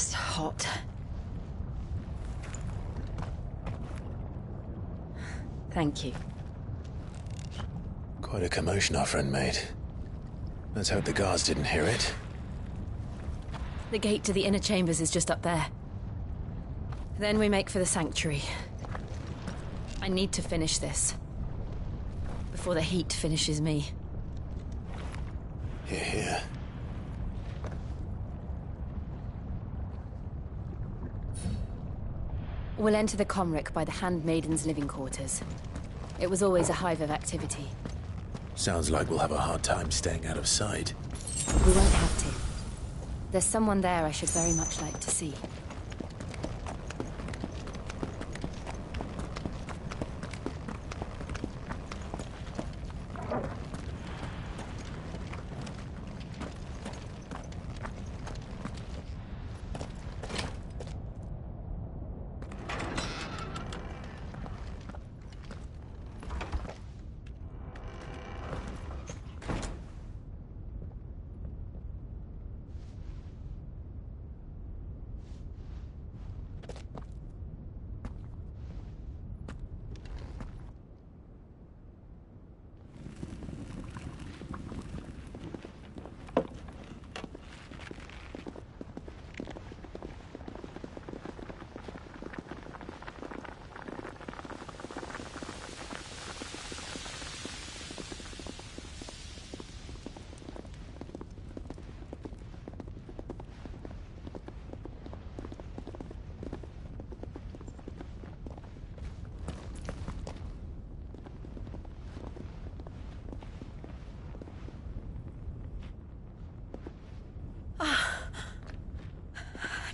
Speaker 7: It's hot. Thank you.
Speaker 1: Quite a commotion our friend made. Let's hope the guards didn't hear it.
Speaker 7: The gate to the inner chambers is just up there. Then we make for the sanctuary. I need to finish this. Before the heat finishes me.
Speaker 1: Hear, hear.
Speaker 7: We'll enter the Comric by the Handmaiden's living quarters. It was always a hive of activity.
Speaker 1: Sounds like we'll have a hard time staying out of sight.
Speaker 7: We won't have to. There's someone there I should very much like to see.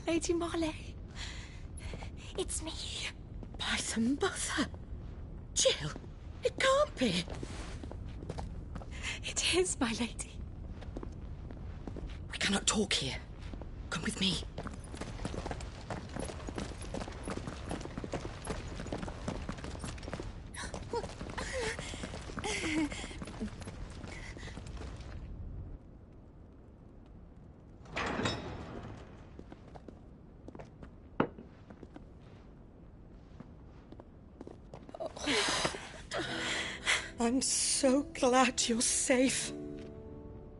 Speaker 15: Lady Marley. It's me. By the mother. Jill, it can't be. It is, my lady. We cannot talk here. Come with me. I'm so glad you're safe.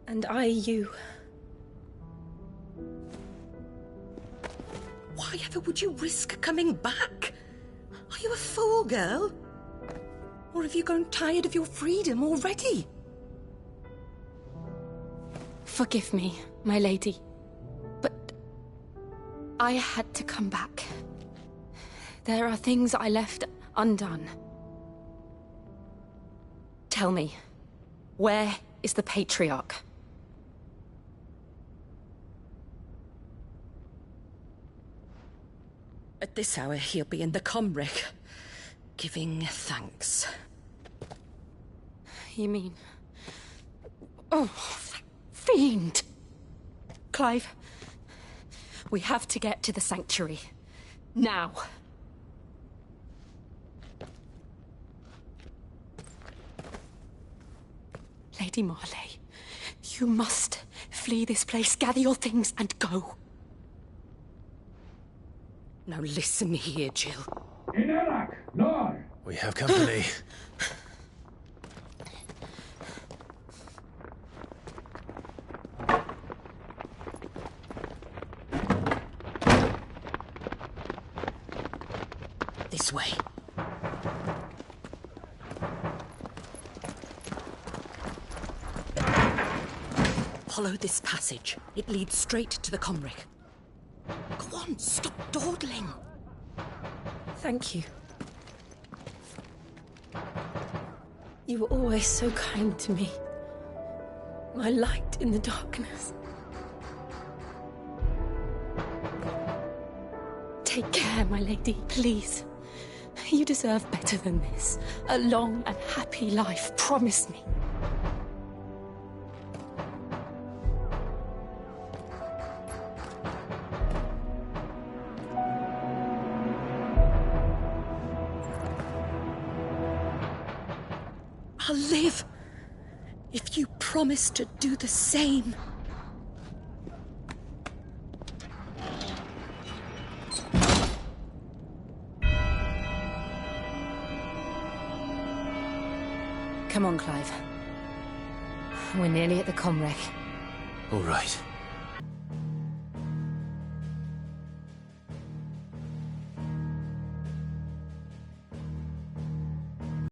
Speaker 7: And I you.
Speaker 15: Why ever would you risk coming back? Are you a fool, girl? Or have you grown tired of your freedom already?
Speaker 7: Forgive me, my lady. But I had to come back. There are things I left undone. Tell me, where is the Patriarch?
Speaker 15: At this hour, he'll be in the Comric, giving thanks.
Speaker 7: You mean... Oh, that fiend! Clive, we have to get to the sanctuary. Now. Lady Marley, you must flee this place, gather your things, and go.
Speaker 15: Now listen here, Jill.
Speaker 17: In Iraq, Lord!
Speaker 1: We have company.
Speaker 15: This way. Follow this passage. It leads straight to the Comric. Go on, stop dawdling.
Speaker 7: Thank you. You were always so kind to me. My light in the darkness. Take care, my lady, please. You deserve better than this. A long and happy life, promise me.
Speaker 15: I'll live if you promise to do the same.
Speaker 7: Come on, Clive. We're nearly at the comwreck.
Speaker 1: All right.